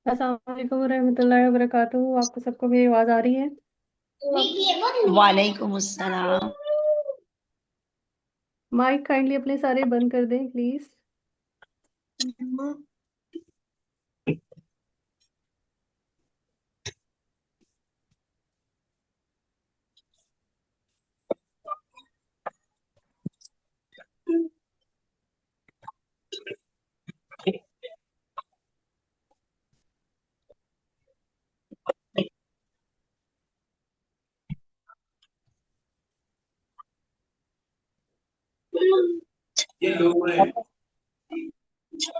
अस्सलाम वालेकुम रहमतुल्लाहि व बरकातुहू। आपको सबको मेरी आवाज़ आ रही है? वालेकुम अस्सलाम। माइक काइंडली अपने सारे बंद कर दें प्लीज।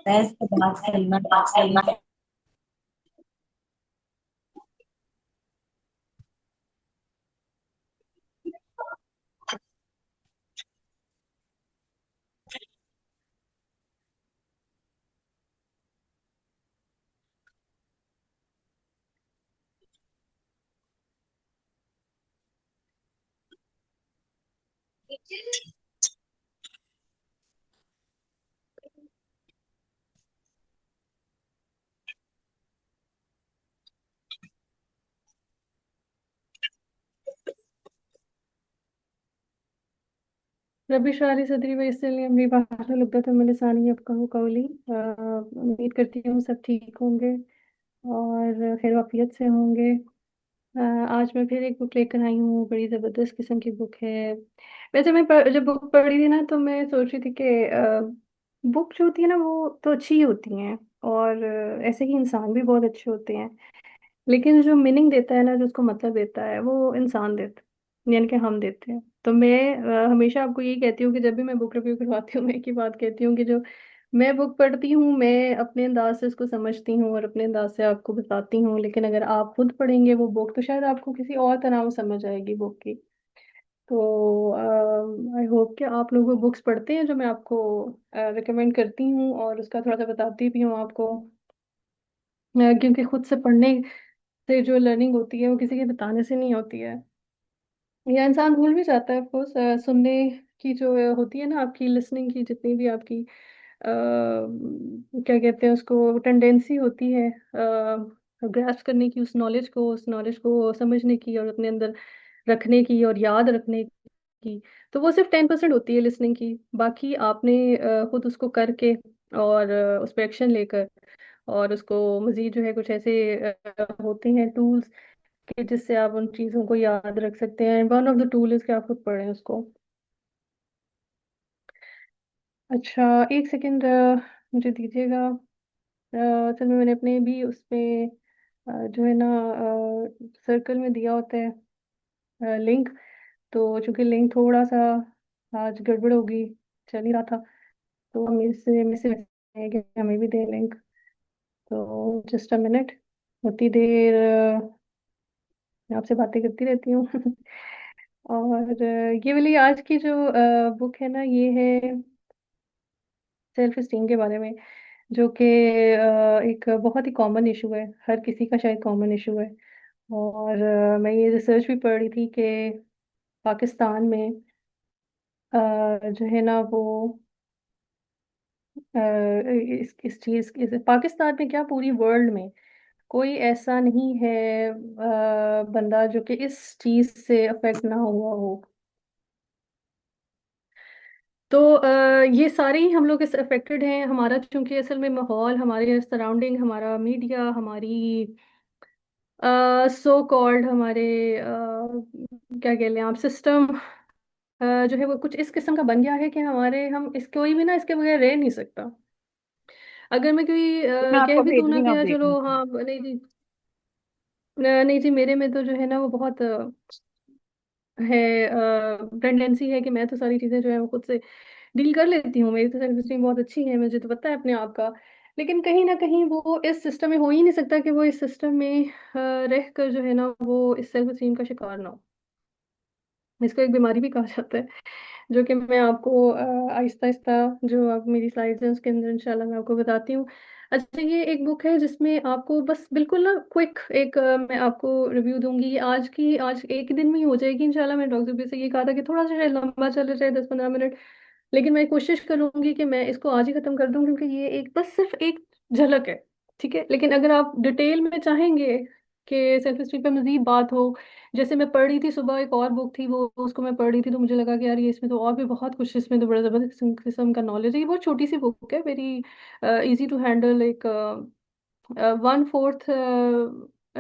बहस के बाद सलमा सलमा रबी शारी सदरी व यस्सिर अमरी वाहलुल उक़दतम मिन लिसानी यफ़क़हू क़ौली। उम्मीद करती हूँ सब ठीक होंगे और खैर वाफियत से होंगे। आज मैं फिर एक बुक लेकर आई हूँ, बड़ी ज़बरदस्त किस्म की बुक है। वैसे जब बुक पढ़ी थी ना तो मैं सोच रही थी कि बुक जो होती है ना वो तो अच्छी ही होती हैं, और ऐसे ही इंसान भी बहुत अच्छे होते हैं। लेकिन जो मीनिंग देता है ना, जो उसको मतलब देता है, वो इंसान देता है, यानी कि हम देते हैं। तो मैं हमेशा आपको यही कहती हूँ कि जब भी मैं बुक रिव्यू करवाती हूँ मैं एक ही बात कहती हूँ कि जो मैं बुक पढ़ती हूँ मैं अपने अंदाज से उसको समझती हूँ और अपने अंदाज से आपको बताती हूँ, लेकिन अगर आप खुद पढ़ेंगे वो बुक तो शायद आपको किसी और तरह वो समझ आएगी बुक की। तो आई होप कि आप लोग वो बुक्स पढ़ते हैं जो मैं आपको रिकमेंड करती हूँ, और उसका थोड़ा सा बताती भी हूँ आपको। क्योंकि खुद से पढ़ने से जो लर्निंग होती है वो किसी के बताने से नहीं होती है। या इंसान भूल भी जाता है ऑफकोर्स। सुनने की जो होती है ना, आपकी लिसनिंग की जितनी भी आपकी क्या कहते हैं उसको, टेंडेंसी होती है ग्रास्प करने की, उस नॉलेज को समझने की और अपने अंदर रखने की और याद रखने की, तो वो सिर्फ 10% होती है लिसनिंग की। बाकी आपने खुद उसको करके और उस पर एक्शन लेकर और उसको मजीद जो है कुछ ऐसे होते हैं टूल्स कि जिससे आप उन चीज़ों को याद रख सकते हैं। One of the tool is कि आप खुद पढ़ें उसको। अच्छा, एक सेकंड मुझे दीजिएगा। असल में मैंने अपने भी उस पे जो है ना सर्कल में दिया होता है लिंक। तो चूंकि लिंक थोड़ा सा आज गड़बड़ होगी, चल नहीं रहा था, तो मेरे से है कि हमें भी दे लिंक। तो जस्ट अ मिनट, उतनी देर मैं आपसे बातें करती रहती हूँ। और ये वाली आज की जो बुक है ना, ये है सेल्फ एस्टीम के बारे में, जो कि एक बहुत ही कॉमन इशू है, हर किसी का शायद कॉमन इशू है। और मैं ये रिसर्च भी पढ़ रही थी कि पाकिस्तान में जो है ना वो इस चीज़ पाकिस्तान में क्या पूरी वर्ल्ड में कोई ऐसा नहीं है बंदा जो कि इस चीज़ से अफेक्ट ना हुआ हो। तो ये सारे ही हम लोग इस अफेक्टेड हैं। हमारा चूंकि असल में माहौल, हमारे सराउंडिंग, हमारा मीडिया, हमारी सो कॉल्ड हमारे क्या कह लें आप, सिस्टम जो है वो कुछ इस किस्म का बन गया है कि हम इस कोई भी ना इसके बगैर रह नहीं सकता। अगर मैं कोई मैं कह आपको भी भेज दूं रही ना हूँ, कि आप यार देख चलो लीजिए। हाँ नहीं जी, नहीं जी, मेरे में तो जो है ना वो बहुत है टेंडेंसी है कि मैं तो सारी चीज़ें जो है वो खुद से डील कर लेती हूँ, मेरी तो सेल्फ एस्टीम बहुत अच्छी है, मुझे तो पता है अपने आप का। लेकिन कहीं ना कहीं वो इस सिस्टम में हो ही नहीं सकता कि वो इस सिस्टम में रह कर जो है ना वो इस सेल्फ एस्टीम का शिकार ना हो। इसको एक बीमारी भी कहा जाता है, जो कि मैं आपको आहिस्ता आहिस्ता, जो आप मेरी स्लाइड्स हैं उसके अंदर इंशाल्लाह मैं आपको बताती हूँ। अच्छा, ये एक बुक है जिसमें आपको बस बिल्कुल ना क्विक एक मैं आपको रिव्यू दूंगी। ये आज एक ही दिन में ही हो जाएगी इंशाल्लाह। मैं डॉक्टर जुबेर से ये कहा था कि थोड़ा सा शायद लंबा चले जाए, 10-15 मिनट, लेकिन मैं कोशिश करूंगी कि मैं इसको आज ही खत्म कर दूं, क्योंकि ये एक बस सिर्फ एक झलक है। ठीक है, लेकिन अगर आप डिटेल में चाहेंगे कि सेल्फ स्टीम पे मजीद बात हो, जैसे मैं पढ़ रही थी सुबह एक और बुक थी, वो उसको मैं पढ़ रही थी तो मुझे लगा कि यार ये इसमें तो और भी बहुत कुछ, इसमें तो बड़ा जबरदस्त किस्म का नॉलेज है। ये बहुत छोटी सी बुक है, वेरी इजी टू हैंडल, एक 1/4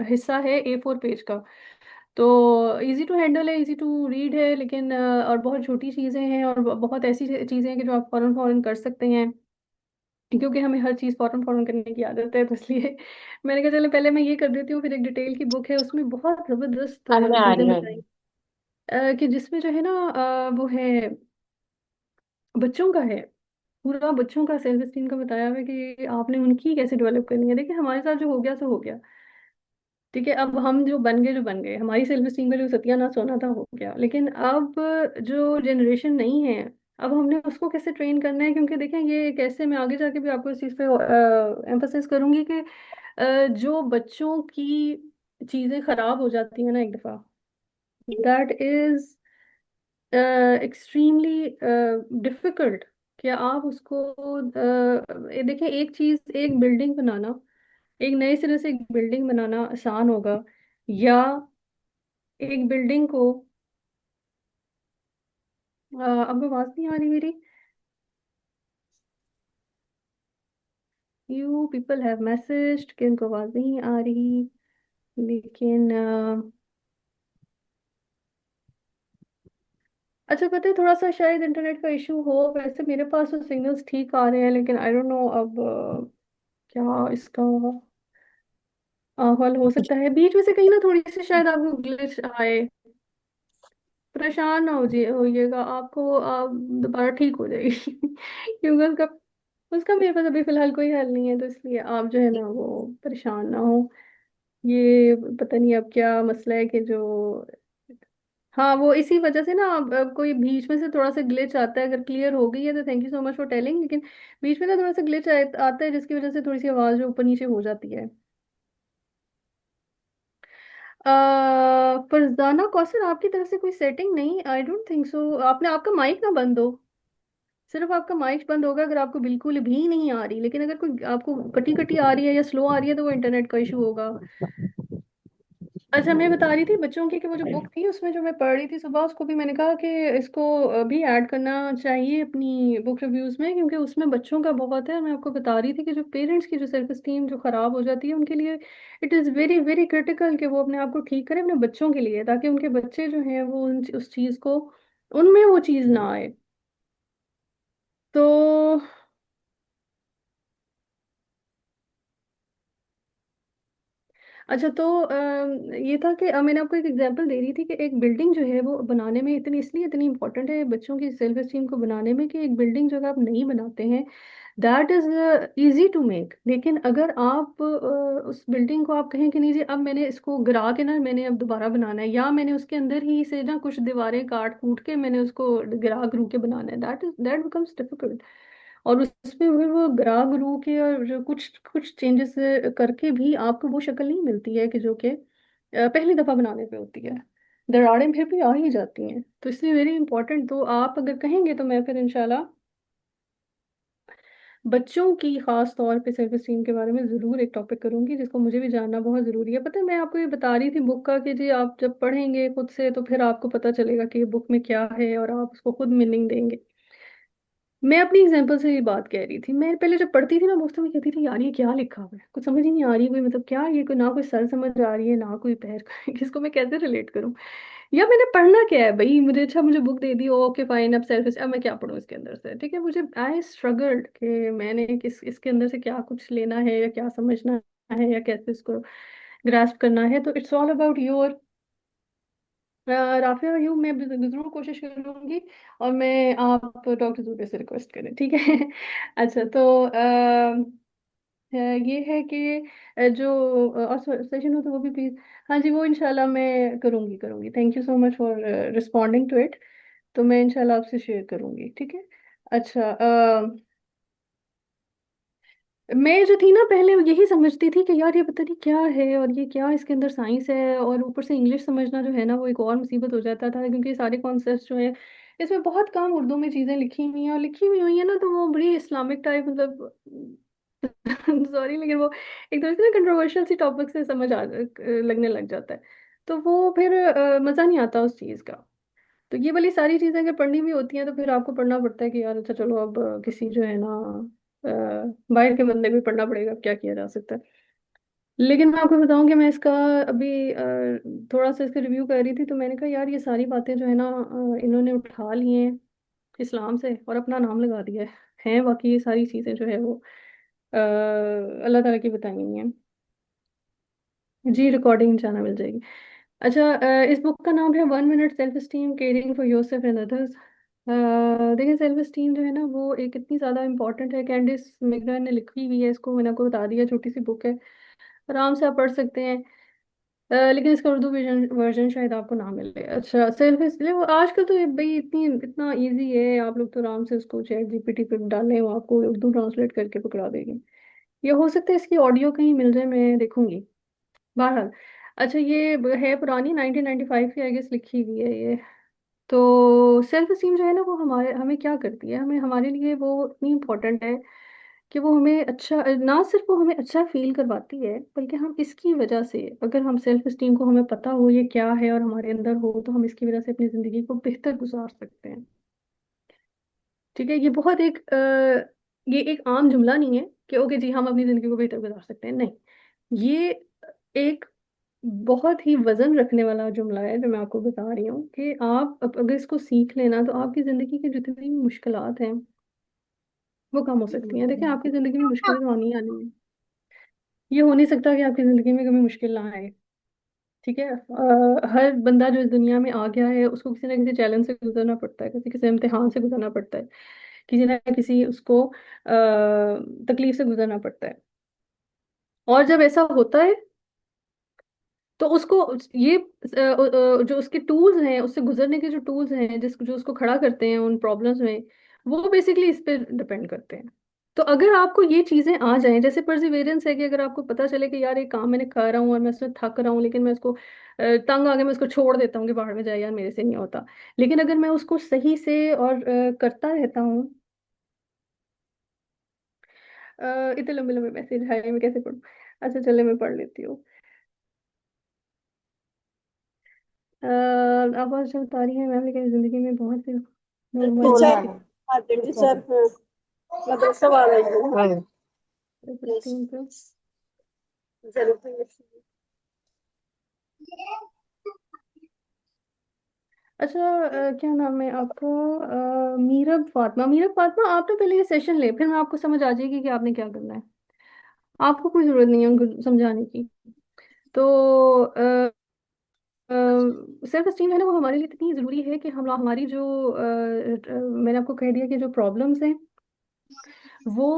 हिस्सा है A4 पेज का। तो इजी टू हैंडल है, इजी टू रीड है, लेकिन और बहुत छोटी चीज़ें हैं, और बहुत ऐसी चीज़ें हैं कि जो आप फौरन फौरन कर सकते हैं, क्योंकि हमें हर चीज़ फौरन फौरन करने की आदत है। तो इसलिए मैंने कहा चलो पहले मैं ये कर देती हूँ, फिर एक डिटेल की बुक है उसमें बहुत ज़बरदस्त हाँ, मैं आ रही चीज़ें हूँ बताई, कि जिसमें जो है ना वो है बच्चों का है, पूरा बच्चों का सेल्फ एस्टीम का बताया हुआ है कि आपने उनकी कैसे डेवलप करनी है। देखिए हमारे साथ जो हो गया सो हो गया, ठीक है, अब हम जो बन गए, हमारी सेल्फ एस्टीम का जो सत्यानाश होना था हो गया, लेकिन अब जो जनरेशन नहीं है, अब हमने उसको कैसे ट्रेन करना है। क्योंकि देखें ये कैसे, मैं आगे जाके भी आपको इस चीज़ पे एम्फोसिस करूंगी कि जो बच्चों की चीज़ें खराब हो जाती है ना एक दफ़ा, दैट इज एक्सट्रीमली डिफिकल्ट, कि आप उसको देखें, एक चीज़, एक बिल्डिंग बनाना, एक नए सिरे से एक बिल्डिंग बनाना आसान होगा, या एक बिल्डिंग को अब आवाज नहीं आ रही मेरी, यू पीपल हैव मैसेज्ड कि उनको आवाज नहीं आ रही, लेकिन अच्छा पता है, थोड़ा सा शायद इंटरनेट का इशू हो, वैसे मेरे पास तो सिग्नल्स ठीक आ रहे हैं, लेकिन आई डोंट नो अब क्या इसका हल हो सकता है। बीच में से कहीं ना थोड़ी सी शायद आपको ग्लिच आए, परेशान ना होइएगा, आपको दोबारा ठीक हो जाएगी क्योंकि उसका उसका मेरे पास अभी फिलहाल कोई हल नहीं है, तो इसलिए आप जो है ना वो परेशान ना हो। ये पता नहीं अब क्या मसला है कि जो, हाँ वो इसी वजह से ना अब कोई बीच में से थोड़ा सा ग्लिच आता है। अगर क्लियर हो गई है तो thank you so much for telling, लेकिन बीच में ना थोड़ा सा ग्लिच आता है, जिसकी वजह से थोड़ी सी आवाज़ जो ऊपर नीचे हो जाती है। फरजाना कौसर, आपकी तरफ से कोई सेटिंग नहीं, आई डोंट थिंक सो। आपने, आपका माइक ना बंद हो, सिर्फ आपका माइक बंद होगा अगर आपको बिल्कुल भी नहीं आ रही, लेकिन अगर कोई आपको कटी कटी आ रही है या स्लो आ रही है तो वो इंटरनेट का इशू होगा। अच्छा, मैं बता रही थी बच्चों की कि वो जो बुक थी उसमें जो मैं पढ़ रही थी सुबह, उसको भी मैंने कहा कि इसको भी ऐड करना चाहिए अपनी बुक रिव्यूज में, क्योंकि उसमें बच्चों का बहुत है। मैं आपको बता रही थी कि जो पेरेंट्स की जो सेल्फ एस्टीम जो खराब हो जाती है उनके लिए it is very very critical कि वो अपने आप को ठीक करें अपने बच्चों के लिए, ताकि उनके बच्चे जो हैं वो उस चीज़ को, उनमें वो चीज़ ना आए। तो अच्छा, तो ये था कि मैंने आपको एक एग्जांपल दे रही थी कि एक बिल्डिंग जो है वो बनाने में इतनी, इसलिए इतनी इंपॉर्टेंट है बच्चों की सेल्फ एस्टीम को बनाने में, कि एक बिल्डिंग जो है आप नहीं बनाते हैं, that is easy to make, लेकिन अगर आप उस बिल्डिंग को आप कहें कि नहीं जी अब मैंने इसको गिरा के ना मैंने अब दोबारा बनाना है, या मैंने उसके अंदर ही से ना कुछ दीवारें काट कूट के मैंने उसको गिरा गुरू के बनाना है, दैट बिकम्स डिफिकल्ट। और उसमें फिर वो ग्राफ ग्रू के और जो कुछ कुछ चेंजेस करके भी आपको वो शक्ल नहीं मिलती है कि जो कि पहली दफा बनाने पे होती है, दरारें फिर भी आ ही जाती हैं। तो इसलिए वेरी इंपॉर्टेंट, तो आप अगर कहेंगे तो मैं फिर इंशाल्लाह बच्चों की खास तौर पे सेल्फ एस्टीम के बारे में ज़रूर एक टॉपिक करूंगी, जिसको मुझे भी जानना बहुत ज़रूरी है। पता है मैं आपको ये बता रही थी बुक का कि जी आप जब पढ़ेंगे खुद से तो फिर आपको पता चलेगा कि ये बुक में क्या है, और आप उसको खुद मीनिंग देंगे। मैं अपनी एग्जांपल से ये बात कह रही थी, मैं पहले जब पढ़ती थी ना बुक्स तो मैं कहती थी यार ये क्या लिखा हुआ है, कुछ समझ ही नहीं आ रही, कोई मतलब क्या ये, कोई ना कोई सर समझ आ रही है ना कोई पैर किसको मैं कैसे रिलेट करूं, या मैंने पढ़ना क्या है भाई, मुझे अच्छा मुझे बुक दे दी, ओके फाइन, अब सेल्फ, अब मैं क्या पढूं इसके अंदर से। ठीक है, मुझे आई स्ट्रगल्ड कि मैंने किस इसके अंदर से क्या कुछ लेना है या क्या समझना है या कैसे इसको ग्रास्प करना है। तो it's all about your Rafia, you, मैं जरूर कोशिश करूंगी, और मैं आप डॉक्टर जुबे से रिक्वेस्ट करें, ठीक है अच्छा तो ये है कि जो और सेशन हो तो वो भी प्लीज। हाँ जी, वो इंशाल्लाह मैं करूँगी करूँगी। Thank you so much for responding to it. तो मैं इंशाल्लाह आपसे शेयर करूँगी, ठीक है। अच्छा, मैं जो थी ना पहले यही समझती थी कि यार ये पता नहीं क्या है, और ये क्या इसके अंदर साइंस है, और ऊपर से इंग्लिश समझना जो है ना वो एक और मुसीबत हो जाता था, क्योंकि सारे कॉन्सेप्ट्स जो है इसमें बहुत कम उर्दू में चीज़ें लिखी हुई हैं, और लिखी हुई है ना तो वो बड़ी इस्लामिक टाइप, मतलब सॉरी लेकिन वो एक तरह से ना कंट्रोवर्शियल सी टॉपिक से समझ लगने लग जाता है। तो वो फिर मज़ा नहीं आता उस चीज़ का। तो ये वाली सारी चीज़ें अगर पढ़नी भी होती हैं तो फिर आपको पढ़ना पड़ता है कि यार अच्छा चलो अब किसी जो है ना बाहर के बंदे भी पढ़ना पड़ेगा, अब क्या किया जा सकता है। लेकिन मैं आपको बताऊं कि मैं इसका अभी थोड़ा सा इसका रिव्यू कर रही थी, तो मैंने कहा यार ये सारी बातें जो है ना इन्होंने उठा ली हैं इस्लाम से और अपना नाम लगा दिया है बाकी ये सारी चीज़ें जो है वो अल्लाह ताला की बताई हुई हैं। जी, रिकॉर्डिंग जाना मिल जाएगी। अच्छा, इस बुक का नाम है 1 minute self esteem caring for yourself and others. देखिए, सेल्फ स्टीम जो है ना वो एक इतनी ज़्यादा इंपॉर्टेंट है। कैंडिस मिग्रा ने लिखी हुई है इसको, मैंने आपको बता दिया, छोटी सी बुक है, आराम से आप पढ़ सकते हैं। लेकिन इसका उर्दू वर्जन वर्जन शायद आपको ना मिले। अच्छा, सेल्फ इसलिए वो आजकल तो ये भाई इतनी इतना इजी है, आप लोग तो आराम से उसको चैट जीपीटी पे डालें वो आपको उर्दू ट्रांसलेट करके पकड़ा देगी। ये हो सकता है इसकी ऑडियो कहीं मिल जाए, मैं देखूंगी। बहरहाल, अच्छा ये है पुरानी 1995 की आई गेस लिखी हुई है ये। तो सेल्फ एस्टीम जो है ना वो हमारे हमें क्या करती है, हमें हमारे लिए वो इतनी इम्पोर्टेंट है कि वो हमें अच्छा, ना सिर्फ वो हमें अच्छा फील करवाती है, बल्कि हम इसकी वजह से, अगर हम सेल्फ एस्टीम को हमें पता हो ये क्या है और हमारे अंदर हो, तो हम इसकी वजह से अपनी ज़िंदगी को बेहतर गुजार सकते हैं। ठीक है, ये बहुत एक ये एक आम जुमला नहीं है कि ओके जी हम अपनी ज़िंदगी को बेहतर गुजार सकते हैं, नहीं। ये एक बहुत ही वजन रखने वाला जुमला है जो मैं आपको बता रही हूँ कि आप अगर इसको सीख लेना तो आपकी ज़िंदगी की जितनी भी मुश्किलात हैं वो कम हो सकती हैं। देखिए, आपकी ज़िंदगी में मुश्किलें तो आनी ही आनी है। ये हो नहीं सकता कि आपकी ज़िंदगी में कभी मुश्किल ना आए। ठीक है, हर बंदा जो इस दुनिया में आ गया है उसको किसी ना किसी चैलेंज से गुजरना पड़ता है, किसी किसी इम्तिहान से गुजरना पड़ता है, किसी ना किसी उसको तकलीफ से गुजरना पड़ता है। और जब ऐसा होता है तो उसको ये जो उसके टूल्स हैं, उससे गुजरने के जो टूल्स हैं जिस जो उसको खड़ा करते हैं उन प्रॉब्लम्स में, वो बेसिकली इस पे डिपेंड करते हैं। तो अगर आपको ये चीजें आ जाएं, जैसे परसिवेरेंस है कि अगर आपको पता चले कि यार ये काम मैंने कर रहा हूँ और मैं इसमें थक रहा हूँ, लेकिन मैं इसको तंग आ गया, मैं इसको छोड़ देता हूँ कि बाहर में जाए यार मेरे से नहीं होता। लेकिन अगर मैं उसको सही से और करता रहता हूँ, इतने लंबे लंबे मैसेज है मैं कैसे पढ़ूँ। अच्छा चले मैं पढ़ लेती हूँ। आप आज जो बता रही हैं मैम, लेकिन जिंदगी में बहुत से नॉर्मल टीचर टीचर मदरसा वाला ही स्टीम पे। जरूर। अच्छा, क्या नाम है आपका? मीरब फातिमा, मीरब फातिमा, आप तो पहले ये सेशन ले, फिर मैं आपको समझ आ जाएगी कि आपने क्या करना है। आपको कोई जरूरत नहीं है उनको समझाने की। तो सेल्फ एस्टीम है ना वो हमारे लिए इतनी ज़रूरी है कि हम हमारी जो मैंने आपको कह दिया कि जो प्रॉब्लम्स हैं वो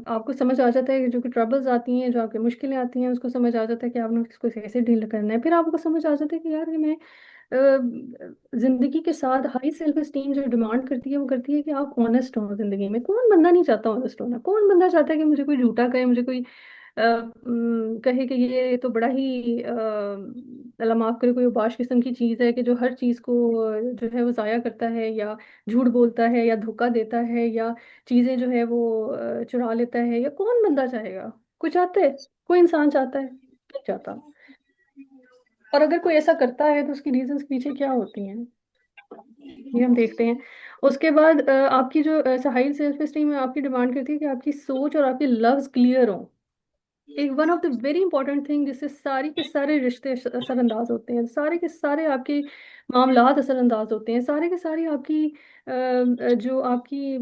आपको समझ आ जाता है कि जो कि ट्रबल्स आती हैं, जो आपकी मुश्किलें आती हैं, उसको समझ आ जाता है कि आपने इसको कैसे डील करना है। फिर आपको समझ आ जाता है कि यार ये मैं जिंदगी के साथ हाई सेल्फ एस्टीम जो डिमांड करती है वो करती है कि आप ऑनेस्ट हो जिंदगी में। कौन बंदा नहीं चाहता ऑनेस्ट होना, कौन बंदा चाहता है कि मुझे कोई झूठा कहे, मुझे कोई कहे कि ये तो बड़ा ही अल्लाह माफ करे कोई उबाश किस्म की चीज़ है कि जो हर चीज़ को जो है वो ज़ाया करता है, या झूठ बोलता है, या धोखा देता है, या चीज़ें जो है वो चुरा लेता है। या कौन बंदा चाहेगा? कोई चाहता है? कोई इंसान चाहता है? नहीं चाहता। और अगर कोई ऐसा करता है तो उसकी रीजंस पीछे क्या होती हैं, ये हम देखते हैं। उसके बाद आपकी जो हाई सेल्फ एस्टीम है आपकी डिमांड करती है कि आपकी सोच और आपके लव्स क्लियर हों। एक one of the very important thing जिससे सारी के सारे रिश्ते असरअंदाज होते हैं, सारे के सारे आपके मामलात असरअंदाज होते हैं, सारे के सारे आपकी जो आपकी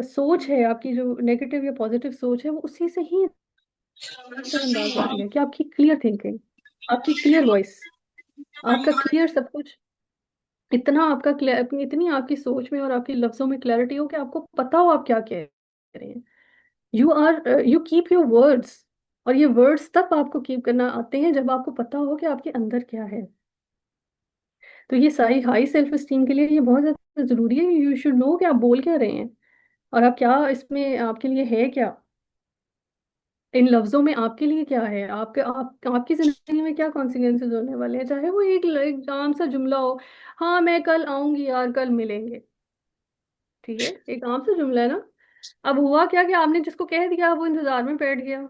सोच है, आपकी जो नेगेटिव या पॉजिटिव सोच है, वो उसी से ही असरअंदाज होती है कि आपकी क्लियर थिंकिंग, आपकी क्लियर वॉइस, आपका क्लियर सब कुछ, इतना आपका इतनी आपकी सोच में और आपके लफ्जों में क्लैरिटी हो कि आपको पता हो आप क्या कह रहे हैं। You keep your words. और ये वर्ड्स तब आपको कीप करना आते हैं जब आपको पता हो कि आपके अंदर क्या है। तो ये सारी हाई सेल्फ एस्टीम के लिए ये बहुत ज्यादा जरूरी है। यू शुड नो कि आप बोल क्या रहे हैं और आप क्या इसमें आपके लिए है क्या, इन लफ्जों में आपके लिए क्या है, आपकी जिंदगी में क्या कॉन्सिक्वेंसेस होने वाले हैं। चाहे वो एक आम सा जुमला हो, हाँ मैं कल आऊंगी यार, कल मिलेंगे। ठीक है, एक आम सा जुमला है ना। अब हुआ क्या कि आपने जिसको कह दिया वो इंतजार में बैठ गया।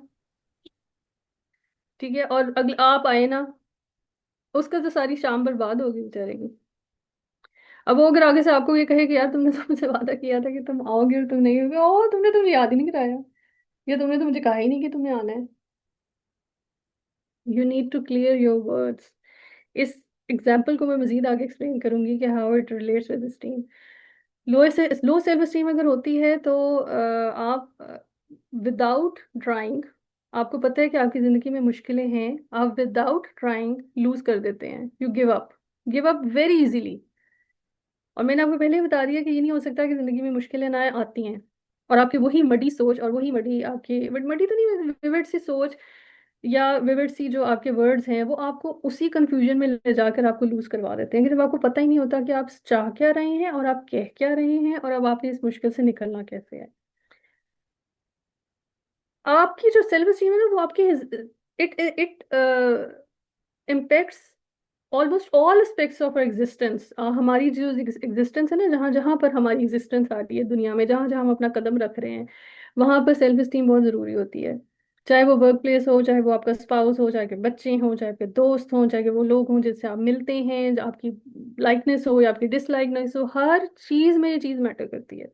ठीक है, और अगले आप आए ना, उसका तो सारी शाम बर्बाद होगी बेचारे की। अब वो अगर आगे से आपको ये कहे कि यार तुमने तो मुझसे वादा किया था कि तुम आओगे और तुम नहीं होगे, ओ तुमने तो मुझे याद ही नहीं कराया, या तुमने तो मुझे कहा ही नहीं कि तुम्हें आना है। You need to clear your words. इस एग्जाम्पल को मैं मजीद आगे एक्सप्लेन करूंगी कि how it relates with steam. लो सेल्फ स्टीम अगर होती है तो आप विदाउट ट्राइंग, आपको पता है कि आपकी जिंदगी में मुश्किलें हैं, आप विदाउट ट्राइंग लूज कर देते हैं। You give up very easily. और मैंने आपको पहले ही बता दिया कि ये नहीं हो सकता कि जिंदगी में मुश्किलें ना आती हैं और आपकी वही मडी सोच और वही मडी आपकी मडी तो नहीं, विविड सी सोच या विविड सी जो आपके वर्ड्स हैं वो आपको उसी कंफ्यूजन में ले जाकर आपको लूज करवा देते हैं कि जब आपको पता ही नहीं होता कि आप चाह क्या रहे हैं और आप कह क्या रहे हैं और अब आपने इस मुश्किल से निकलना कैसे है। आपकी जो सेल्फ एस्टीम है ना वो आपके it it impacts almost all aspects of existence. हमारी जो एग्जिस्टेंस है ना, जहाँ जहाँ पर हमारी एग्जिस्टेंस आ रही है दुनिया में, जहाँ जहाँ हम अपना कदम रख रहे हैं, वहां पर सेल्फ एस्टीम बहुत जरूरी होती है। चाहे वो वर्क प्लेस हो, चाहे वो आपका स्पाउस हो, चाहे के बच्चे हों, चाहे के दोस्त हों, चाहे के वो लोग हों जिनसे आप मिलते हैं, जो आपकी लाइकनेस हो या आपकी डिसलाइकनेस हो, हर चीज में ये चीज मैटर करती है।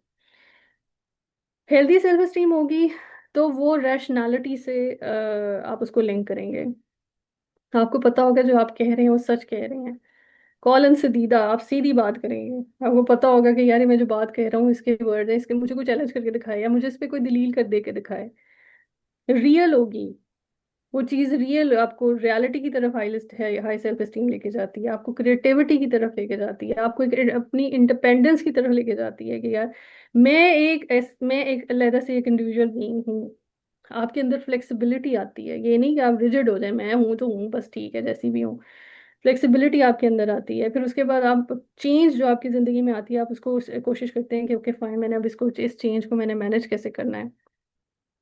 हेल्दी सेल्फ एस्टीम होगी तो वो रैशनैलिटी से आप उसको लिंक करेंगे। आपको पता होगा जो आप कह रहे हैं वो सच कह रहे हैं। कॉलन से दीदा, आप सीधी बात करेंगे। आपको पता होगा कि यार ये मैं जो बात कह रहा हूँ इसके वर्ड है, इसके मुझे कोई चैलेंज करके दिखाए या मुझे इस पे कोई दलील कर दे के दिखाए। रियल होगी वो चीज़, रियल आपको रियलिटी की तरफ हाई लिस्ट है, हाई सेल्फ एस्टीम लेके जाती है, आपको क्रिएटिविटी की तरफ लेके जाती है, आपको अपनी इंडिपेंडेंस की तरफ लेके जाती है कि यार मैं एक अलग से एक इंडिविजुअल बीइंग हूँ। आपके अंदर फ्लेक्सिबिलिटी आती है, ये नहीं कि आप रिजिड हो जाए, मैं हूं तो हूँ बस ठीक है जैसी भी हूँ। फ्लेक्सिबिलिटी आपके अंदर आती है, फिर उसके बाद आप चेंज जो आपकी जिंदगी में आती है आप उसको कोशिश करते हैं कि ओके फाइन, मैंने अब इसको इस चेंज को मैंने मैनेज कैसे करना है।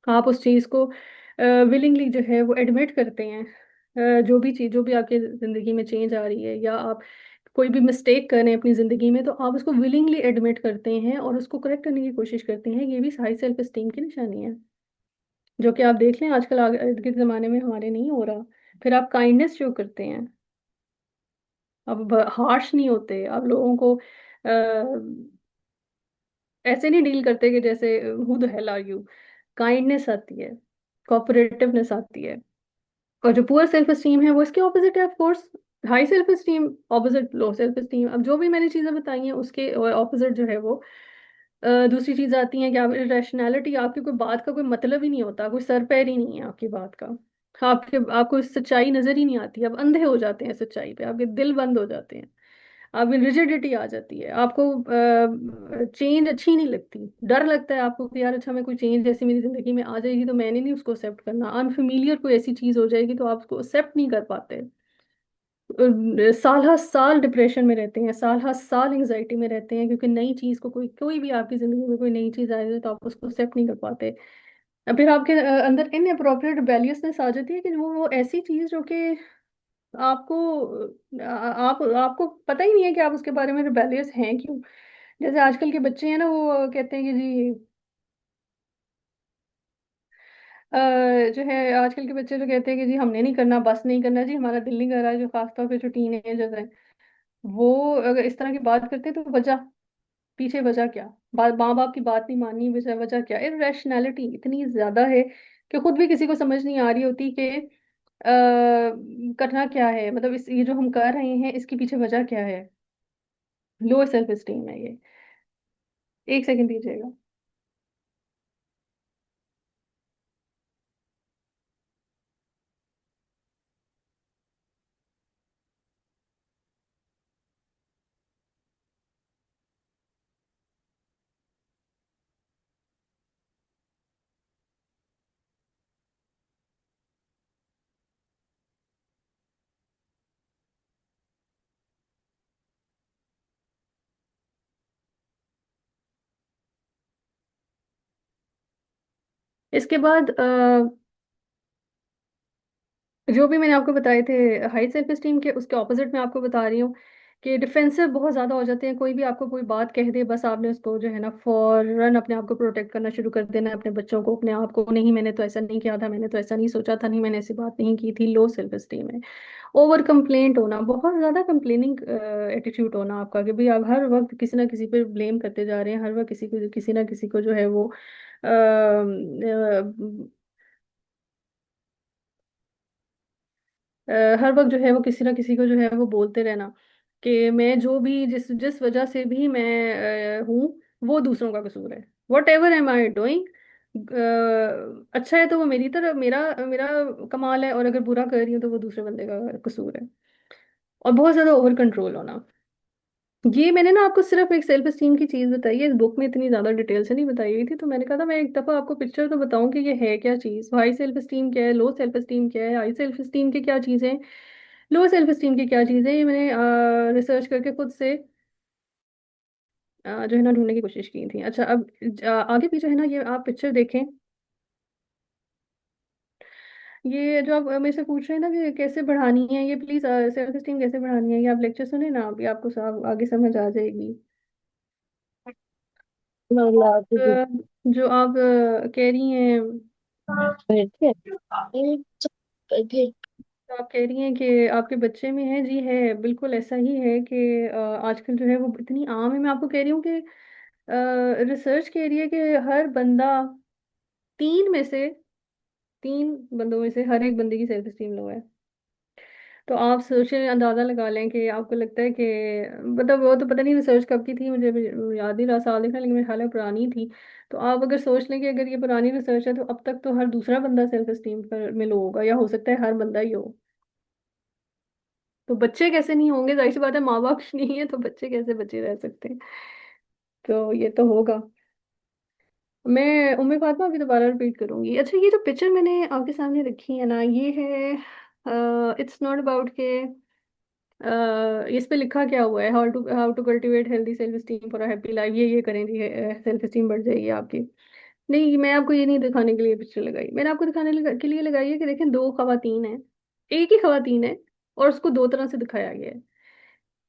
आप उस चीज को विलिंगली जो है वो एडमिट करते हैं। जो भी चीज, जो भी आपकी जिंदगी में चेंज आ रही है या आप कोई भी मिस्टेक कर रहे हैं अपनी जिंदगी में, तो आप उसको विलिंगली एडमिट करते हैं और उसको करेक्ट करने की कोशिश करते हैं। ये भी हाई सेल्फ एस्टीम की निशानी है, जो कि आप देख लें आजकल इर्द गिर्द जमाने में हमारे नहीं हो रहा। फिर आप काइंडनेस शो करते हैं, अब हार्श नहीं होते, आप लोगों को ऐसे नहीं डील करते कि जैसे who the hell are you. Kindness आती है, कोऑपरेटिवनेस आती है। और जो पुअर सेल्फ एस्टीम है वो इसके ऑपोजिट है of course. High self esteem opposite low self esteem. अब जो भी मैंने चीजें बताई हैं उसके ऑपोजिट जो है वो दूसरी चीज आती है कि आप रैशनैलिटी, आपकी कोई बात का कोई मतलब ही नहीं होता, कोई सर पैर ही नहीं है आपकी बात का। आपको सच्चाई नजर ही नहीं आती, आप अंधे हो जाते हैं सच्चाई पे, आपके दिल बंद हो जाते हैं, आप में रिजिडिटी आ जाती है, आपको चेंज अच्छी नहीं लगती। डर लगता है आपको कि यार अच्छा मैं कोई चेंज जैसे मेरी जिंदगी में आ जाएगी तो मैंने नहीं उसको एक्सेप्ट करना, अनफेमिलियर कोई ऐसी चीज हो जाएगी तो आप उसको एक्सेप्ट नहीं कर पाते। साल हर साल डिप्रेशन में रहते हैं, साल हर साल एंग्जाइटी में रहते हैं, क्योंकि नई चीज को कोई कोई भी आपकी जिंदगी में कोई नई चीज आए तो आप उसको एक्सेप्ट नहीं कर पाते। अब फिर आपके अंदर इन अप्रोप्रिएट रिबेलियसनेस आ जाती है कि वो ऐसी चीज जो कि आपको आप आपको पता ही नहीं है कि आप उसके बारे में रिबेलियस हैं क्यों। जैसे आजकल के बच्चे हैं ना, वो कहते हैं कि जी अ, जो है आजकल के बच्चे जो कहते हैं कि जी हमने नहीं करना, बस नहीं करना जी, हमारा दिल नहीं कर रहा है, जो खासतौर पे जो टीनेजर्स हैं वो अगर इस तरह की बात करते हैं तो वजह, पीछे वजह क्या, माँ बाप की बात नहीं माननी, वजह वजह क्या, इरेशनैलिटी इतनी ज्यादा है कि खुद भी किसी को समझ नहीं आ रही होती कि करना क्या है, मतलब इस ये जो हम कर रहे हैं इसके पीछे वजह क्या है। लो सेल्फ एस्टीम है ये। एक सेकंड दीजिएगा। इसके बाद जो भी मैंने आपको बताए थे हाई सेल्फ एस्टीम के, उसके ऑपोजिट मैं आपको बता रही हूँ कि डिफेंसिव बहुत ज़्यादा हो जाते हैं। कोई भी आपको कोई बात कह दे, बस आपने उसको जो है ना फौरन अपने आप को प्रोटेक्ट करना शुरू कर देना है, अपने बच्चों को, अपने आप को, नहीं मैंने तो ऐसा नहीं किया था, मैंने तो ऐसा नहीं सोचा था, नहीं मैंने ऐसी बात नहीं की थी। लो सेल्फ एस्टीम है। ओवर कंप्लेंट होना, बहुत ज़्यादा कंप्लेनिंग एटीट्यूड होना आपका, कि भाई आप हर वक्त किसी ना किसी पे ब्लेम करते जा रहे हैं, हर वक्त किसी ना किसी को जो है वो हर वक्त जो है वो किसी ना किसी को जो है वो बोलते रहना कि मैं जो भी जिस जिस वजह से भी मैं हूँ, वो दूसरों का कसूर है। What ever M I doing, अच्छा है तो वो मेरी तरफ, मेरा मेरा कमाल है, और अगर बुरा कर रही हूँ तो वो दूसरे बंदे का कसूर है। और बहुत ज्यादा ओवर कंट्रोल होना। ये मैंने ना आपको सिर्फ एक सेल्फ एस्टीम की चीज बताई है, इस बुक में इतनी ज्यादा डिटेल से नहीं बताई हुई थी, तो मैंने कहा था मैं एक दफा आपको पिक्चर तो बताऊं कि ये है क्या चीज, हाई सेल्फ एस्टीम क्या है, लो सेल्फ एस्टीम क्या है, हाई सेल्फ एस्टीम की क्या चीजें, लो सेल्फ एस्टीम की क्या चीजें, ये मैंने रिसर्च करके खुद से जो है ना ढूंढने की कोशिश की थी। अच्छा, अब आगे पीछे है ना, ये आप पिक्चर देखें। ये जो आप मेरे से पूछ रहे हैं ना कि कैसे बढ़ानी है, ये प्लीज सेल्फ एस्टीम कैसे बढ़ानी है, ये आप लेक्चर सुने ना, अभी आपको सब आगे समझ आ जाएगी। अ, जो आप कह रही हैं, तो आप कह रही हैं कि आपके बच्चे में है, जी है, बिल्कुल ऐसा ही है कि आजकल जो है वो इतनी आम है। मैं आपको कह रही हूँ कि रिसर्च कह रही है कि हर बंदा, तीन में से, तीन बंदों में से हर एक बंदे की सेल्फ एस्टीम लो है। तो आप सोचे, अंदाजा लगा लें कि आपको लगता है कि, मतलब वो तो पता नहीं रिसर्च कब की थी, मुझे भी याद नहीं रहा साल देखना, लेकिन मेरे ख्याल है पुरानी थी। तो आप अगर सोच लें कि अगर ये पुरानी रिसर्च है, तो अब तक तो हर दूसरा बंदा सेल्फ एस्टीम पर में लो होगा, या हो सकता है हर बंदा ही हो। तो बच्चे कैसे नहीं होंगे, जाहिर सी बात है, माँ बाप नहीं है तो बच्चे कैसे बचे रह सकते हैं। तो ये तो होगा। मैं उम्मे फातिमा अभी दोबारा रिपीट करूंगी। अच्छा, ये जो पिक्चर मैंने आपके सामने रखी है ना, ये है, इट्स नॉट अबाउट के, इस पे लिखा क्या हुआ है, how to cultivate healthy self esteem for a happy life, ये करेंगे, सेल्फ एस्टीम बढ़ जाएगी आपकी। नहीं, मैं आपको ये नहीं दिखाने के लिए पिक्चर लगाई, मैंने आपको के लिए लगाई है कि देखें, दो खवातीन हैं, एक ही खवातीन है, और उसको दो तरह से दिखाया गया है।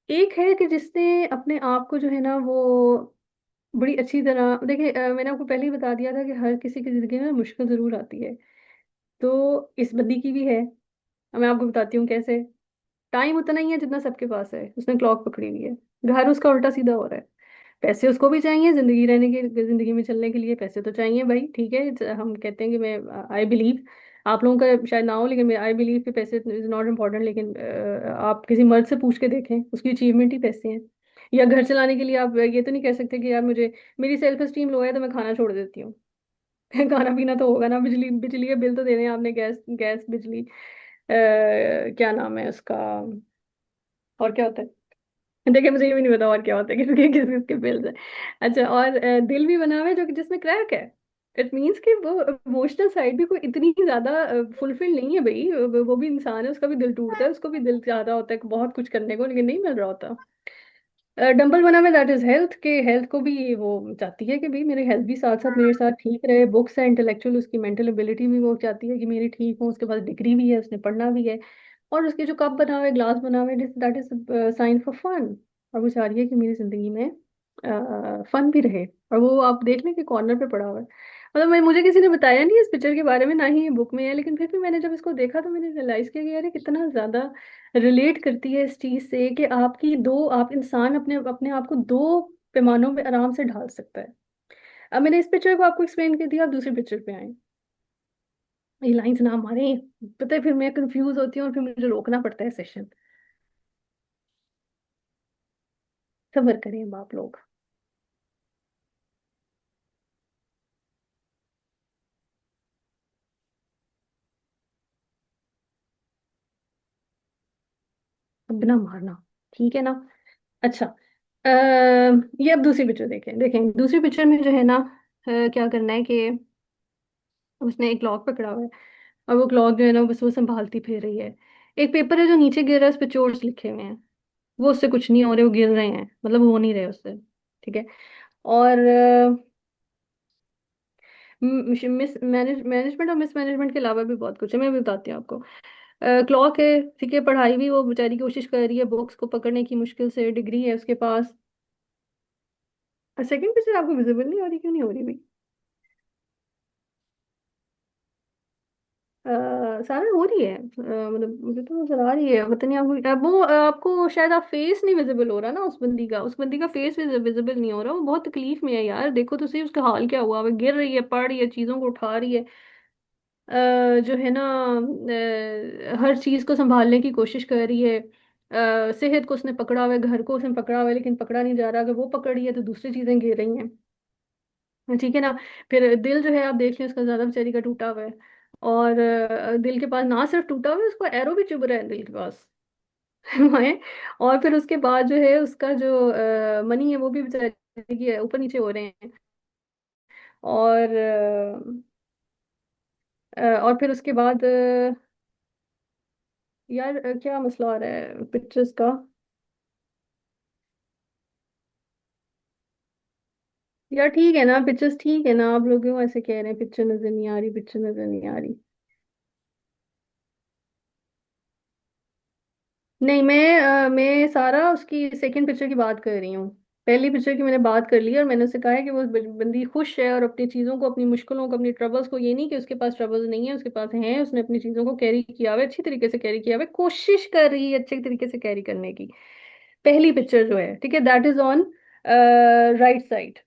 एक है कि जिसने अपने आप को जो है ना वो बड़ी अच्छी तरह, देखिए मैंने आपको पहले ही बता दिया था कि हर किसी की जिंदगी में मुश्किल जरूर आती है। तो इस बंदी की भी है। अब मैं आपको बताती हूँ कैसे। टाइम उतना ही है जितना सबके पास है, उसने क्लॉक पकड़ी हुई है, घर उसका उल्टा सीधा हो रहा है। पैसे उसको भी चाहिए, जिंदगी रहने के, जिंदगी में चलने के लिए पैसे तो चाहिए भाई, ठीक है। हम कहते हैं कि मैं, आई बिलीव, आप लोगों का शायद ना हो, लेकिन आई बिलीव कि पैसे इज नॉट इम्पोर्टेंट, लेकिन आप किसी मर्द से पूछ के देखें, उसकी अचीवमेंट ही पैसे हैं। या घर चलाने के लिए आप ये तो नहीं कह सकते कि यार मुझे, मेरी सेल्फ एस्टीम लो है तो मैं खाना छोड़ देती हूँ। खाना पीना तो होगा ना, बिजली बिजली के बिल तो देने हैं आपने, गैस गैस बिजली, क्या नाम है उसका, और क्या होता है, देखिए मुझे ये भी नहीं पता और क्या होता है, किसके किस किसके बिल्स है। अच्छा, और दिल भी बना हुआ है जो कि जिसमें क्रैक है। इट मीन्स कि वो इमोशनल साइड भी कोई इतनी ज्यादा फुलफिल नहीं है भाई, वो भी इंसान है, उसका भी दिल टूटता है, उसको भी दिल चाहता होता है बहुत कुछ करने को, लेकिन नहीं मिल रहा होता। डंबल बना हुआ, दैट इज हेल्थ, के हेल्थ को भी वो चाहती है कि भाई मेरे हेल्थ भी साथ साथ मेरे साथ ठीक रहे, बुक्स है, इंटेलेक्चुअल उसकी मेंटल एबिलिटी भी वो चाहती है कि मेरी ठीक हो, उसके पास डिग्री भी है, उसने पढ़ना भी है, और उसके जो कप बना हुआ है, ग्लास बना हुआ है, that is sign for fun. और वो चाह रही है कि मेरी जिंदगी में फन भी रहे। और वो आप देख लें कि कॉर्नर पे पड़ा हुआ है। मतलब मैं, मुझे किसी ने बताया नहीं इस पिक्चर के बारे में, ना ही ये बुक में है, लेकिन फिर भी मैंने जब इसको देखा तो मैंने रियलाइज किया कि यार ये कितना ज्यादा रिलेट करती है इस चीज से, कि आपकी दो, आप इंसान अपने अपने आप को दो पैमानों पे आराम से ढाल सकता है। अब मैंने इस पिक्चर को आपको एक्सप्लेन कर दिया, आप दूसरी पिक्चर पे आए। ये लाइंस ना मारे, पता है फिर मैं कंफ्यूज होती हूँ और फिर मुझे रोकना पड़ता है सेशन। सब्र करें अब आप लोग। अब ना मारना, ठीक है ना। अच्छा, ये अब दूसरी पिक्चर देखें, देखें दूसरी पिक्चर में जो है ना, क्या करना है कि उसने एक क्लॉक पकड़ा हुआ है, और वो क्लॉक जो है ना बस वो संभालती फिर रही है। एक पेपर है जो नीचे गिर रहा है, उस पर चोट्स लिखे हुए हैं, वो उससे कुछ नहीं हो रहे, वो गिर रहे हैं, मतलब हो नहीं रहे उससे, ठीक है। और मिस मैनेजमेंट और मिस मैनेजमेंट के अलावा भी बहुत कुछ है, मैं भी बताती हूँ आपको। क्लॉक है, ठीक है, पढ़ाई भी वो बेचारी कोशिश कर रही है, बुक्स को पकड़ने की मुश्किल से, डिग्री है उसके पास। सेकंड पिक्चर आपको विजिबल नहीं हो रही, क्यों नहीं हो रही भाई? सारा हो रही है, मतलब मुझे तो नजर आ रही है, पता नहीं आपको, वो आपको शायद आप फेस नहीं विजिबल हो रहा ना, उस बंदी का फेस विजिबल नहीं हो रहा, वो बहुत तकलीफ में है यार, देखो तो सही उसका हाल क्या हुआ, वो गिर रही है, पड़ रही है, चीजों को उठा रही है, जो है ना, हर चीज को संभालने की कोशिश कर रही है। सेहत को उसने पकड़ा हुआ है, घर को उसने पकड़ा हुआ है, लेकिन पकड़ा नहीं जा रहा, अगर वो पकड़ रही है तो दूसरी चीजें गिर रही हैं, ठीक है ना। फिर दिल जो है आप देख लें, उसका ज्यादा बेचारी का टूटा हुआ है, और दिल के पास ना सिर्फ टूटा हुआ है, उसको एरो भी चुभ रहा है दिल के पास। है। और फिर उसके बाद जो है उसका जो मनी है वो भी बेचारी की ऊपर नीचे हो रहे हैं। और और फिर उसके बाद यार क्या मसला आ रहा है पिक्चर्स का? यार ठीक है ना, पिक्चर्स ठीक है ना, आप लोग क्यों ऐसे कह रहे हैं पिक्चर नजर नहीं आ रही, पिक्चर नजर नहीं आ रही? नहीं, मैं सारा उसकी सेकंड पिक्चर की बात कर रही हूँ। पहली पिक्चर की मैंने बात कर ली, और मैंने उससे कहा है कि वो बंदी खुश है, और अपनी चीज़ों को, अपनी मुश्किलों को, अपनी ट्रबल्स को, ये नहीं कि उसके पास ट्रबल्स नहीं है, उसके पास हैं, उसने अपनी चीज़ों को कैरी किया हुआ है, अच्छी तरीके से कैरी किया हुआ है, कोशिश कर रही है अच्छे तरीके से कैरी करने की। पहली पिक्चर जो है, ठीक है, that is on right side,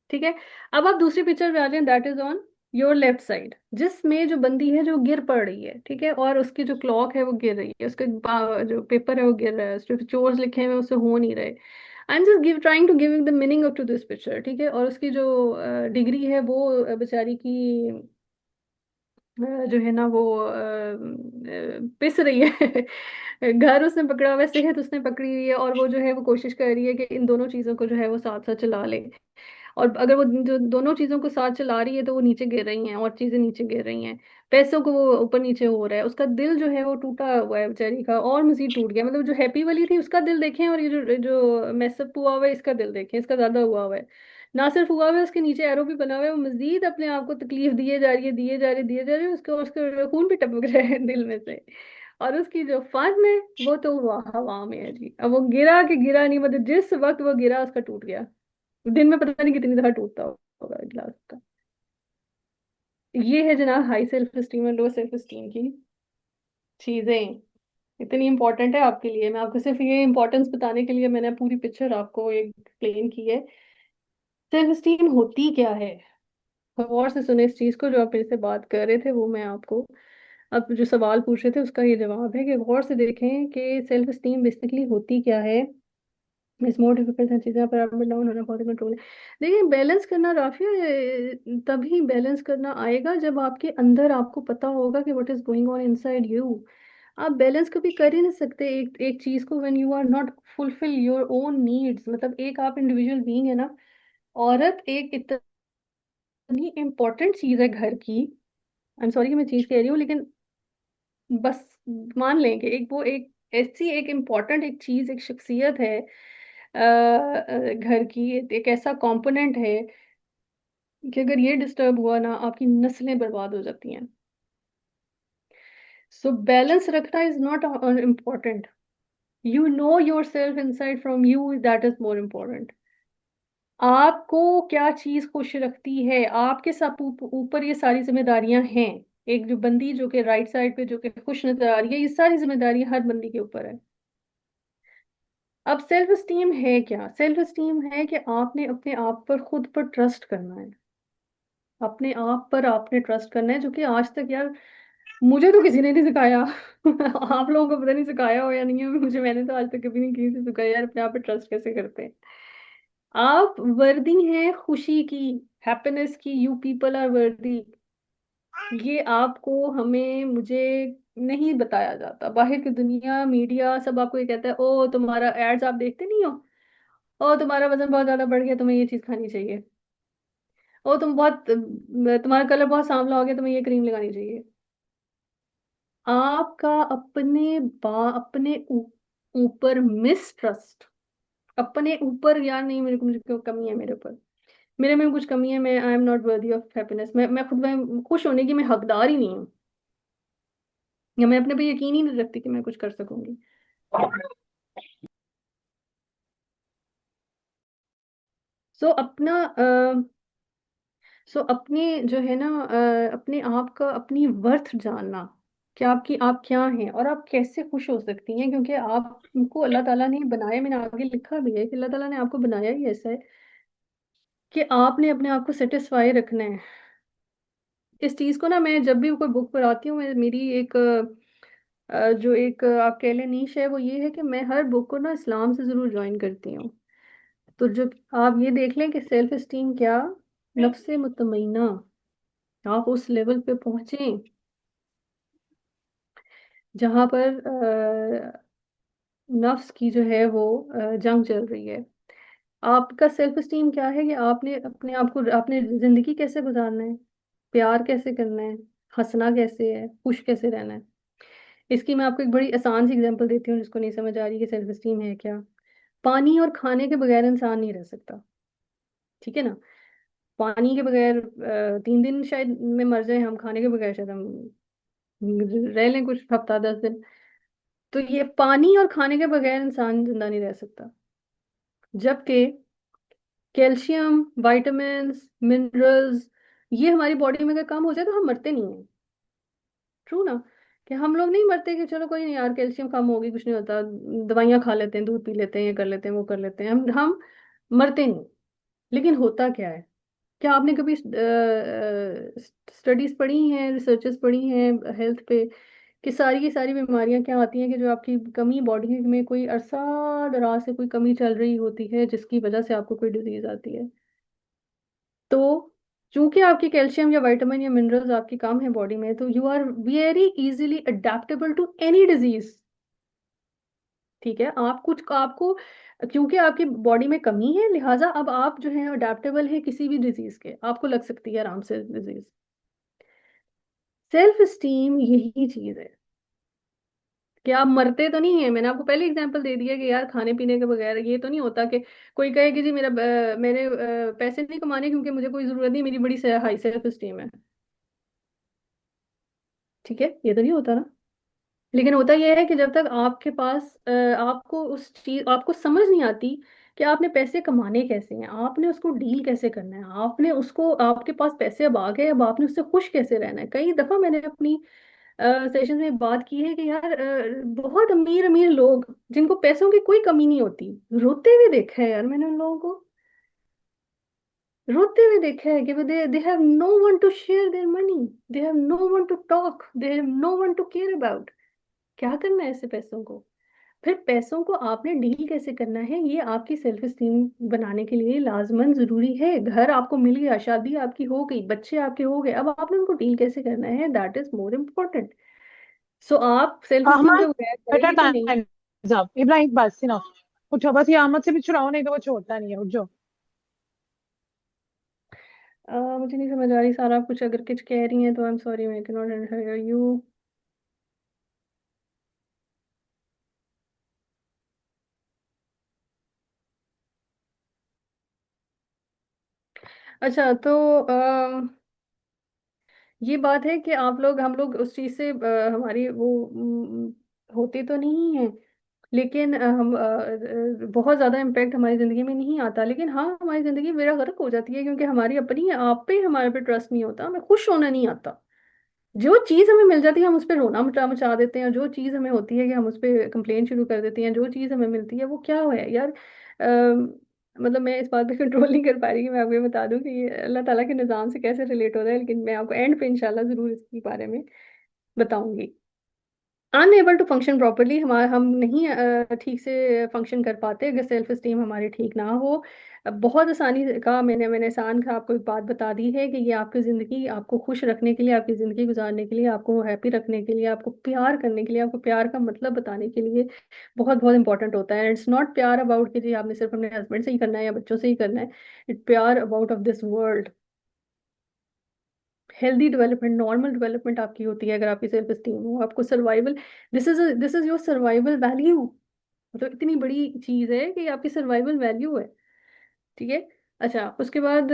ठीक है। अब आप दूसरी पिक्चर में आ जाए, that is on your left side, जिसमें जो बंदी है जो गिर पड़ रही है, ठीक है, और उसकी जो क्लॉक है वो गिर रही है, उसके जो पेपर है वो गिर रहा है, उस पे चोर्स लिखे हुए हैं, उससे हो नहीं रहे। I am just give trying to giving the meaning of to this picture, ठीक है। और उसकी जो डिग्री है वो बेचारी की जो है ना वो पिस रही है। घर उसने पकड़ा हुआ है, सेहत उसने पकड़ी हुई है, और वो जो है वो कोशिश कर रही है कि इन दोनों चीजों को जो है वो साथ साथ चला ले। और अगर वो जो दोनों चीजों को साथ चला रही है तो वो नीचे गिर रही हैं, और चीजें नीचे गिर रही हैं, पैसों को वो ऊपर नीचे हो रहा है, उसका दिल जो है वो टूटा हुआ है बेचारी का, और मजीद टूट गया, मतलब जो हैप्पी वाली थी उसका दिल देखें, और ये जो जो मैसअप हुआ हुआ है इसका दिल देखें, इसका ज्यादा हुआ हुआ है। ना सिर्फ हुआ हुआ है, उसके नीचे एरो भी बना हुआ है, वो मजीद अपने आप को तकलीफ दिए जा रही है, दिए जा रही है, दिए जा रही है, उसके उसके खून भी टपक रहा है दिल में से। और उसकी जो फन है वो तो हुआ हवा में है जी, अब वो गिरा कि गिरा नहीं, मतलब जिस वक्त वो गिरा उसका टूट गया। दिन में पता नहीं कितनी दफा टूटता होगा गिलास का। ये है जनाब हाई सेल्फ एस्टीम और लो सेल्फ एस्टीम की चीजें, इतनी इंपॉर्टेंट है आपके लिए, मैं आपको सिर्फ ये इंपॉर्टेंस बताने के लिए मैंने पूरी पिक्चर आपको एक्सप्लेन की है। सेल्फ एस्टीम होती क्या है? गौर से सुने इस चीज को, जो आप मेरे से बात कर रहे थे वो मैं आपको, अब जो सवाल पूछ रहे थे उसका ये जवाब है कि गौर से देखें कि सेल्फ एस्टीम बेसिकली होती क्या है। इट्स मोर डिफिकल्ट, हर चीज़ें पर अप एंड डाउन होना बहुत कंट्रोल है। देखिए बैलेंस करना राफिया, तभी बैलेंस करना आएगा जब आपके अंदर आपको पता होगा कि what is going on inside you. आप बैलेंस कभी कर ही नहीं सकते एक एक चीज को when you are not fulfil your own needs, मतलब एक आप इंडिविजुअल बीइंग है ना, औरत एक इतनी इंपॉर्टेंट चीज है घर की। आई एम सॉरी कि मैं चीज कह रही हूँ, लेकिन बस मान लें कि एक वो एक ऐसी एक इम्पॉर्टेंट एक चीज, एक शख्सियत है घर की, एक ऐसा कंपोनेंट है कि अगर ये डिस्टर्ब हुआ ना, आपकी नस्लें बर्बाद हो जाती हैं। सो बैलेंस रखना is not important, you know your self inside from you, that is more important. आपको क्या चीज खुश रखती है, आपके सब ऊपर ये सारी जिम्मेदारियां हैं। एक जो बंदी जो कि राइट साइड पे जो कि खुश नजर आ रही है, ये सारी जिम्मेदारियां हर बंदी के ऊपर है। अब सेल्फ स्टीम है क्या? सेल्फ स्टीम है कि आपने अपने आप पर, खुद पर ट्रस्ट करना है, अपने आप पर आपने ट्रस्ट करना है, जो कि आज तक यार मुझे तो किसी ने नहीं सिखाया। आप लोगों को पता नहीं सिखाया हो या नहीं है, मुझे, मैंने तो आज तक कभी नहीं किसी से सिखाया यार अपने आप पे ट्रस्ट कैसे करते हैं। आप वर्दी हैं खुशी की, हैप्पीनेस की, यू पीपल आर वर्दी। ये आपको, हमें, मुझे नहीं बताया जाता, बाहर की दुनिया, मीडिया सब आपको ये कहता है, ओ तुम्हारा एड्स आप देखते नहीं हो, ओ तुम्हारा वजन बहुत ज्यादा बढ़ गया, तुम्हें ये चीज खानी चाहिए, ओ तुम बहुत, तुम्हारा कलर बहुत सांवला हो गया, तुम्हें ये क्रीम लगानी चाहिए। आपका अपने अपने ऊपर मिसट्रस्ट, अपने ऊपर यार, नहीं मेरे को, मुझे क्यों कमी है मेरे ऊपर, मेरे में कुछ कमी है, मैं I am not worthy of happiness, मैं खुद में खुश होने की मैं हकदार ही नहीं हूँ, या मैं अपने पे यकीन ही नहीं रखती कि मैं कुछ कर सकूंगी। सो अपना सो अपने जो है ना, अपने आप का, अपनी वर्थ जानना, कि आपकी आप क्या हैं और आप कैसे खुश हो सकती हैं, क्योंकि आपको अल्लाह ताला ने बनाया, मैंने आगे लिखा भी है कि अल्लाह ताला ने आपको बनाया ही ऐसा है कि आपने अपने आप को सेटिस्फाई रखना है। इस चीज को ना मैं जब भी कोई बुक पढ़ाती हूँ, मेरी एक जो एक आप कह लें नीश है, वो ये है कि मैं हर बुक को ना इस्लाम से जरूर ज्वाइन करती हूँ। तो जो आप ये देख लें कि सेल्फ एस्टीम क्या, नफ्से मुतमइना, आप उस लेवल पे पहुंचे जहां पर नफ्स की जो है वो जंग चल रही है। आपका सेल्फ एस्टीम क्या है कि आपने अपने आप को, आपने जिंदगी कैसे गुजारना है, प्यार कैसे करना है, हंसना कैसे है, खुश कैसे रहना है। इसकी मैं आपको एक बड़ी आसान सी एग्जांपल देती हूँ, जिसको नहीं समझ आ रही कि सेल्फ एस्टीम है क्या। पानी और खाने के बगैर इंसान नहीं रह सकता, ठीक है ना। पानी के बगैर 3 दिन शायद में मर जाए हम, खाने के बगैर शायद हम रह लें कुछ हफ्ता 10 दिन। तो ये पानी और खाने के बगैर इंसान जिंदा नहीं रह सकता। जबकि कैल्शियम, विटामिन्स, मिनरल्स, ये हमारी बॉडी में अगर कम हो जाए तो हम मरते नहीं हैं। ट्रू ना, कि हम लोग नहीं मरते कि चलो कोई नहीं यार कैल्शियम कम होगी कुछ नहीं होता, दवाइयां खा लेते हैं, दूध पी लेते हैं, ये कर लेते हैं, वो कर लेते हैं, हम मरते नहीं। लेकिन होता क्या है, क्या आपने कभी स्टडीज पढ़ी हैं, रिसर्चेस पढ़ी हैं हेल्थ पे, कि सारी की सारी बीमारियां क्या आती हैं कि जो आपकी कमी बॉडी में कोई अरसा दराज से कोई कमी चल रही होती है, जिसकी वजह से आपको कोई डिजीज आती है। तो चूंकि आपकी कैल्शियम या विटामिन या मिनरल्स आपकी कम है बॉडी में, तो you are very easily adaptable to any disease. ठीक है, आप कुछ आपको, क्योंकि आपकी बॉडी में कमी है, लिहाजा अब आप जो है अडेप्टेबल है किसी भी डिजीज के, आपको लग सकती है आराम से डिजीज। सेल्फ स्टीम यही चीज है कि आप मरते तो नहीं है। मैंने आपको पहले एग्जांपल दे दिया कि यार खाने पीने के बगैर ये तो नहीं होता कि कोई कहे कि जी मेरा मैंने पैसे नहीं कमाने क्योंकि मुझे कोई जरूरत नहीं, मेरी बड़ी हाई सेल्फ स्टीम है। ठीक है, ये तो नहीं होता ना। लेकिन होता यह है कि जब तक आपके पास आपको उस चीज, आपको समझ नहीं आती कि आपने पैसे कमाने कैसे हैं, आपने उसको डील कैसे करना है, आपने उसको, आपके पास पैसे अब आ गए, अब आपने उससे खुश कैसे रहना है। कई दफा मैंने अपनी सेशन में बात की है कि यार बहुत अमीर अमीर लोग जिनको पैसों की कोई कमी नहीं होती, रोते हुए देखा है यार मैंने उन लोगों को, रोते हुए देखा है कि they have no one to share their money, they have no one to talk, they have no one to care about. क्या करना है ऐसे पैसों को। फिर पैसों को आपने डील कैसे करना है, ये आपकी सेल्फ एस्टीम बनाने के लिए लाजमन जरूरी है। घर आपको मिल गया, शादी आपकी हो गई, बच्चे आपके हो गए, अब आपने उनको डील कैसे करना है, दैट इज मोर इम्पोर्टेंट। सो आप सेल्फ एस्टीम के अहमद, बगैर बेटा करेंगे तो नहीं। Time up. इब्राहिम बस ना, उठो बस, ये अहमद से भी छुड़ाओ, नहीं तो वो छोड़ता नहीं है। उठ जाओ। मुझे नहीं समझ आ रही सारा कुछ, अगर कुछ कह रही हैं तो आई एम सॉरी, मैं कैन नॉट हेयर यू। अच्छा तो ये बात है कि आप लोग, हम लोग उस चीज से हमारी वो होते तो नहीं है, लेकिन हम बहुत ज्यादा इम्पैक्ट हमारी जिंदगी में नहीं आता, लेकिन हाँ हमारी जिंदगी बेड़ा गर्क हो जाती है क्योंकि हमारी अपनी आप पे, हमारे पे ट्रस्ट नहीं होता, हमें खुश होना नहीं आता। जो चीज हमें मिल जाती है हम उस पर रोना मचा मचा देते हैं, जो चीज हमें होती है कि हम उस पर कंप्लेन शुरू कर देते हैं, जो चीज हमें मिलती है वो क्या है यार। मतलब मैं इस बात पे कंट्रोल नहीं कर पा रही कि मैं आपको ये बता दूं कि ये अल्लाह ताला के निज़ाम से कैसे रिलेट होता है, लेकिन मैं आपको एंड पे इंशाल्लाह जरूर इसके बारे में बताऊंगी। अनएबल टू फंक्शन प्रॉपरली, हमारा हम नहीं ठीक से फंक्शन कर पाते अगर सेल्फ एस्टीम हमारी ठीक ना हो। बहुत आसानी का मैंने आसान का आपको एक बात बता दी है कि ये आपकी ज़िंदगी, आपको खुश रखने के लिए, आपकी ज़िंदगी गुजारने के लिए, आपको हैप्पी रखने के लिए, आपको प्यार करने के लिए, आपको प्यार का मतलब बताने के लिए बहुत बहुत इंपॉर्टेंट होता है। इट्स नॉट प्यार अबाउट कि जी आपने सिर्फ अपने हस्बैंड से ही करना है या बच्चों से ही करना है। इट प्यार about of this world. Healthy development, normal development आपकी होती है अगर आपकी सेल्फ एस्टीम हो, आपको survival, this is your survival value. मतलब इतनी बड़ी चीज है कि आपकी सर्वाइवल वैल्यू है। ठीक है, अच्छा, उसके बाद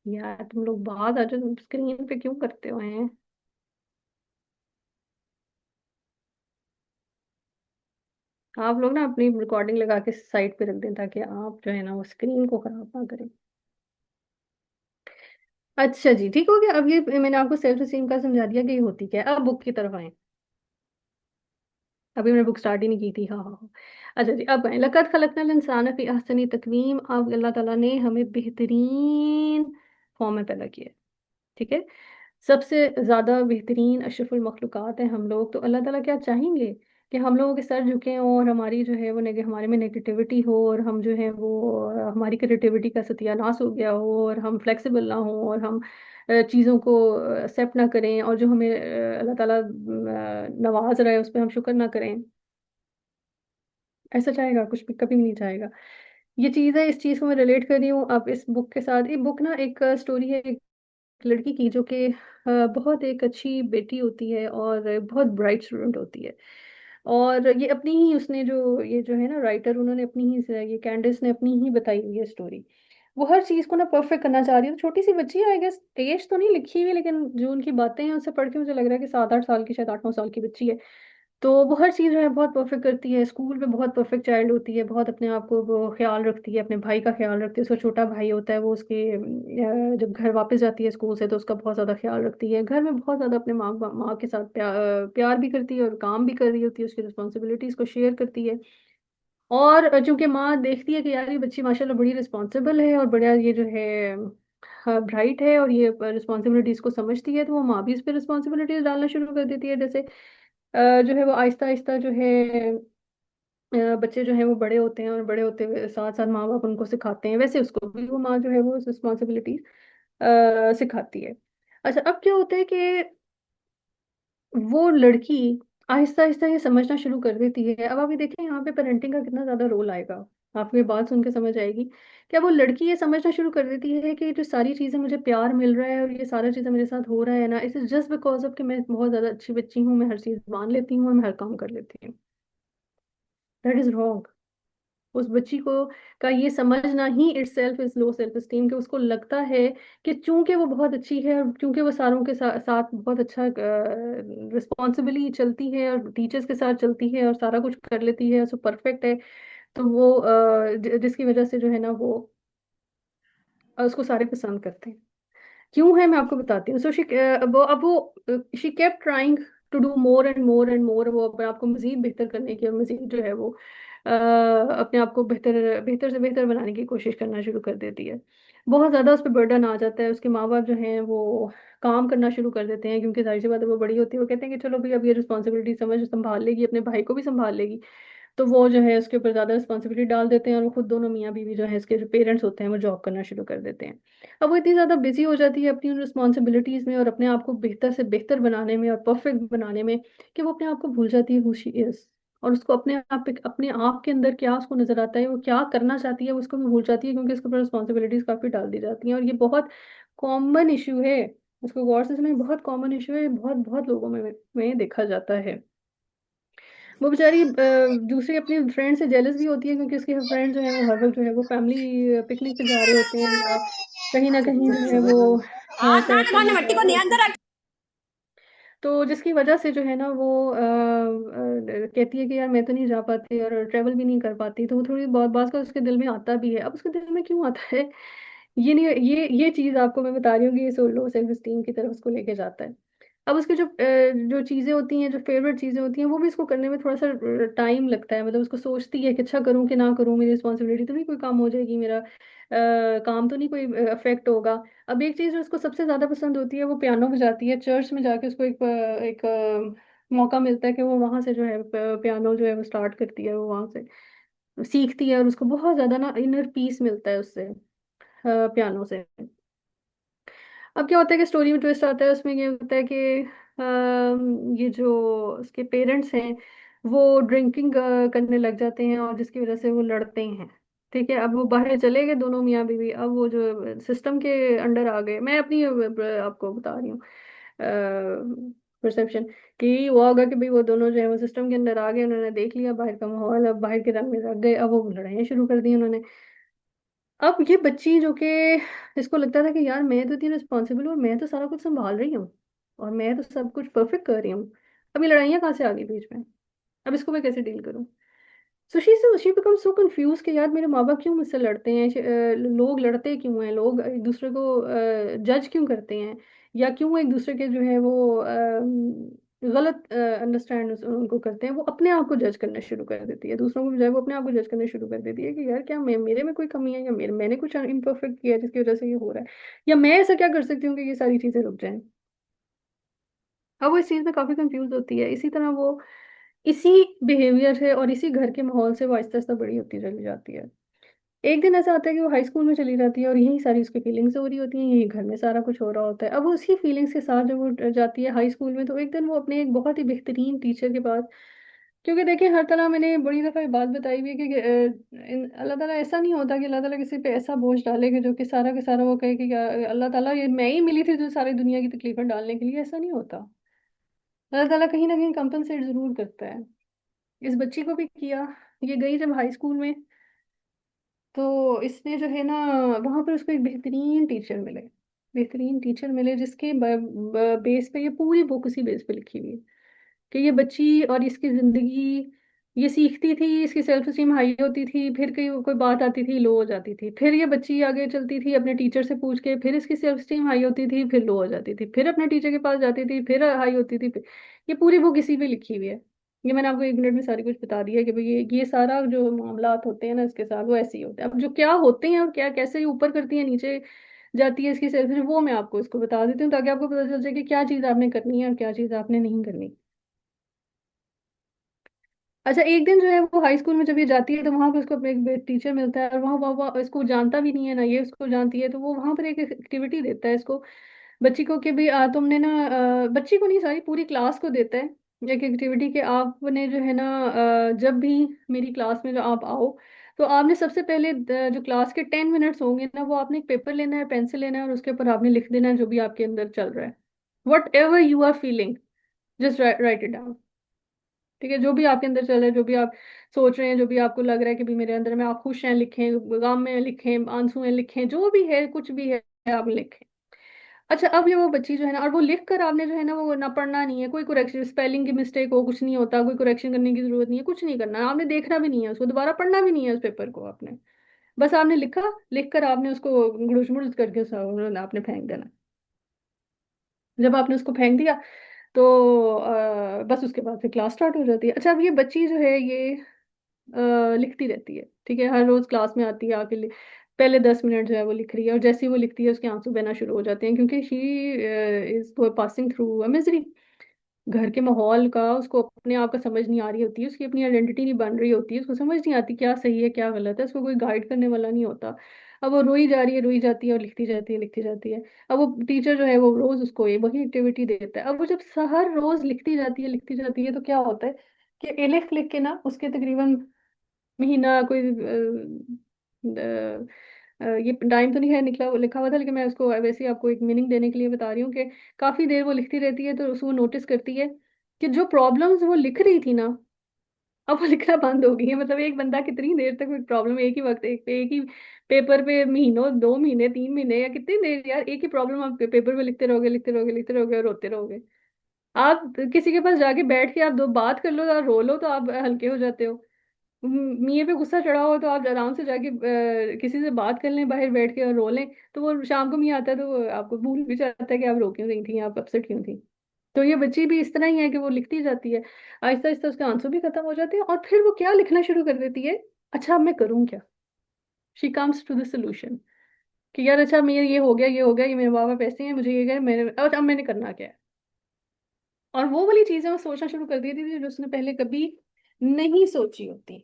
यार तुम लोग बात आ जाओ, स्क्रीन पे क्यों करते हो हैं? आप लोग ना अपनी रिकॉर्डिंग लगा के साइड पे रख दें, ताकि आप जो है ना वो स्क्रीन को खराब ना करें। अच्छा जी, ठीक हो गया। अब ये मैंने आपको सेल्फ एस्टीम का समझा दिया कि ये होती क्या है। अब बुक की तरफ आए। अभी मैंने बुक स्टार्ट ही नहीं की थी, हाँ हाँ हाँ। अच्छा जी, अब आए। लक़द खलक़नाल इंसान फी अहसनी तक़वीम। अब अल्लाह ताला ने हमें बेहतरीन फॉर्म में पैदा किया है। ठीक है। सबसे ज़्यादा बेहतरीन अशरफुल मखलूक़ात हैं हम लोग। तो अल्लाह ताला क्या चाहेंगे कि हम लोगों के सर झुकें, और हमारी जो है वो हमारे में नेगेटिविटी हो, और हम जो है वो हमारी क्रिएटिविटी का सत्यानाश हो गया हो, और हम फ्लेक्सिबल ना हो, और हम चीज़ों को एक्सेप्ट ना करें, और जो हमें अल्लाह ताला नवाज रहा है उस पर हम शुक्र ना करें। ऐसा चाहेगा? कुछ भी कभी भी नहीं चाहेगा। ये चीज़ है, इस चीज़ को मैं रिलेट कर रही हूँ अब इस बुक के साथ। ये बुक ना एक स्टोरी है एक लड़की की, जो कि बहुत एक अच्छी बेटी होती है और बहुत ब्राइट स्टूडेंट होती है। और ये अपनी ही उसने जो ये जो है ना राइटर, उन्होंने अपनी ही ये कैंडिस ने अपनी ही बताई हुई है स्टोरी। वो हर चीज़ को ना परफेक्ट करना चाह रही है। तो छोटी सी बच्ची है, आई गेस एज तो नहीं लिखी हुई, लेकिन जो उनकी बातें हैं उससे पढ़ के मुझे लग रहा है कि 7-8 साल की, शायद 8-9 साल की बच्ची है। तो वो हर चीज़ जो है बहुत परफेक्ट करती है। स्कूल में बहुत परफेक्ट चाइल्ड होती है, बहुत अपने आप को वो ख्याल रखती है, अपने भाई का ख्याल रखती है। उसका छोटा भाई होता है, वो उसके जब घर वापस जाती है स्कूल से तो उसका बहुत ज़्यादा ख्याल रखती है। घर में बहुत ज़्यादा अपने माँ माँ के साथ प्यार भी करती है, और काम भी कर रही होती है, उसकी रिस्पॉन्सिबिलिटीज़ को शेयर करती है। और चूंकि माँ देखती है कि यार ये बच्ची माशाल्लाह बड़ी रिस्पॉन्सिबल है, और बढ़िया ये जो है ब्राइट है, और ये रिस्पॉन्सिबिलिटीज़ को समझती है, तो वो माँ भी इस पर रिस्पॉन्सिबिलिटीज़ डालना शुरू कर देती है। जैसे जो है वो आहिस्ता आहिस्ता जो है बच्चे जो है वो बड़े होते हैं, और बड़े होते हुए साथ साथ माँ बाप उनको सिखाते हैं, वैसे उसको भी वो माँ जो है वो रिस्पॉन्सिबिलिटी सिखाती है। अच्छा, अब क्या होता है कि वो लड़की आहिस्ता आहिस्ता ये समझना शुरू कर देती है। अब आप ये देखें यहाँ पे पेरेंटिंग का कितना ज्यादा रोल आएगा। आपको ये बात सुन के समझ आएगी। क्या वो लड़की ये समझना शुरू कर देती है कि जो सारी चीजें मुझे प्यार मिल रहा है, और ये सारा चीजें मेरे साथ हो रहा है ना, it is just because of कि मैं बहुत ज्यादा अच्छी बच्ची हूँ, मैं हर चीज मान लेती हूँ, और मैं हर काम कर लेती हूँ। That is wrong. उस बच्ची को का ये समझना ही itself is low self esteem. कि उसको लगता है कि चूंकि वो बहुत अच्छी है, और चूंकि वो सारों के साथ बहुत अच्छा रिस्पॉन्सिबली चलती है, और टीचर्स के साथ चलती है, और सारा कुछ कर लेती है, सो परफेक्ट है। तो वो जिसकी वजह से जो है ना वो उसको सारे पसंद करते हैं। क्यों है, मैं आपको बताती हूँ। सो शी अब वो she kept trying to do more and more and more. वो अपने आप को मजीद बेहतर करने की, और मजीद जो है वो अपने आप को बेहतर बेहतर से बेहतर बनाने की कोशिश करना शुरू कर देती है। बहुत ज़्यादा उस पर बर्डन आ जाता है। उसके माँ बाप जो हैं वो काम करना शुरू कर देते हैं, क्योंकि जाहिर सी बात है वो बड़ी होती है। वो कहते हैं कि चलो भाई अब ये रिस्पॉन्सिबिलिटी समझ संभाल लेगी, अपने भाई को भी संभाल लेगी। तो वो जो है उसके ऊपर ज़्यादा रिस्पॉन्सिबिलिटी डाल देते हैं, और वो खुद दोनों मियाँ बीवी जो है, इसके जो पेरेंट्स होते हैं, वो जॉब करना शुरू कर देते हैं। अब वो इतनी ज़्यादा बिजी हो जाती है अपनी उन रिस्पॉन्सिबिलिटीज़ में, और अपने आप को बेहतर से बेहतर बनाने में, और परफेक्ट बनाने में, कि वो अपने आप को भूल जाती है हु शी इज़। और उसको अपने आप के अंदर क्या उसको नजर आता है, वो क्या करना चाहती है, वो उसको भी भूल जाती है, क्योंकि उसके ऊपर रिस्पॉन्सिबिलिटीज़ काफ़ी डाल दी जाती हैं। और ये बहुत कॉमन इशू है। उसको गौर से सुने, बहुत कॉमन इशू है, बहुत बहुत लोगों में देखा जाता है। वो बेचारी दूसरी अपनी फ्रेंड से जेलस भी होती है, क्योंकि उसके फ्रेंड जो है वो हर वक्त जो है वो फैमिली पिकनिक पे जा रहे होते हैं, या कहीं ना कहीं जो है वो करने जा रहे होते हैं। तो जिसकी वजह से जो है ना वो कहती है कि यार मैं तो नहीं जा पाती, और ट्रेवल भी नहीं कर पाती। तो वो थोड़ी बहुत बात का उसके दिल में आता भी है। अब उसके दिल में क्यों आता है, ये नहीं, ये चीज़ आपको मैं बता रही हूँ कि ये सोलो सेल्फ एस्टीम की तरफ उसको लेके जाता है। अब उसकी जो चीज़ें होती हैं, जो फेवरेट चीज़ें होती हैं, वो भी इसको करने में थोड़ा सा टाइम लगता है। मतलब उसको सोचती है कि अच्छा करूँ कि ना करूँ, मेरी रिस्पॉन्सिबिलिटी तो नहीं कोई काम हो जाएगी, मेरा काम तो नहीं कोई अफेक्ट होगा। अब एक चीज़ जो उसको सबसे ज़्यादा पसंद होती है, वो पियानो बजाती है। चर्च में जाके उसको एक मौका मिलता है कि वो वहाँ से जो है पियानो जो है वो स्टार्ट करती है, वो वहाँ से सीखती है, और उसको बहुत ज़्यादा ना इनर पीस मिलता है उससे, पियानो से। अब क्या होता है कि स्टोरी में ट्विस्ट आता है। उसमें ये होता है कि ये जो उसके पेरेंट्स हैं वो ड्रिंकिंग करने लग जाते हैं, और जिसकी वजह से वो लड़ते हैं। ठीक है, अब वो बाहर चले गए दोनों मियाँ बीवी। अब वो जो सिस्टम के अंडर आ गए। मैं अपनी आपको बता रही हूँ। परसेप्शन कि वो होगा कि भाई वो दोनों जो है वो सिस्टम के अंदर आ गए, उन्होंने देख लिया बाहर का माहौल, अब बाहर के रंग में रख गए, अब वो लड़ाइयाँ शुरू कर दी उन्होंने। अब ये बच्ची जो कि इसको लगता था कि यार मैं तो इतनी रिस्पॉन्सिबल हूँ और मैं तो सारा कुछ संभाल रही हूँ और मैं तो सब कुछ परफेक्ट कर रही हूँ, अब ये लड़ाइयाँ कहाँ से आ गई बीच में, अब इसको मैं कैसे डील करूँ। So she become so confuse कि यार मेरे माँ बाप क्यों मुझसे लड़ते हैं, लोग लड़ते क्यों हैं, लोग एक दूसरे को जज क्यों करते हैं, या क्यों एक दूसरे के जो है वो गलत अंडरस्टैंड उनको करते हैं, वो अपने आप को जज करना शुरू कर देती है, दूसरों को जो है वो अपने आप को जज करना शुरू कर देती है कि यार क्या मेरे में कोई कमी है, या मैंने कुछ इम्परफेक्ट किया है जिसकी वजह से ये हो रहा है, या मैं ऐसा क्या कर सकती हूँ कि ये सारी चीजें रुक जाएं। अब वो इस चीज में काफी कंफ्यूज होती है। इसी तरह वो इसी बिहेवियर से और इसी घर के माहौल से वो आहिस्ता आहिस्ता बड़ी होती चली जाती है। एक दिन ऐसा आता है कि वो हाई स्कूल में चली जाती है और यही सारी उसकी फीलिंग्स हो रही होती हैं, यही घर में सारा कुछ हो रहा होता है। अब वो उसी फीलिंग्स के साथ जब वो जाती है हाई स्कूल में, तो एक दिन वो अपने एक बहुत ही बेहतरीन टीचर के पास, क्योंकि देखिए हर तरह मैंने बड़ी दफ़ा ये बात बताई हुई है कि अल्लाह ताला ऐसा नहीं होता कि अल्लाह ताला किसी पे ऐसा बोझ डाले कि जो कि सारा का सारा वो कहे कि अल्लाह ताला ये मैं ही मिली थी जो सारी दुनिया की तकलीफें डालने के लिए, ऐसा नहीं होता। अल्लाह ताला कहीं ना कहीं कंपनसेट जरूर करता है। इस बच्ची को भी किया। ये गई जब हाई स्कूल में, तो इसने जो है ना वहां पर उसको एक बेहतरीन टीचर मिले, बेहतरीन टीचर मिले जिसके बेस पे ये पूरी बुक उसी बेस पे लिखी हुई है कि ये बच्ची और इसकी जिंदगी, ये सीखती थी, इसकी सेल्फ स्टीम हाई होती थी, फिर कहीं कोई बात आती थी लो हो जाती थी, फिर ये बच्ची आगे चलती थी अपने टीचर से पूछ के, फिर इसकी सेल्फ स्टीम हाई होती थी, फिर लो हो जाती थी, फिर अपने टीचर के पास जाती थी, फिर हाई होती थी, फिर ये पूरी बुक इसी पे लिखी हुई है। ये मैंने आपको 1 मिनट में सारी कुछ बता दिया कि भाई ये सारा जो मामलात होते हैं ना इसके साथ वो ऐसे ही होते हैं। अब जो क्या होते हैं और क्या कैसे ये ऊपर करती है नीचे जाती है इसकी सेल्फ, वो मैं आपको इसको बता देती हूँ ताकि आपको पता चल जाए कि क्या चीज़ आपने करनी है और क्या चीज़ आपने नहीं करनी। अच्छा, एक दिन जो है वो हाई स्कूल में जब ये जाती है तो वहां पर उसको अपने एक टीचर मिलता है, और वहाँ वहाँ इसको जानता भी नहीं है ना ये उसको जानती है, तो वो वहां पर एक एक्टिविटी देता है इसको, बच्ची को कि भाई तुमने ना बच्ची को नहीं सॉरी पूरी क्लास को देता है एक एक्टिविटी कि आपने जो है ना जब भी मेरी क्लास में जो आप आओ, तो आपने सबसे पहले जो क्लास के 10 मिनट्स होंगे ना वो आपने एक पेपर लेना है, पेंसिल लेना है, और उसके ऊपर आपने लिख देना है जो भी आपके अंदर चल रहा है, whatever you are feeling, just write it down. ठीक है, जो भी आपके अंदर चल रहा है, जो भी आप सोच रहे हैं, जो भी आपको लग रहा है कि भी मेरे अंदर में, आप खुश हैं लिखें, गम में लिखें, आंसू हैं लिखें, जो भी है कुछ भी है आप लिखें। अच्छा, अब ये वो बच्ची जो है ना, और वो लिख कर आपने जो है ना वो ना पढ़ना नहीं है, कोई करेक्शन स्पेलिंग की मिस्टेक हो कुछ नहीं होता, कोई करेक्शन करने की जरूरत नहीं है, कुछ नहीं करना, आपने देखना भी नहीं है उसको, दोबारा पढ़ना भी नहीं है उस पेपर को आपने, बस आपने लिखा, लिख कर आपने उसको गुड़ुस मुड़ुस करके आपने फेंक देना। जब आपने उसको फेंक दिया तो बस उसके बाद फिर क्लास स्टार्ट हो जाती है। अच्छा, अब ये बच्ची जो है ये लिखती रहती है, ठीक है, हर रोज क्लास में आती है आके पहले 10 मिनट जो है वो लिख रही है, और जैसे ही वो लिखती है उसके आंसू बहना शुरू हो जाते हैं क्योंकि she is passing through a misery. घर के माहौल का उसको अपने आप का समझ नहीं आ रही होती है, उसकी अपनी आइडेंटिटी नहीं बन रही होती है, उसको समझ नहीं आती क्या सही है क्या गलत है, उसको कोई गाइड करने वाला नहीं होता। अब वो रोई जा रही है, रोई जाती है और लिखती जाती है, लिखती जाती है। अब वो टीचर जो है वो रोज उसको ये वही एक्टिविटी देता है। अब वो जब हर रोज लिखती जाती है, लिखती जाती है, तो क्या होता है कि ए लिख लिख के ना उसके तकरीबन महीना कोई ये टाइम तो नहीं है निकला वो लिखा हुआ था, लेकिन मैं उसको वैसे ही आपको एक मीनिंग देने के लिए बता रही हूँ कि काफी देर वो लिखती रहती है तो उसको नोटिस करती है कि जो प्रॉब्लम्स वो लिख रही थी ना, अब वो लिखना बंद हो गई है। मतलब एक बंदा कितनी देर तक एक प्रॉब्लम एक ही वक्त एक ही पेपर पे महीनों 2 महीने 3 महीने या कितनी देर यार एक ही प्रॉब्लम आप पेपर पे लिखते रहोगे, लिखते रहोगे, लिखते रहोगे और रोते रहोगे। आप किसी के पास जाके बैठ के आप दो बात कर लो और रो लो तो आप हल्के हो जाते हो। मियाँ पे गुस्सा चढ़ा हो तो आप आराम से जाके किसी से बात कर लें बाहर बैठ के और रो लें, तो वो शाम को मियाँ आता है तो वो आपको भूल भी जाता है कि आप रो क्यों रही थी, आप अपसेट क्यों थी। तो ये बच्ची भी इस तरह ही है कि वो लिखती जाती है, आहिस्ता आहिस्ता उसके आंसू भी खत्म हो जाते हैं और फिर वो क्या लिखना शुरू कर देती है, अच्छा अब मैं करूँ क्या। She comes to the solution कि यार अच्छा मेरे ये हो गया, ये हो गया, ये मेरे माँ बाप ऐसे हैं, मुझे ये गए मेरे, अब मैंने करना क्या है। और वो वाली चीजें वो सोचना शुरू कर देती थी जो उसने पहले कभी नहीं सोची होती।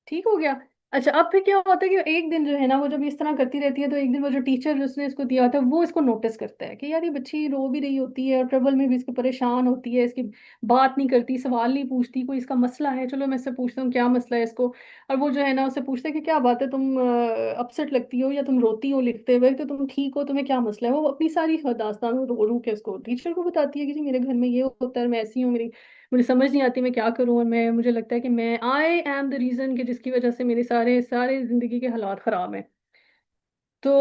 ठीक हो गया। अच्छा, अब फिर क्या होता है कि एक दिन जो है ना वो जब इस तरह करती रहती है, तो एक दिन वो जो टीचर जिसने इसको दिया होता है वो इसको नोटिस करता है कि यार ये बच्ची रो भी रही होती है और ट्रबल में भी, इसको परेशान होती है, इसकी बात नहीं करती, सवाल नहीं पूछती, कोई इसका मसला है, चलो मैं इससे पूछता हूँ क्या मसला है इसको। और वो जो है ना उससे पूछता है कि क्या बात है, तुम अपसेट लगती हो या तुम रोती हो लिखते हुए, तो तुम ठीक हो, तुम्हें क्या मसला है। वो अपनी सारी दास्तान रो रो के उसको टीचर को बताती है कि जी मेरे घर में ये होता है, मैं ऐसी हूँ, मेरी मुझे समझ नहीं आती मैं क्या करूं, और मैं मुझे लगता है कि मैं आई एम द रीजन कि जिसकी वजह से मेरे सारे सारे जिंदगी के हालात खराब हैं। तो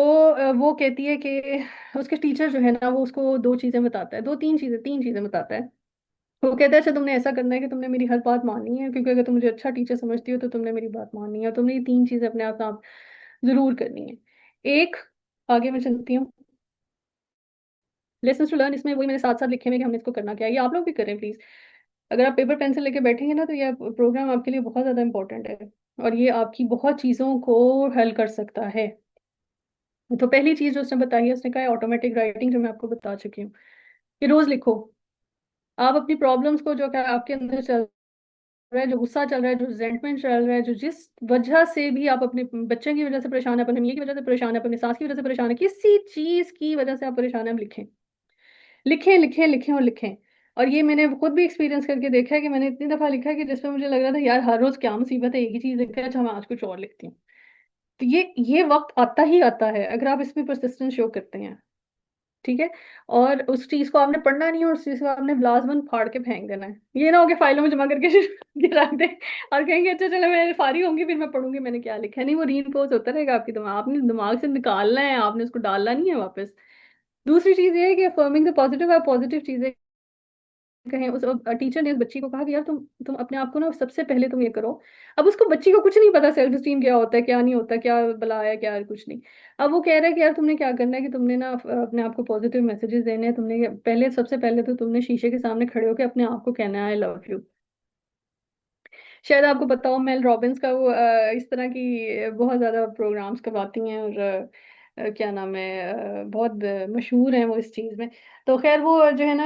वो कहती है कि उसके टीचर जो है ना वो उसको दो चीजें बताता है, दो तीन चीजें बताता है। वो कहता है अच्छा तुमने ऐसा करना है कि तुमने मेरी हर बात माननी है, क्योंकि अगर तुम मुझे अच्छा टीचर समझती हो तो तुमने मेरी बात माननी है, और तुमने ये तीन चीजें अपने आप आप जरूर करनी है। एक, आगे मैं चलती हूँ, लेसन्स टू लर्न, इसमें वही मैंने साथ साथ लिखे हुए हैं कि हमने इसको करना क्या है, ये आप लोग भी करें प्लीज। अगर आप पेपर पेंसिल लेके बैठेंगे ना तो ये प्रोग्राम आपके लिए बहुत ज़्यादा इंपॉर्टेंट है, और ये आपकी बहुत चीज़ों को हल कर सकता है। तो पहली चीज़ जो उसने बताई है, उसने कहा है ऑटोमेटिक राइटिंग, जो मैं आपको बता चुकी हूँ। ये रोज़ लिखो। आप अपनी प्रॉब्लम्स को, जो क्या आपके अंदर चल रहा है, जो गुस्सा चल रहा है, जो रिजेंटमेंट चल रहा है, जो जिस वजह से भी आप अपने बच्चे की वजह से परेशान है, अपने मियाँ की वजह से परेशान है, अपनी सास की वजह से परेशान है, किसी चीज़ की वजह से आप परेशान है, आप लिखें। लिखें लिखें लिखें और लिखें। और ये मैंने खुद भी एक्सपीरियंस करके देखा है कि मैंने इतनी दफा लिखा है कि जिसमें मुझे लग रहा था यार हर रोज क्या मुसीबत है, एक ही चीज लिखा है, अच्छा मैं आज कुछ और लिखती हूँ। तो ये वक्त आता ही आता है अगर आप इसमें परसिस्टेंस शो करते हैं। ठीक है। और उस चीज को आपने पढ़ना नहीं है, और उस चीज को आपने ब्लाजमन फाड़ के फेंक देना है, ये ना हो कि फाइलों में जमा करके गिरा दे और कहेंगे अच्छा चलो मैं फारी होंगी फिर मैं पढ़ूंगी मैंने क्या लिखा है। नहीं, वो रीइंफोर्स होता रहेगा आपके दिमाग, आपने दिमाग से निकालना है, आपने उसको डालना नहीं है वापस। दूसरी चीज ये है कि अफर्मिंग द पॉजिटिव, आप पॉजिटिव चीजें कहें। उस टीचर ने उस बच्ची को कहा कि यार तुम अपने आप को ना सबसे पहले तुम ये करो। अब उसको बच्ची को कुछ नहीं पता सेल्फ एस्टीम क्या होता है क्या नहीं होता, क्या बला है क्या कुछ नहीं। अब वो कह रहा है कि यार तुमने क्या करना है कि तुमने ना अपने आप को पॉजिटिव मैसेजेस देने हैं, तुमने पहले सबसे पहले तो तुमने शीशे के सामने खड़े होकर अपने आप को कहना है आई लव यू। शायद आपको पता हो मेल रॉबिन्स का, वो इस तरह की बहुत ज्यादा प्रोग्राम्स करवाती हैं, और क्या नाम है, बहुत मशहूर हैं वो इस चीज में। तो खैर वो जो है ना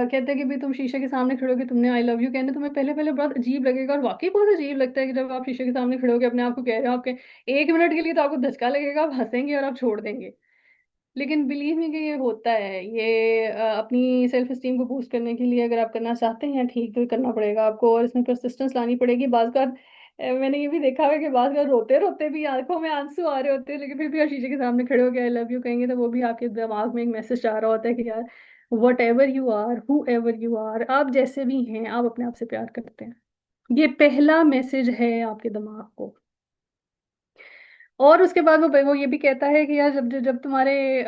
कहते हैं कि भाई तुम शीशे के सामने खड़े होगे, तुमने आई लव यू कहने, तुम्हें पहले पहले बहुत अजीब लगेगा, और वाकई बहुत अजीब लगता है कि जब आप शीशे के सामने खड़े होगे अपने आप को कह रहे हो, आपके एक मिनट के लिए तो आपको धचका लगेगा, आप हंसेंगे और आप छोड़ देंगे। लेकिन बिलीव मी कि ये होता है, ये अपनी सेल्फ एस्टीम को बूस्ट करने के लिए अगर आप करना चाहते हैं ठीक, तो करना पड़ेगा आपको, और इसमें परसिस्टेंस लानी पड़ेगी। बार बार मैंने ये भी देखा है कि बार बार रोते रोते भी आंखों में आंसू आ रहे होते हैं, लेकिन फिर भी आप शीशे के सामने खड़े होकर आई लव यू कहेंगे, तो वो भी आपके दिमाग में एक मैसेज आ रहा होता है कि यार whatever you are, whoever you are, आप जैसे भी हैं आप अपने आप से प्यार करते हैं। ये पहला मैसेज है आपके दिमाग को। और उसके बाद वो ये भी कहता है कि यार जब जब तुम्हारे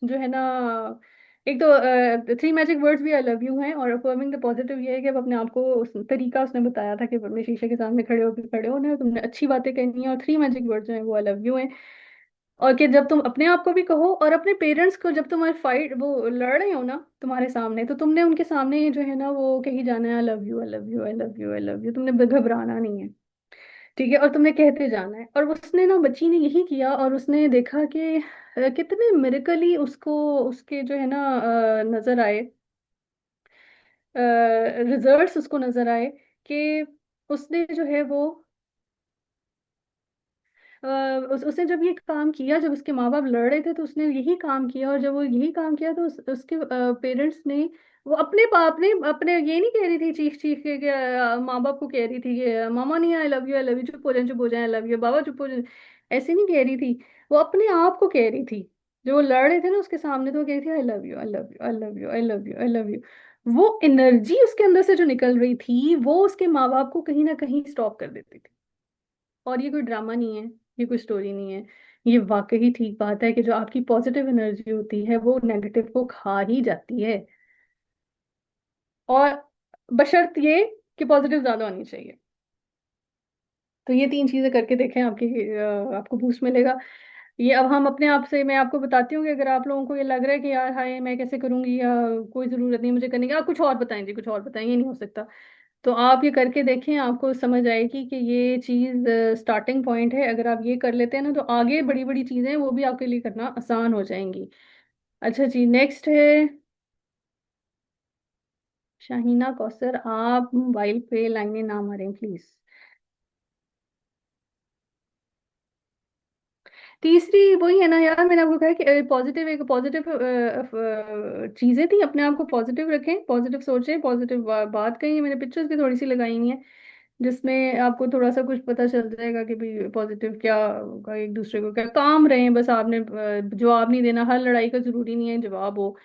जो है ना, एक तो थ्री मैजिक वर्ड्स भी आई लव यू हैं, और अफर्मिंग द पॉजिटिव ये है कि आप अपने आप को तरीका उसने बताया था कि अपने शीशे के सामने खड़े होकर खड़े होने और तुमने अच्छी बातें कहनी है, और थ्री मैजिक वर्ड्स जो हैं वो आई लव यू हैं। और कि जब तुम अपने आप को भी कहो और अपने पेरेंट्स को, जब तुम्हारे फाइट वो लड़ रहे हो ना तुम्हारे सामने, तो तुमने उनके सामने जो है ना वो कही जाना है आई love you I love you I love you I love you, तुमने घबराना नहीं है। ठीक है, और तुमने कहते जाना है। और उसने ना, बच्ची ने यही किया, और उसने देखा कि कितने मिरेकली उसको उसके जो है ना नजर आए, रिजल्ट्स उसको नजर आए कि उसने जो है वो उसने जब ये काम किया, जब उसके माँ बाप लड़ रहे थे तो उसने यही काम किया, और जब वो यही काम किया तो उसके पेरेंट्स ने, वो अपने बाप ने अपने ये नहीं कह रही थी चीख चीख के कि माँ बाप को कह रही थी कि मामा नहीं आई लव यू चुप हो जाए आई लव यू बाबा चुप हो जाए, ऐसे नहीं कह रही थी। वो अपने आप को कह रही थी। जो वो लड़ रहे थे ना उसके सामने, तो वो कह रही थी आई love you I love you I love you I love you I love you. वो एनर्जी उसके अंदर से जो निकल रही थी वो उसके माँ बाप को कहीं ना कहीं स्टॉप कर देती थी। और ये कोई ड्रामा नहीं है, ये कोई स्टोरी नहीं है, ये वाकई ठीक बात है कि जो आपकी पॉजिटिव एनर्जी होती है वो नेगेटिव को खा ही जाती है। और बशर्त ये कि पॉजिटिव ज्यादा होनी चाहिए। तो ये तीन चीजें करके देखें, आपको बूस्ट मिलेगा। ये अब हम अपने आप से, मैं आपको बताती हूँ कि अगर आप लोगों को ये लग रहा है कि यार हाय मैं कैसे करूंगी, या कोई ज़रूरत नहीं मुझे करने की, आप कुछ और बताएं जी, कुछ और बताएं, ये नहीं हो सकता। तो आप ये करके देखें, आपको समझ आएगी कि ये चीज़ स्टार्टिंग पॉइंट है। अगर आप ये कर लेते हैं ना तो आगे बड़ी बड़ी चीज़ें वो भी आपके लिए करना आसान हो जाएंगी। अच्छा जी, नेक्स्ट है शाहीना कौसर। आप मोबाइल पे लाइनें ना मारें प्लीज़। तीसरी वही है ना यार, मैंने आपको कहा कि पॉजिटिव, एक पॉजिटिव चीजें थी, अपने आप को पॉजिटिव रखें, पॉजिटिव सोचें, पॉजिटिव बात कही है। मैंने पिक्चर्स भी थोड़ी सी लगाई हुई हैं जिसमें आपको थोड़ा सा कुछ पता चल जाएगा कि भाई पॉजिटिव क्या होगा, एक दूसरे को क्या, काम रहें बस। आपने जवाब नहीं देना, हर लड़ाई का जरूरी नहीं है जवाब हो।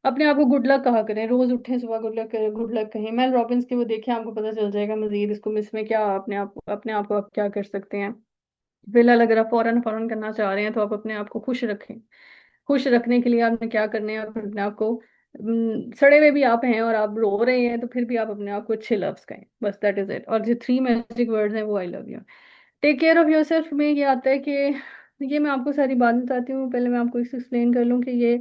अपने आप को गुड लक कहा करें, रोज उठें सुबह गुड लक करें, गुड लक कहें। मेल रॉबिन्स के वो देखें, आपको पता चल जाएगा मजीद इसको मिस में क्या, अपने आप को आप क्या कर सकते हैं। फिलहाल अगर आप फौरन फौरन करना चाह रहे हैं तो आप अपने आप को खुश रखें। खुश रखने के लिए आपने क्या करना है, आप अपने आप को सड़े हुए भी आप हैं और आप रो रहे हैं तो फिर भी आप अपने आप को अच्छे लफ्ज कहें, बस दैट इज इट। और जो थ्री मैजिक वर्ड्स हैं वो I love you, take care of yourself में ये आता है कि ये मैं आपको सारी बात बताती हूँ, पहले मैं आपको इसे एक्सप्लेन कर लूँ कि ये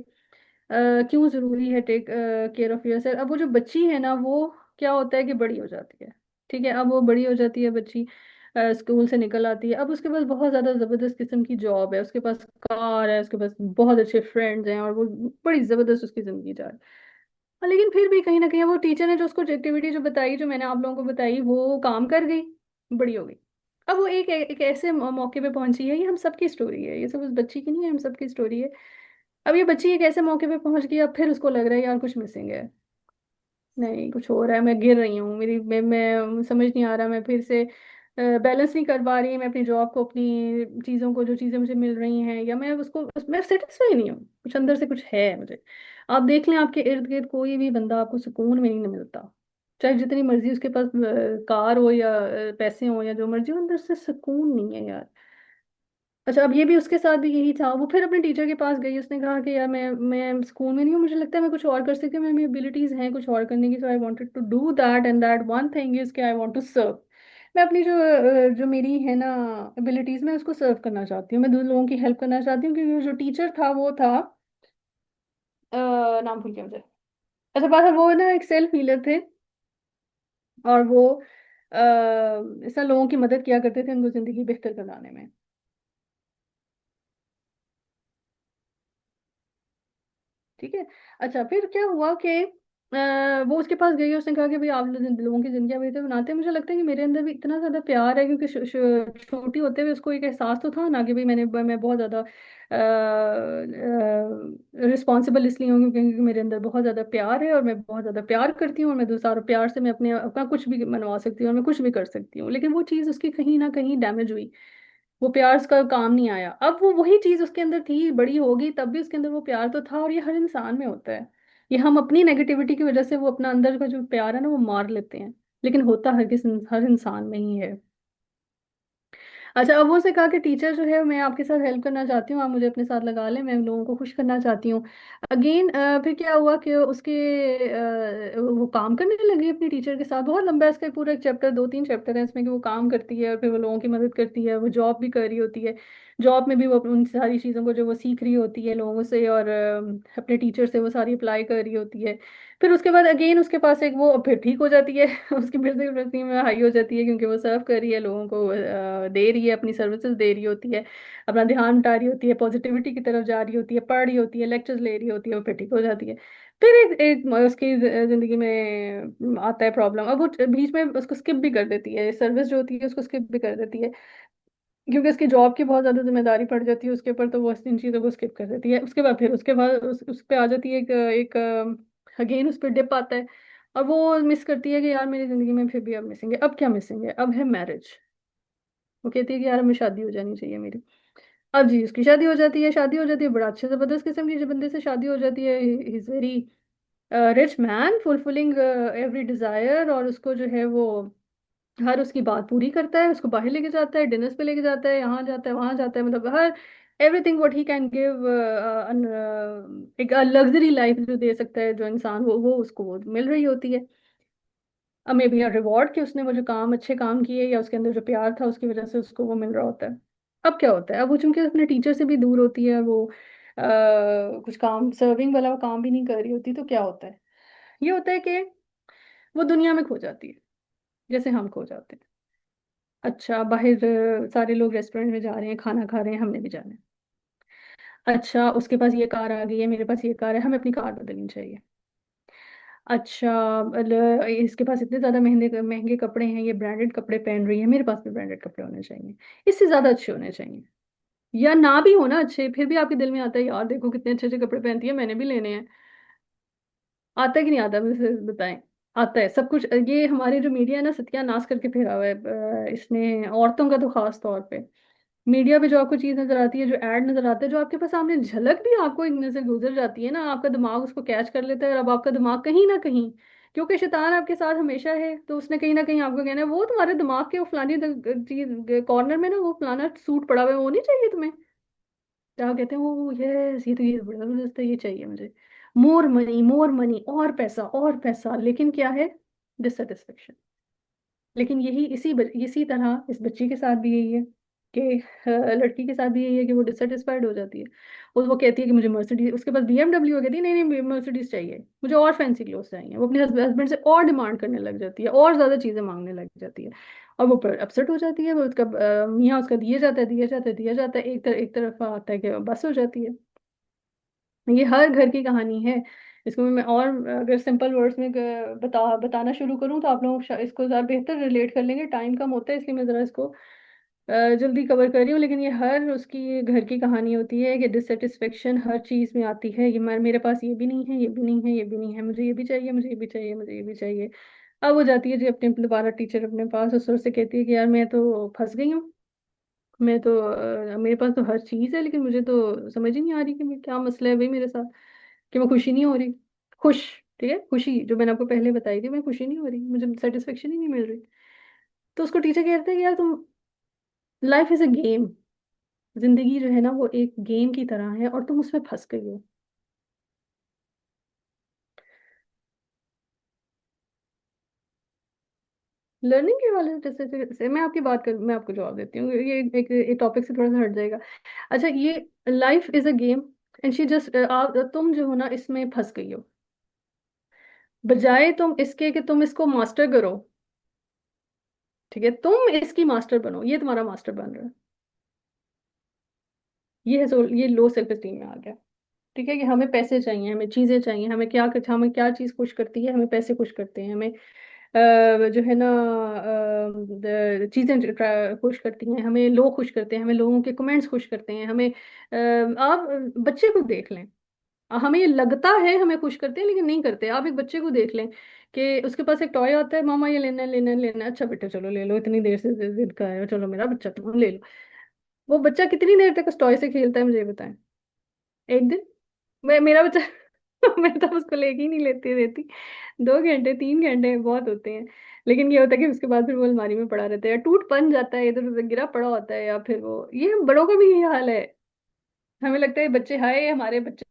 क्यों जरूरी है टेक केयर ऑफ योरसेल्फ। अब वो जो बच्ची है ना, वो क्या होता है कि बड़ी हो जाती है, ठीक है। अब वो बड़ी हो जाती है बच्ची, स्कूल से निकल आती है, अब उसके पास बहुत ज्यादा जबरदस्त किस्म की जॉब है, उसके पास कार है, उसके पास बहुत अच्छे फ्रेंड्स हैं और वो बड़ी जबरदस्त उसकी जिंदगी जा रही है। लेकिन फिर भी कहीं ना कहीं वो टीचर ने जो उसको एक्टिविटी जो बताई, जो मैंने आप लोगों को बताई, वो काम कर गई, बड़ी हो गई। अब वो एक ऐसे मौके पे पहुंची है, ये हम सबकी स्टोरी है, ये सब उस बच्ची की नहीं है, हम सबकी स्टोरी है। अब ये बच्ची एक ऐसे मौके पे पहुंच गई, अब फिर उसको लग रहा है यार कुछ मिसिंग है, नहीं कुछ हो रहा है, मैं गिर रही हूँ, मेरी मैं समझ नहीं आ रहा, मैं फिर से बैलेंस नहीं कर पा रही, मैं अपनी जॉब को, अपनी चीज़ों को, जो चीज़ें मुझे मिल रही हैं, या मैं उसको मैं सेटिस्फाई नहीं हूँ, कुछ अंदर से कुछ है मुझे। आप देख लें आपके इर्द गिर्द कोई भी बंदा आपको सुकून में नहीं मिलता, चाहे जितनी मर्जी उसके पास कार हो या पैसे हो या जो मर्जी हो, अंदर से सुकून नहीं है यार। अच्छा, अब ये भी उसके साथ भी यही था, वो फिर अपने टीचर के पास गई, उसने कहा कि यार मैं स्कूल में नहीं हूँ, मुझे लगता है मैं कुछ और कर सकती हूँ, मेरी एबिलिटीज हैं कुछ और करने की, so I wanted to do that, and that one thing is कि आई वांट टू सर्व। मैं अपनी जो मेरी है ना एबिलिटीज, मैं उसको सर्व करना चाहती हूँ, मैं दूसरे लोगों की हेल्प करना चाहती हूँ, क्योंकि जो टीचर था वो था नाम भूल गया मुझे। अच्छा बात है, वो ना एक सेल्फ हीलर थे, और वो इस तरह लोगों की मदद किया करते थे उनको जिंदगी बेहतर बनाने में। ठीक है। अच्छा फिर क्या हुआ कि वो उसके पास गई, उसने कहा कि भाई आप लोगों की जिंदगी बेहतर बनाते हैं, मुझे लगता है कि मेरे अंदर भी इतना ज्यादा प्यार है, क्योंकि छोटी होते हुए उसको एक एहसास तो था ना कि भाई मैं बहुत ज्यादा रिस्पॉन्सिबल इसलिए हूँ क्योंकि मेरे अंदर बहुत ज्यादा प्यार है, और मैं बहुत ज्यादा प्यार करती हूँ, और मैं दूसरा प्यार से मैं अपने अपना कुछ भी मनवा सकती हूँ और मैं कुछ भी कर सकती हूँ। लेकिन वो चीज़ उसकी कहीं ना कहीं डैमेज हुई, वो प्यार उसका काम नहीं आया। अब वो वही चीज उसके अंदर थी, बड़ी होगी तब भी उसके अंदर वो प्यार तो था, और ये हर इंसान में होता है। ये हम अपनी नेगेटिविटी की वजह से वो अपना अंदर का जो प्यार है ना वो मार लेते हैं, लेकिन होता हर इंसान में ही है। अच्छा, अब वो से कहा कि टीचर जो है, मैं आपके साथ हेल्प करना चाहती हूँ, आप मुझे अपने साथ लगा लें, मैं लोगों को खुश करना चाहती हूँ। अगेन फिर क्या हुआ कि उसके वो काम करने लगी अपनी टीचर के साथ, बहुत लंबा है इसका पूरा एक चैप्टर, दो तीन चैप्टर है इसमें, कि वो काम करती है और फिर वो लोगों की मदद करती है, वो जॉब भी कर रही होती है। जॉब में भी वो उन सारी चीज़ों को जो वो सीख रही होती है लोगों से और अपने टीचर से वो सारी अप्लाई कर रही होती है। फिर उसके बाद अगेन उसके पास एक वो फिर ठीक हो जाती है उसकी फिर से प्रति में हाई हो जाती है, क्योंकि वो सर्व कर रही है लोगों को, दे रही है अपनी सर्विसेज दे रही होती है, अपना ध्यान हटा रही होती है, पॉजिटिविटी की तरफ जा रही होती है, पढ़ रही होती है, लेक्चर्स ले रही होती है, वो फिर ठीक हो जाती है। फिर एक उसकी जिंदगी में आता है प्रॉब्लम, अब वो बीच में उसको स्किप भी कर देती है, सर्विस जो होती है उसको स्किप भी कर देती है, क्योंकि उसकी जॉब की बहुत ज्यादा जिम्मेदारी पड़ जाती है उसके ऊपर, तो वो इन चीजों को स्किप कर देती है। उसके बाद फिर उसके बाद उस पे आ जाती है एक अगेन उस पर डिप आता है, और वो मिस करती है कि यार मेरी जिंदगी में फिर भी अब मिसिंग है, अब क्या मिसिंग है, अब है मैरिज। वो कहती है कि यार हमें शादी हो जानी चाहिए मेरी। अब जी उसकी शादी हो जाती है, शादी हो जाती है, बड़ा अच्छे जबरदस्त किस्म की जो बंदे से शादी हो जाती है, is very rich man fulfilling every desire, और उसको जो है वो हर उसकी बात पूरी करता है, उसको बाहर लेके जाता है, डिनर्स पे लेके जाता है, यहाँ जाता है वहाँ जाता है, मतलब her everything what he can give, एक लग्जरी लाइफ जो दे सकता है जो इंसान, वो उसको वो मिल रही होती है। अब मे बी रिवॉर्ड कि उसने वो जो काम अच्छे काम किए, या उसके अंदर जो प्यार था उसकी वजह से उसको वो मिल रहा होता है। अब क्या होता है, अब वो चूंकि अपने टीचर से भी दूर होती है, वो कुछ काम सर्विंग वाला वो काम भी नहीं कर रही होती, तो क्या होता है, ये होता है कि वो दुनिया में खो जाती है, जैसे हम खो जाते हैं। अच्छा बाहर सारे लोग रेस्टोरेंट में जा रहे हैं, खाना खा रहे हैं, हमने भी जाना है। अच्छा उसके पास ये कार आ गई है, मेरे पास ये कार है, हमें अपनी कार बदलनी चाहिए। अच्छा इसके पास इतने ज़्यादा महंगे महंगे कपड़े हैं, ये ब्रांडेड कपड़े पहन रही है, मेरे पास भी ब्रांडेड कपड़े होने चाहिए, इससे ज़्यादा अच्छे होने चाहिए। या ना भी हो ना अच्छे, फिर भी आपके दिल में आता है यार देखो कितने अच्छे अच्छे कपड़े पहनती है, मैंने भी लेने हैं। आता है कि नहीं आता, मुझे बताएं। आता है सब कुछ। ये हमारे जो मीडिया है ना, सत्यानाश करके फेरा हुआ है इसने, औरतों का तो खास तौर पे। मीडिया पे जो आपको चीज नजर आती है, जो एड नजर आता है, जो आपके पास सामने झलक भी आपको एक नजर गुजर जाती है ना, आपका दिमाग उसको कैच कर लेता है। और अब आपका दिमाग कहीं ना कहीं, क्योंकि शैतान आपके साथ हमेशा है, तो उसने कहीं ना कहीं आपको कहना है वो तुम्हारे दिमाग के वो फलानी चीज कॉर्नर में ना वो फलाना सूट पड़ा हुआ है, वो नहीं चाहिए तुम्हें। क्या कहते हैं वो, यस ये बड़ा जबरदस्त है, ये चाहिए मुझे। मोर मनी मोर मनी, और पैसा और पैसा, लेकिन क्या है, डिससेटिस्फेक्शन। लेकिन यही इसी तरह इस बच्ची के साथ भी यही है कि लड़की के साथ भी यही है कि वो डिससेटिस्फाइड हो जाती है। और वो कहती है कि मुझे मर्सिडीज, उसके पास BMW है, कहती है नहीं नहीं मर्सिडीज चाहिए मुझे, और फैंसी क्लोथ चाहिए। वो अपने हस्बैंड से और डिमांड करने लग जाती है, और ज्यादा चीजें मांगने लग जाती है। और वो अपसेट हो जाती है। वो उसका मियाँ उसका दिए जाता है दिया जाता है दिया जाता है, एक तरफ आता है कि बस हो जाती है। ये हर घर की कहानी है। इसको मैं और अगर सिंपल वर्ड्स में बताना शुरू करूं तो आप लोग इसको ज़्यादा बेहतर रिलेट कर लेंगे। टाइम कम होता है इसलिए मैं ज़रा इसको जल्दी कवर कर रही हूँ। लेकिन ये हर उसकी घर की कहानी होती है कि डिससेटिस्फेक्शन हर चीज़ में आती है। ये मेरे पास ये भी नहीं है, ये भी नहीं है, ये भी नहीं है, मुझे ये भी चाहिए, मुझे ये भी चाहिए, मुझे ये भी चाहिए। अब वो जाती है जी अपने दोबारा टीचर अपने पास, और सर से कहती है कि यार मैं तो फंस गई हूँ। मैं तो मेरे पास तो हर चीज़ है, लेकिन मुझे तो समझ ही नहीं आ रही कि मैं क्या मसला है भाई मेरे साथ, कि मैं खुशी नहीं हो रही। खुश, ठीक है, खुशी जो मैंने आपको पहले बताई थी, मैं खुशी नहीं हो रही, मुझे सेटिस्फेक्शन ही नहीं मिल रही। तो उसको टीचर कहते हैं कि यार तुम, लाइफ इज अ गेम, जिंदगी जो है ना वो एक गेम की तरह है, और तुम उसमें फंस गई हो। लर्निंग के वाले से मैं आपकी बात कर, मैं आपको जवाब देती हूँ। ये एक टॉपिक से थोड़ा सा हट जाएगा। अच्छा, ये life is a game and she just, तुम जो हो ना इसमें फंस गई हो। बजाय तुम इसके कि तुम इसको मास्टर करो, ठीक है, तुम इसकी मास्टर बनो, ये तुम्हारा मास्टर बन रहा है। ये है ये लो सेल्फ एस्टीम में आ गया। ठीक है, कि हमें पैसे चाहिए, हमें चीजें चाहिए, हमें क्या चीज खुश करती है, हमें पैसे खुश करते हैं, हमें जो है ना चीजें खुश करती हैं, हमें लोग खुश करते हैं, हमें लोगों के कमेंट्स खुश करते हैं, हमें आप बच्चे को देख लें। हमें ये लगता है हमें खुश करते हैं, लेकिन नहीं करते। आप एक बच्चे को देख लें कि उसके पास एक टॉय आता है, मामा ये लेना है लेना है लेना है, अच्छा बेटा चलो ले लो, इतनी देर से जिद कर रहे हो, चलो मेरा बच्चा तुम ले लो। वो बच्चा कितनी देर तक उस टॉय से खेलता है, मुझे ये बताएं। एक दिन, मेरा बच्चा मैं तो उसको लेके ही नहीं लेती देती। 2 घंटे 3 घंटे बहुत होते हैं। लेकिन ये होता है कि उसके बाद फिर वो अलमारी में पड़ा रहता है, या टूट पन जाता है, इधर उधर गिरा पड़ा होता है, या फिर वो, ये हम बड़ों का भी यही हाल है। हमें लगता है बच्चे, हाय हमारे बच्चे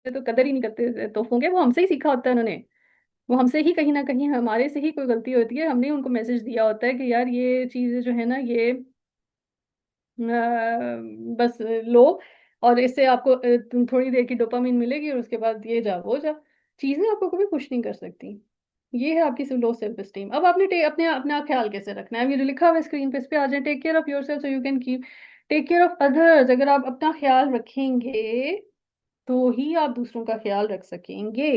तो कदर ही नहीं करते तोहफों के, वो हमसे ही सीखा होता है उन्होंने। वो हमसे ही कहीं ना कहीं, हमारे से ही कोई गलती होती है, हमने उनको मैसेज दिया होता है कि यार ये चीजें जो है ना ये बस लो, और इससे आपको तुम थोड़ी देर की डोपामिन मिलेगी, और उसके बाद ये जा वो जा, चीजें आपको कभी खुश नहीं कर सकती। ये है आपकी लो सेल्फ एस्टीम। अब आपने अपने अपना ख्याल कैसे रखना है, अब ये जो लिखा हुआ है स्क्रीन पे, इस पे आ जाए, take care of yourself so you can keep take care of others. अगर आप अपना ख्याल रखेंगे तो ही आप दूसरों का ख्याल रख सकेंगे।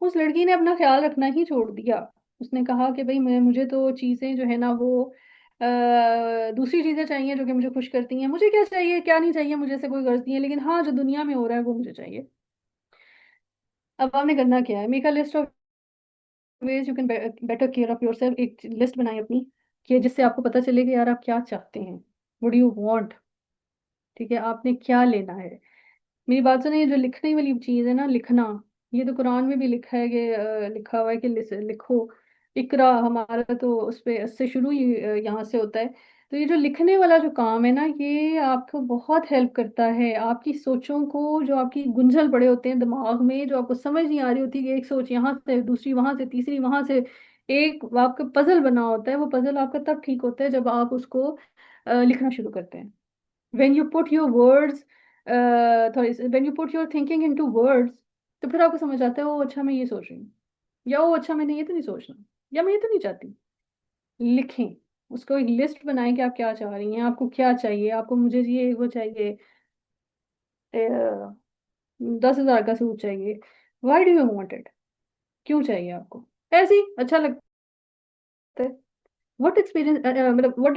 उस लड़की ने अपना ख्याल रखना ही छोड़ दिया। उसने कहा कि भाई मुझे तो चीजें जो है ना वो दूसरी चीजें चाहिए जो कि मुझे खुश करती हैं, मुझे क्या चाहिए क्या नहीं चाहिए मुझे से कोई गर्ज नहीं है, लेकिन हाँ जो दुनिया में हो रहा है वो मुझे चाहिए। अब आपने करना क्या है, make a list of ways you can better care of yourself. एक लिस्ट बनाई अपनी, कि जिससे आपको पता चले कि यार आप क्या चाहते हैं, व्हाट डू यू वांट। ठीक है, आपने क्या लेना है। मेरी बात सुनिए, जो लिखने वाली चीज है ना, लिखना, ये तो कुरान में भी लिखा है कि लिखा हुआ है कि लिखो। इकरा हमारा तो उस पे इससे शुरू ही यहाँ से होता है। तो ये जो लिखने वाला जो काम है ना, ये आपको बहुत हेल्प करता है आपकी सोचों को, जो आपकी गुंझल पड़े होते हैं दिमाग में, जो आपको समझ नहीं आ रही होती कि एक सोच यहाँ से, दूसरी वहां से, तीसरी वहां से, एक आपका पजल बना होता है। वो पजल आपका तब ठीक होता है जब आप उसको लिखना शुरू करते हैं। when you put your words when you put your thinking into words, तो फिर आपको समझ आता है ओ अच्छा मैं ये सोच रही हूँ, या ओ अच्छा मैंने ये तो नहीं सोचना, या मैं ये तो नहीं चाहती। लिखें, उसको एक लिस्ट बनाएं कि आप क्या चाह रही हैं, आपको क्या चाहिए, आपको मुझे ये वो चाहिए, 10,000 का सूट चाहिए, why do you want it, क्यों चाहिए आपको, ऐसे ही अच्छा लगता है। व्हाट एक्सपीरियंस मतलब what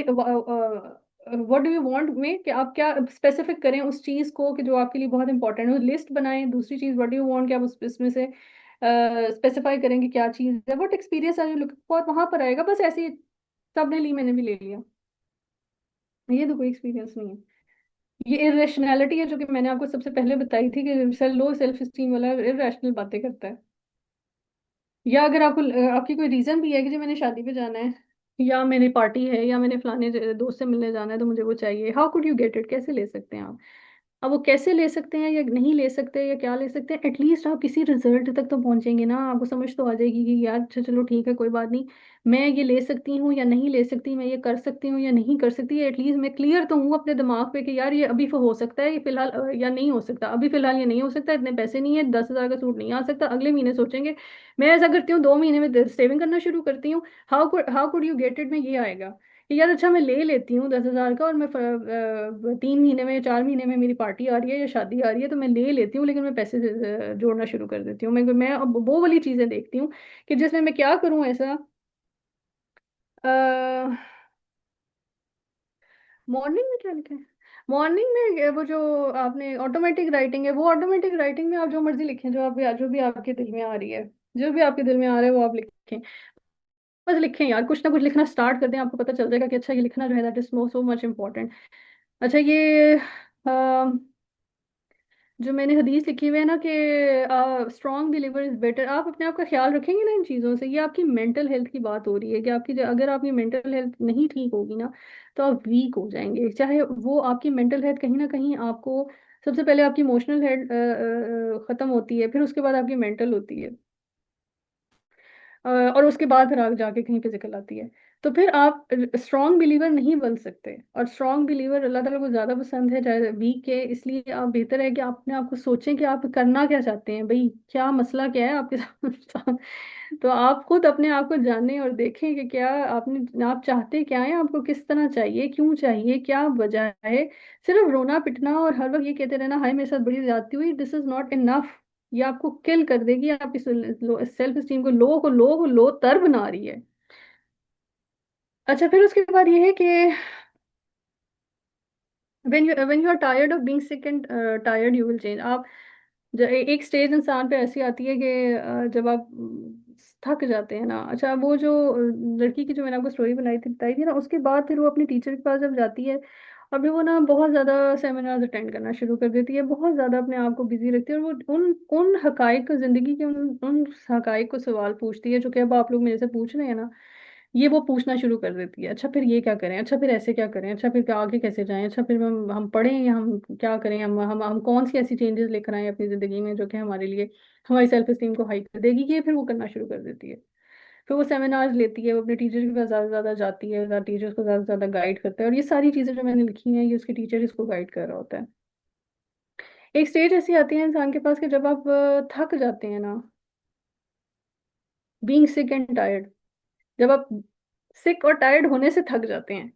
what do you want में, कि आप क्या स्पेसिफिक करें उस चीज को कि जो आपके लिए बहुत इंपॉर्टेंट है, लिस्ट बनाएं। दूसरी चीज, व्हाट डू यू वांट, कि आप इसमें से स्पेसिफाई करें कि क्या चीज है। What experience are you looking for, वहां पर आएगा। बस ऐसे ही सबने ली, मैंने भी ले लिया, ये तो कोई एक्सपीरियंस नहीं है। ये इरेशनैलिटी है जो कि मैंने आपको सबसे पहले बताई थी, कि लो सेल्फ स्टीम वाला इरेशनल बातें करता है। या अगर आपको आपकी कोई रीजन भी है कि जो मैंने शादी पे जाना है, या मेरी पार्टी है, या मैंने फलाने दोस्त से मिलने जाना है, तो मुझे वो चाहिए। How could you get it, कैसे ले सकते हैं आप? अब वो कैसे ले सकते हैं या नहीं ले सकते या क्या ले सकते हैं, एटलीस्ट आप किसी रिजल्ट तक तो पहुंचेंगे ना। आपको समझ तो आ जाएगी कि यार अच्छा चलो ठीक है, कोई बात नहीं, मैं ये ले सकती हूँ या नहीं ले सकती, मैं ये कर सकती हूँ या नहीं कर सकती। एटलीस्ट मैं क्लियर तो हूँ अपने दिमाग पे कि यार ये अभी हो सकता है, ये फिलहाल या नहीं हो सकता। अभी फिलहाल ये नहीं हो सकता, इतने पैसे नहीं है, 10,000 का सूट नहीं आ सकता, अगले महीने सोचेंगे। मैं ऐसा करती हूँ, 2 महीने में सेविंग करना शुरू करती हूँ। How could you get it में ये आएगा कि यार अच्छा मैं ले लेती हूँ 10,000 का, और मैं 3 महीने में 4 महीने में मेरी पार्टी आ रही है या शादी आ रही है, तो मैं ले लेती हूँ, लेकिन मैं पैसे जोड़ना शुरू कर देती हूँ। मैं अब वो वाली चीजें देखती हूँ कि जिसमें मैं क्या करूँ ऐसा। मॉर्निंग में क्या लिखें? मॉर्निंग में वो जो आपने ऑटोमेटिक राइटिंग है, वो ऑटोमेटिक राइटिंग में आप जो मर्जी लिखें, जो भी आपके दिल में आ रही है, जो भी आपके दिल में आ रहा है वो आप लिखें। बस लिखें यार, कुछ ना कुछ लिखना स्टार्ट कर दें, आपको पता चल जाएगा कि अच्छा ये लिखना जो है that is so much important. अच्छा ये जो मैंने हदीस लिखी हुई है ना कि स्ट्रॉन्ग बिलीवर इज बेटर, आप अपने आप का ख्याल रखेंगे ना इन चीज़ों से। ये आपकी मेंटल हेल्थ की बात हो रही है कि आपकी अगर आपकी मेंटल हेल्थ नहीं ठीक होगी ना, तो आप वीक हो जाएंगे। चाहे वो आपकी मेंटल हेल्थ कहीं ना कहीं आपको, सबसे पहले आपकी इमोशनल हेल्थ खत्म होती है, फिर उसके बाद आपकी मेंटल होती है, और उसके बाद फिर आगे जाके कहीं फिजिकल आती है। तो फिर आप स्ट्रॉन्ग बिलीवर नहीं बन सकते। और स्ट्रॉन्ग बिलीवर अल्लाह ताला को ज़्यादा पसंद है चाहे वीक के, इसलिए आप बेहतर है कि आप अपने आप को सोचें कि आप करना क्या चाहते हैं, भाई क्या मसला क्या है आपके साथ। तो आप खुद अपने आप को जानें और देखें कि क्या आप चाहते क्या हैं, आपको किस तरह चाहिए, क्यों चाहिए, क्या वजह है। सिर्फ रोना पिटना और हर वक्त ये कहते रहना हाय मेरे साथ बड़ी ज्यादती हुई, दिस इज नॉट इनफ। ये आपको किल कर देगी, आप इस सेल्फ स्टीम को लो तर बना रही है। अच्छा फिर उसके बाद ये है कि when you are tired of being sick and tired you will change। आप एक स्टेज इंसान पे ऐसी आती है कि जब आप थक जाते हैं ना। अच्छा वो जो लड़की की जो मैंने आपको स्टोरी बताई थी ना, उसके बाद फिर वो अपनी टीचर के पास जब जाती है, और फिर वो ना बहुत ज़्यादा सेमिनार्स अटेंड करना शुरू कर देती है, बहुत ज़्यादा अपने आप को बिजी रखती है, और वो उन उन हकाइक को, ज़िंदगी के उन उन हकाइक को सवाल पूछती है जो कि अब आप लोग मेरे से पूछ रहे हैं ना, ये वो पूछना शुरू कर देती है। अच्छा फिर ये क्या करें, अच्छा फिर ऐसे क्या करें, अच्छा फिर आगे कैसे जाएं, अच्छा फिर हम पढ़ें या हम क्या करें, हम कौन सी ऐसी चेंजेस लेकर आए अपनी ज़िंदगी में जो कि हमारे लिए हमारी सेल्फ एस्टीम को हाई कर देगी। ये फिर वो करना शुरू कर देती है। फिर वो सेमिनार्स लेती है, वो अपने टीचर के पास ज़्यादा से ज़्यादा जाती है, टीचर्स को ज़्यादा से ज़्यादा गाइड करता है, और ये सारी चीज़ें जो मैंने लिखी हैं ये उसके टीचर इसको गाइड कर रहा होता है। एक स्टेज ऐसी आती है इंसान के पास कि जब आप थक जाते हैं ना, बीइंग सिक एंड टायर्ड, जब आप सिक और टायर्ड होने से थक जाते हैं,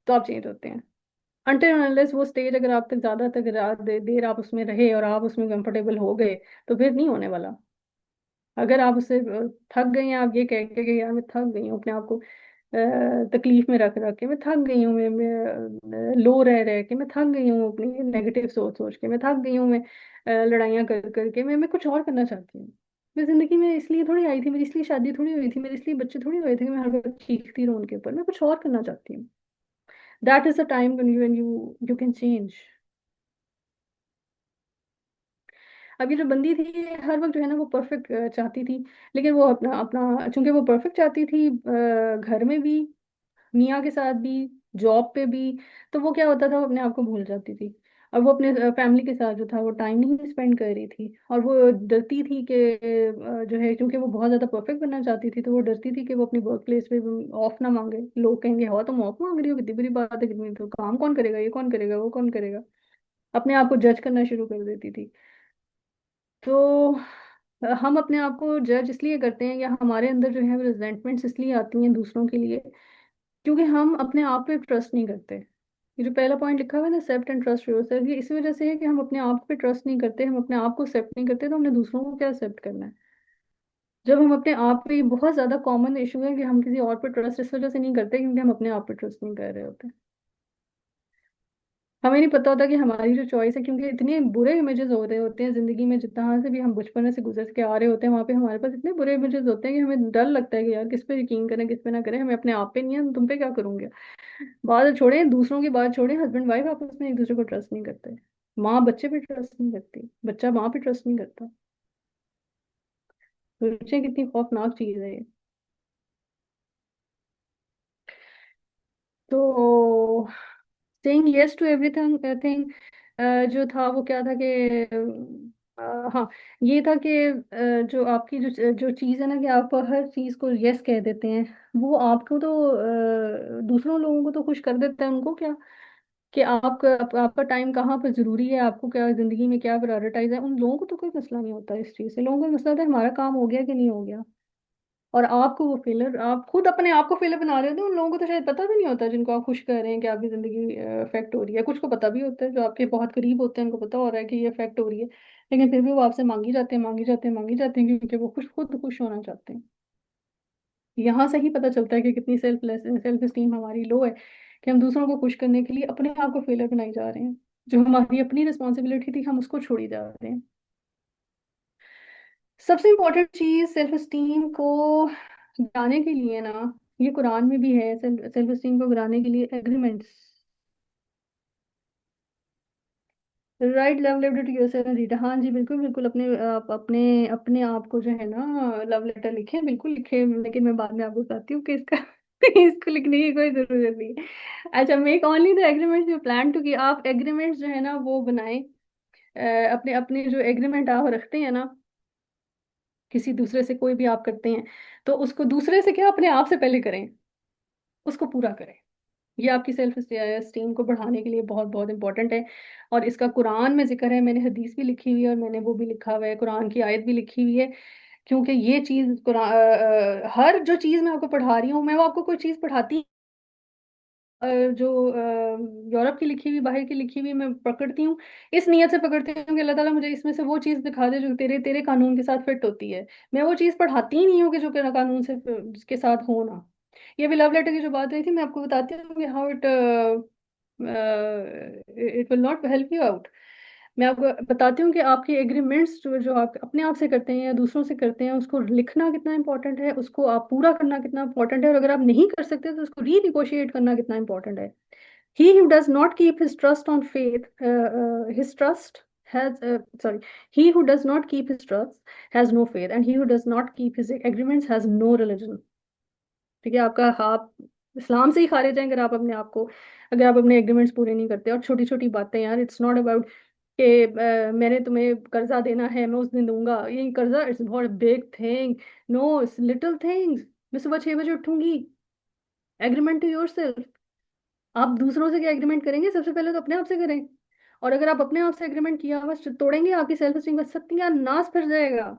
तो आप चेंज होते हैं। अनटिल अनलेस वो स्टेज अगर आप तक ज्यादा तक देर आप उसमें रहे और आप उसमें कंफर्टेबल हो गए, तो फिर नहीं होने वाला। अगर आप उससे थक गए हैं, आप ये कह के कि यार मैं थक गई हूँ अपने आप को तकलीफ में रख रख के, मैं थक गई हूँ, मैं लो रह रह के मैं थक गई हूँ, अपनी नेगेटिव सोच सोच के मैं थक गई हूँ, मैं लड़ाइयाँ कर करके मैं कुछ और करना चाहती हूँ। मैं जिंदगी में इसलिए थोड़ी आई थी, मेरी इसलिए शादी थोड़ी हुई थी, मेरे इसलिए बच्चे थोड़ी हुए थे कि मैं हर वक्त चीखती रहूं उनके ऊपर। मैं कुछ और करना चाहती हूँ। That is the time when you can change। अब ये जो बंदी थी ये हर वक्त जो है ना वो परफेक्ट चाहती थी, लेकिन वो अपना अपना चूंकि वो परफेक्ट चाहती थी, घर में भी, मियाँ के साथ भी, जॉब पे भी, तो वो क्या होता था, वो अपने आप को भूल जाती थी। और वो अपने फैमिली के साथ जो था वो टाइम नहीं स्पेंड कर रही थी, और वो डरती थी कि जो है, क्योंकि वो बहुत ज़्यादा परफेक्ट बनना चाहती थी, तो वो डरती थी कि वो अपनी वर्क प्लेस पे ऑफ ना मांगे। लोग कहेंगे हो तुम ऑफ मांग रही हो, कितनी बुरी बात है, कितनी, तो काम कौन करेगा, ये कौन करेगा, वो कौन करेगा। अपने आप को जज करना शुरू कर देती थी। तो हम अपने आप को जज इसलिए करते हैं, या हमारे अंदर जो है रिजेंटमेंट्स इसलिए आती हैं दूसरों के लिए, क्योंकि हम अपने आप पे ट्रस्ट नहीं करते। ये जो पहला पॉइंट लिखा हुआ है ना, एक्सेप्ट एंड ट्रस्ट योरसेल्फ, ये इसी वजह से है कि हम अपने आप पे ट्रस्ट नहीं करते, हम अपने आप को एक्सेप्ट नहीं करते, तो हमने दूसरों को क्या एक्सेप्ट करना है। जब हम अपने आप पे, ये बहुत ज्यादा कॉमन इशू है कि हम किसी और पे ट्रस्ट इस वजह से नहीं करते क्योंकि हम अपने आप पे ट्रस्ट नहीं कर रहे होते। हमें नहीं पता होता कि हमारी जो चॉइस है, क्योंकि इतने बुरे इमेजेस हो रहे होते हैं जिंदगी में, जितना से भी हम बचपन से गुजर के आ रहे होते हैं वहां पे हमारे पास इतने बुरे इमेजेस होते हैं कि हमें डर लगता है कि यार किस पे यकीन करें किस पे ना करें, हमें अपने आप पे नहीं है, हम तुम पे क्या करूंगे। बात छोड़ें, दूसरों की बात छोड़ें, हस्बैंड वाइफ आपस में एक दूसरे को ट्रस्ट नहीं करते, माँ बच्चे पे ट्रस्ट नहीं करती, बच्चा माँ पे ट्रस्ट नहीं करता। सोचें कितनी खौफनाक चीज है ये। तो saying yes to everything thing, जो था वो क्या था कि हाँ, ये था कि जो आपकी जो चीज़ है ना कि आप हर चीज़ को यस कह देते हैं, वो आपको तो दूसरों लोगों को तो खुश कर देता है, उनको क्या कि आपका टाइम कहाँ पर ज़रूरी है, आपको क्या ज़िंदगी में क्या प्रायोरिटाइज है, उन लोगों को तो कोई मसला नहीं होता इस चीज़ से। लोगों को मसला होता है हमारा काम हो गया कि नहीं हो गया। और आपको वो फेलर, आप खुद अपने आप को फेलर बना रहे होते हैं, उन लोगों को तो शायद पता भी नहीं होता जिनको आप खुश कर रहे हैं कि आपकी जिंदगी अफेक्ट हो रही है। कुछ को पता भी होता है, जो आपके बहुत करीब होते हैं उनको पता हो रहा है कि ये अफेक्ट हो रही है, लेकिन फिर भी वो आपसे मांगी जाते हैं, मांगी जाते हैं, मांगी जाते हैं, क्योंकि वो खुद खुश होना चाहते हैं। यहाँ से ही पता चलता है कि कितनी सेल्फ एस्टीम हमारी लो है, कि हम दूसरों को खुश करने के लिए अपने आप को फेलर बनाई जा रहे हैं। जो हमारी अपनी रिस्पॉन्सिबिलिटी थी हम उसको छोड़ी जा रहे हैं। सबसे इम्पोर्टेंट चीज सेल्फ एस्टीम को गिराने के लिए ना, ये कुरान में भी है, सेल्फ एस्टीम को गिराने के लिए agreements. Right, love letter to yourself read, हाँ जी बिल्कुल बिल्कुल, अपने अपने आप को जो है ना लव लेटर लिखें, बिल्कुल लिखें, लेकिन मैं बाद में आपको बताती हूँ कि इसका इसको लिखने की कोई जरूरत नहीं है। अच्छा, make only the agreements you plan to, कि आप एग्रीमेंट्स जो है ना वो बनाएं। अपने अपने जो एग्रीमेंट आप रखते हैं ना किसी दूसरे से, कोई भी आप करते हैं, तो उसको दूसरे से क्या अपने आप से पहले करें, उसको पूरा करें। ये आपकी सेल्फ एस्टीम को बढ़ाने के लिए बहुत बहुत इंपॉर्टेंट है। और इसका कुरान में जिक्र है, मैंने हदीस भी लिखी हुई है और मैंने वो भी लिखा हुआ है, कुरान की आयत भी लिखी हुई है। क्योंकि ये चीज़ हर जो चीज़ मैं आपको पढ़ा रही हूँ, मैं वो आपको कोई चीज़ पढ़ाती जो यूरोप की लिखी हुई, बाहर की लिखी हुई, मैं पकड़ती हूँ इस नियत से पकड़ती हूँ कि अल्लाह ताला मुझे इसमें से वो चीज़ दिखा दे जो तेरे तेरे कानून के साथ फिट होती है। मैं वो चीज़ पढ़ाती ही नहीं हूँ कि जो तेरा कानून से के साथ हो ना। ये भी लव लेटर की जो बात रही थी, मैं आपको बताती हूँ कि how it will not help you out. मैं आपको बताती हूँ कि आपके एग्रीमेंट्स जो जो आप अपने आप से करते हैं या दूसरों से करते हैं, उसको लिखना कितना इंपॉर्टेंट है, उसको आप पूरा करना कितना इंपॉर्टेंट है, और अगर आप नहीं कर सकते तो उसको रीनिगोशिएट करना कितना इंपॉर्टेंट है। He who does not keep his trust on faith, his trust has, sorry, he who does not keep his trust has no faith, and he who does not keep his agreements has no religion। ठीक है, आपका आप इस्लाम से ही खारिज हैं अगर आप अपने आप को, अगर आप अपने एग्रीमेंट्स पूरे नहीं करते। और छोटी छोटी बातें यार, इट्स नॉट अबाउट कि मैंने तुम्हें कर्जा देना है मैं उस दिन दूंगा, ये कर्जा it's not big thing. No, it's little things. मैं सुबह 6 बजे उठूंगी, एग्रीमेंट टू योर सेल्फ। आप दूसरों से क्या एग्रीमेंट करेंगे, सबसे पहले तो अपने आप से करें। और अगर आप अपने आप से एग्रीमेंट किया बस तोड़ेंगे, आपकी सेल्फ एस्टीम का सत्यानाश फिर जाएगा।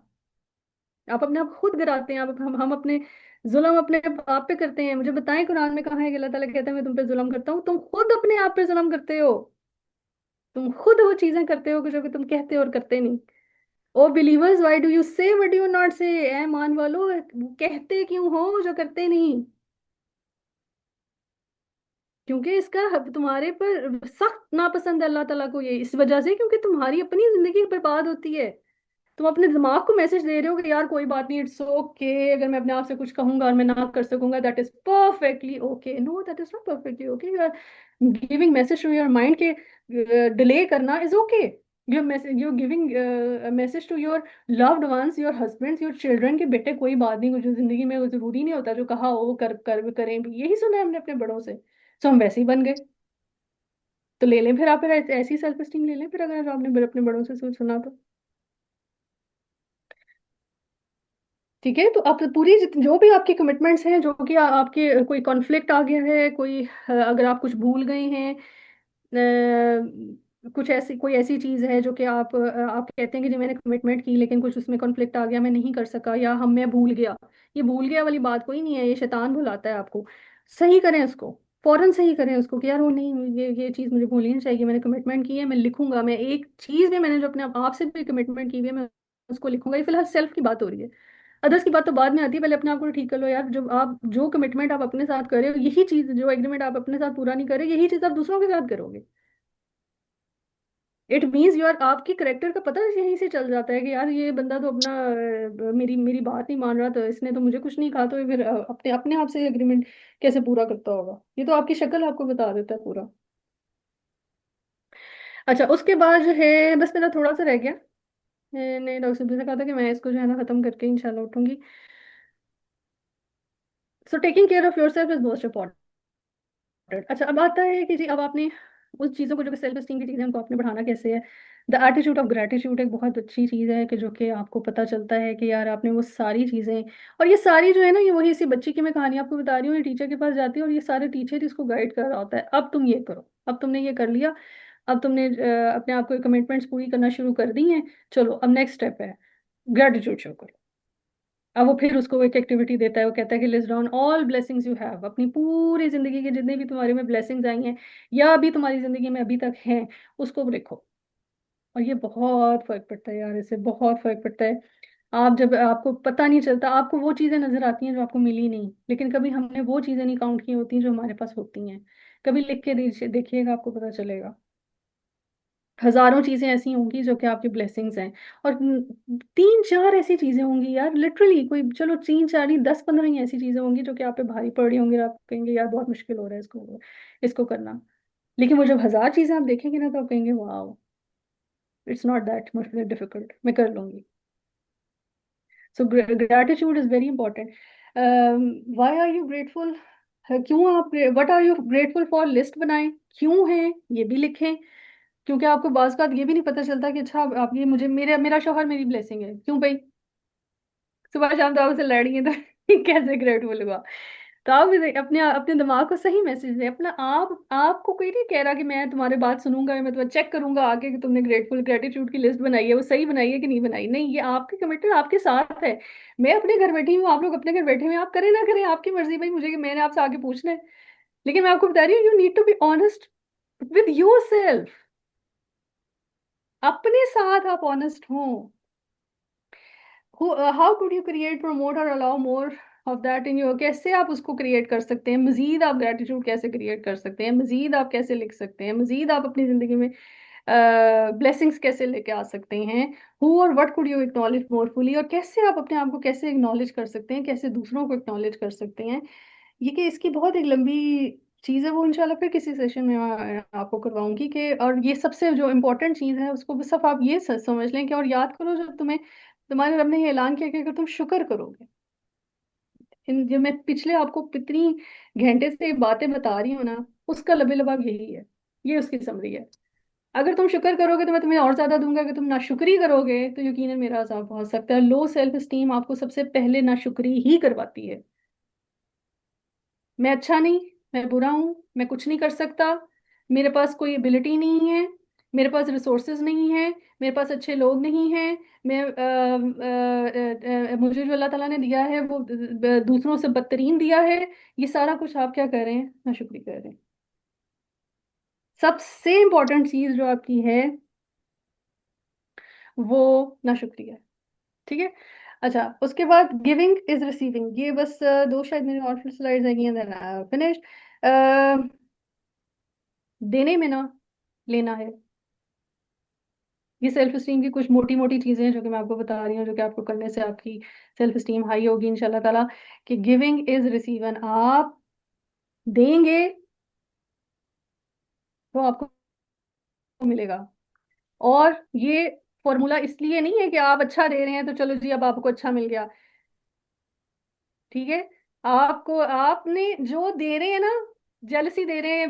आप अपने आप खुद गिराते हैं, आप हम अपने जुल्म अपने आप पे करते हैं। मुझे बताएं कुरान में कहाँ है कि अल्लाह ताला कहता है मैं तुम पे जुल्म करता हूँ? तुम खुद अपने आप पे जुल्म करते हो। तुम खुद वो चीजें करते हो जो कि तुम कहते हो और करते नहीं। ओ बिलीवर्स, व्हाई डू यू से व्हाट यू नॉट से, ए मान वालो, कहते क्यों हो जो करते नहीं? क्योंकि इसका तुम्हारे पर सख्त नापसंद है अल्लाह ताला को, ये इस वजह से क्योंकि तुम्हारी अपनी जिंदगी बर्बाद होती है। तुम अपने दिमाग को मैसेज दे रहे हो कि यार कोई बात नहीं, इट्स ओके, अगर मैं अपने आप से कुछ कहूंगा और मैं ना कर सकूंगा, that is perfectly okay. No, that is not perfectly okay. You are giving message to your mind के डिले करना is okay. You giving message to your loved ones, your husbands, your children, के बेटे कोई बात नहीं, कुछ जिंदगी में वो जरूरी नहीं होता जो कहा हो वो करें भी। यही सुना है हमने अपने बड़ों से, तो हम वैसे ही बन गए। तो ले लें फिर, आप फिर ऐसी सेल्फ एस्टीम ले लें फिर, अगर आपने अपने बड़ों से सुना तो। ठीक है, तो आप पूरी जो भी आपकी कमिटमेंट्स हैं, जो कि आपके कोई कॉन्फ्लिक्ट आ गया है, कोई अगर आप कुछ भूल गए हैं, कुछ ऐसी कोई ऐसी चीज़ है जो कि आप कहते हैं कि जी मैंने कमिटमेंट की लेकिन कुछ उसमें कॉन्फ्लिक्ट आ गया, मैं नहीं कर सका, या हम मैं भूल गया। ये भूल गया वाली बात कोई नहीं है, ये शैतान भुलाता है आपको। सही करें उसको, फौरन सही करें उसको कि यार वो नहीं, ये चीज़ मुझे भूलनी नहीं चाहिए, मैंने कमिटमेंट की है, मैं लिखूंगा, मैं एक चीज़ भी मैंने जो अपने आप से भी कमिटमेंट की हुई है मैं उसको लिखूंगा। ये फिलहाल सेल्फ की बात हो रही है, अदर्स की बात तो बाद में आती है। पहले अपने आप को ठीक कर लो यार, जो आप जो कमिटमेंट आप अपने साथ कर रहे हो, यही चीज जो एग्रीमेंट आप अपने साथ पूरा नहीं कर रहे, यही चीज आप दूसरों के साथ करोगे। इट मीन्स यू आर, आपकी करेक्टर का पता यहीं से चल जाता है कि यार ये बंदा तो अपना मेरी मेरी बात नहीं मान रहा, तो इसने तो मुझे कुछ नहीं कहा, तो ये फिर अपने अपने आप से एग्रीमेंट कैसे पूरा करता होगा। ये तो आपकी शक्ल आपको बता देता है पूरा। अच्छा, उसके बाद जो है बस मेरा थोड़ा सा रह गया। मैंने डॉक्टर सिद्धू से कहा था कि मैं इसको जो है ना खत्म करके इंशाल्लाह उठूंगी। So taking care of yourself is most important. अच्छा, अब आता है कि जी अब आपने उस चीज़ों को, जो कि सेल्फ एस्टीम की चीज़ें, उनको आपने बढ़ाना कैसे है। द एटीट्यूड ऑफ ग्रेटिट्यूड एक बहुत अच्छी चीज़ है कि जो कि आपको पता चलता है कि यार आपने वो सारी चीज़ें, और ये सारी जो है ना, ये वही इसी बच्ची की मैं कहानी आपको बता रही हूँ, ये टीचर के पास जाती है और ये सारे टीचर इसको गाइड कर रहा होता है, अब तुम ये करो, अब तुमने ये कर लिया, अब तुमने अपने आप को कमिटमेंट्स पूरी करना शुरू कर दी हैं, चलो अब नेक्स्ट स्टेप है ग्रेटिट्यूड शो करो। अब वो फिर उसको एक एक्टिविटी देता है, वो कहता है कि list down all blessings you have, अपनी पूरी जिंदगी के जितने भी तुम्हारे में ब्लेसिंग्स आई हैं या अभी तुम्हारी जिंदगी में अभी तक हैं, उसको लिखो। और ये बहुत फर्क पड़ता है यार, इससे बहुत फर्क पड़ता है। आप जब, आपको पता नहीं चलता, आपको वो चीजें नजर आती हैं जो आपको मिली नहीं, लेकिन कभी हमने वो चीजें नहीं काउंट की होती हैं जो हमारे पास होती हैं। कभी लिख के देखिएगा, आपको पता चलेगा। हजारों चीजें ऐसी होंगी जो कि आपकी ब्लेसिंग्स हैं, और तीन चार ऐसी चीजें होंगी यार, लिटरली कोई, चलो तीन चार ही, 10-15 ही ऐसी चीजें होंगी जो कि आप पे भारी पड़ रही होंगी और आप कहेंगे यार बहुत मुश्किल हो रहा है इसको इसको करना। लेकिन वो जब हजार चीजें आप देखेंगे ना, तो आप कहेंगे वाह, it's not that much difficult, मैं कर लूंगी। So gratitude is very important. Why are you grateful, क्यों आप, what are you grateful for, list बनाएं, क्यों है ये भी लिखें। क्योंकि आपको बाज़ बात ये भी नहीं पता चलता कि अच्छा आप ये, मुझे मेरा मेरा शौहर मेरी ब्लेसिंग है, क्यों भाई, सुबह शाम तो आपसे लड़ रही है, तो कैसे ग्रेटफुल हुआ। तो आप भी अपने अपने दिमाग को सही मैसेज दें अपना। आप, आपको कोई नहीं कह रहा कि मैं तुम्हारे बात सुनूंगा, मैं तुम्हें चेक करूंगा आके कि तुमने ग्रेटिट्यूड की लिस्ट बनाई है वो सही बनाई है कि नहीं बनाई, नहीं, ये आपकी कमिटमेंट आपके साथ है। मैं अपने घर बैठी हूँ, आप लोग अपने घर बैठे हुए हैं, आप करें ना करें आपकी मर्जी भाई, मुझे, मैंने आपसे आगे पूछना है। लेकिन मैं आपको बता रही हूँ, you need to be honest with yourself. अपने साथ आप ऑनेस्ट हो। How could you create, promote और allow more of that in you, कैसे आप उसको क्रिएट कर सकते हैं, मजीद आप ग्रेटिट्यूड कैसे क्रिएट कर सकते हैं, मजीद आप कैसे लिख सकते हैं, मजीद आप अपनी जिंदगी में ब्लेसिंग्स कैसे लेके आ सकते हैं। हु और what could you acknowledge more fully, और कैसे आप अपने आप को कैसे एक्नॉलेज कर सकते हैं, कैसे दूसरों को एक्नॉलेज कर सकते हैं। ये कि इसकी बहुत एक लंबी चीज़ है, वो इंशाल्लाह फिर किसी सेशन में मैं आपको करवाऊंगी कि, और ये सबसे जो इम्पोर्टेंट चीज़ है उसको भी सिर्फ आप ये समझ लें कि, और याद करो जब तुम्हें, तुम्हारे रब ने ये ऐलान किया कि अगर तुम शुक्र करोगे, इन जो मैं पिछले आपको कितनी घंटे से बातें बता रही हूँ ना, उसका लबे-लबाब यही है, ये उसकी समरी है। अगर तुम शुक्र करोगे तो मैं तुम्हें और ज्यादा दूंगा, अगर तुम नाशुक्री करोगे तो यकीनन मेरा अजाब पहुंच सकता है। लो सेल्फ एस्टीम आपको सबसे पहले नाशुक्री ही करवाती है। मैं अच्छा नहीं, मैं बुरा हूं, मैं कुछ नहीं कर सकता, मेरे पास कोई एबिलिटी नहीं है, मेरे पास रिसोर्सेज नहीं है, मेरे पास अच्छे लोग नहीं हैं, मैं मुझे जो अल्लाह ताला ने दिया है वो दूसरों से बदतरीन दिया है। ये सारा कुछ आप क्या कर रहे हैं, नाशुक्री कर रहे हैं। सबसे इंपॉर्टेंट चीज जो आपकी है वो नाशुक्री है। ठीक है। अच्छा, उसके बाद गिविंग इज रिसीविंग, ये बस दो शायद मेरी और स्लाइड्स आएंगी, देन फिनिश। देने में ना लेना है, ये सेल्फ स्टीम की कुछ मोटी मोटी चीजें हैं जो कि मैं आपको बता रही हूँ, जो कि आपको करने से आपकी सेल्फ स्टीम हाई होगी इंशाल्लाह ताला। कि गिविंग इज रिसीवन, आप देंगे तो आपको मिलेगा। और ये फॉर्मूला इसलिए नहीं है कि आप अच्छा दे रहे हैं तो चलो जी अब आपको अच्छा मिल गया। ठीक है, आपको, आपने जो दे रहे हैं ना, जेलसी दे रहे हैं,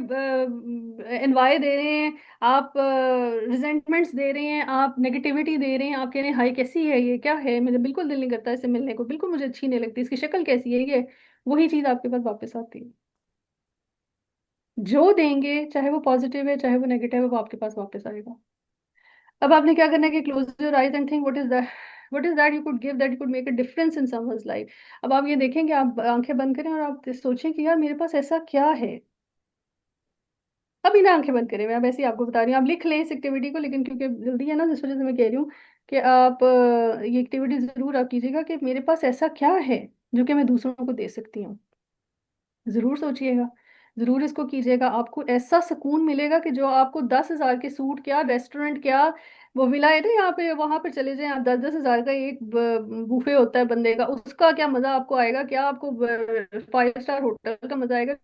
एनवाय दे रहे हैं आप, रिजेंटमेंट्स दे रहे हैं आप, नेगेटिविटी दे रहे हैं आप, कह रहे हैं हाय कैसी है ये, क्या है, मुझे बिल्कुल दिल नहीं करता इससे मिलने को, बिल्कुल मुझे अच्छी नहीं लगती, इसकी शक्ल कैसी है ये, वही चीज आपके पास वापस आती है। जो देंगे चाहे वो पॉजिटिव है चाहे वो नेगेटिव है, वो आपके पास वापस आएगा। अब आपने क्या करना है कि close your eyes and think what is that you could give, that you could make a difference in someone's life. अब आप ये देखें कि आप आंखें बंद करें और आप सोचें कि यार मेरे पास ऐसा क्या है। अभी ना आंखें बंद करें, मैं अब ऐसे ही आपको बता रही हूँ, आप लिख लें इस एक्टिविटी को, लेकिन क्योंकि जल्दी है ना, इस वजह से मैं कह रही हूँ कि आप ये एक्टिविटी जरूर आप कीजिएगा कि मेरे पास ऐसा क्या है जो कि मैं दूसरों को दे सकती हूँ। जरूर सोचिएगा। जरूर इसको कीजिएगा, आपको ऐसा सुकून मिलेगा कि जो आपको 10,000 के सूट क्या, रेस्टोरेंट क्या, वो विला है ना यहाँ पे, वहां पर चले जाएं आप, 10-10 हजार का एक बुफे होता है बंदे का, उसका क्या मजा आपको आएगा, क्या आपको 5 स्टार होटल का मजा आएगा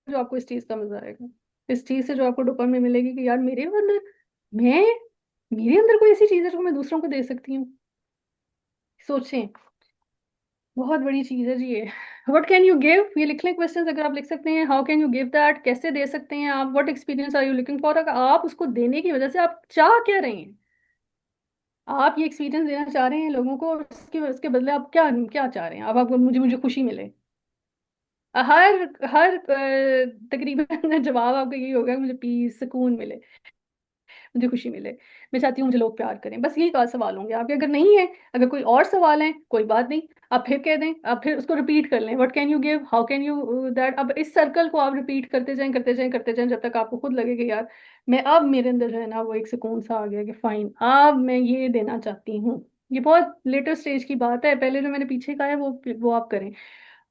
जो आपको इस चीज का मजा आएगा। इस चीज से जो आपको डोपामिन मिलेगी कि यार मैं मेरे अंदर कोई ऐसी चीज है जो मैं दूसरों को दे सकती हूँ। सोचें, बहुत बड़ी चीज है जी ये। व्हाट कैन यू गिव, ये लिख लें क्वेश्चंस अगर आप लिख सकते हैं। How can you give that, कैसे दे सकते हैं आप। What experience are you looking for, अगर आप उसको देने की वजह से आप चाह क्या रहे हैं, आप ये एक्सपीरियंस देना चाह रहे हैं लोगों को, और उसके उसके बदले आप क्या क्या चाह रहे हैं। अब आपको मुझे मुझे खुशी मिले, हर हर तकरीबन जवाब आपका यही होगा कि मुझे पीस सुकून मिले, मुझे खुशी मिले, मैं चाहती हूँ मुझे लोग प्यार करें। बस यही का सवाल होंगे आपके। अगर नहीं है, अगर कोई और सवाल है, कोई बात नहीं, आप फिर कह दें, आप फिर उसको रिपीट कर लें। What can you give, how can you that. अब इस सर्कल को आप रिपीट करते जाएं करते जाएं करते जाएं, जब तक आपको खुद लगे कि यार मैं अब मेरे अंदर जो है ना वो एक सुकून सा आ गया कि फाइन अब मैं ये देना चाहती हूँ। ये बहुत लेटर स्टेज की बात है, पहले जो मैंने पीछे कहा है वो आप करें।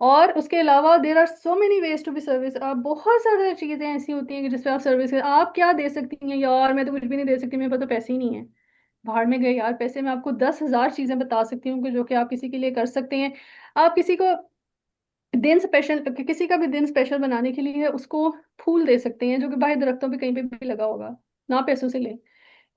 और उसके अलावा there are so many ways to be service, आप बहुत सारी चीजें ऐसी होती हैं कि जिसपे आप सर्विस आप क्या दे सकती हैं। यार मैं तो कुछ भी नहीं दे सकती, मेरे पास तो पैसे ही नहीं है। भाड़ में गए यार पैसे, मैं आपको 10,000 चीजें बता सकती हूँ कि जो कि आप किसी के लिए कर सकते हैं। आप किसी को दिन स्पेशल, किसी का भी दिन स्पेशल बनाने के लिए उसको फूल दे सकते हैं जो कि बाहर दरख्तों पे कहीं पे भी लगा होगा, ना पैसों से लें।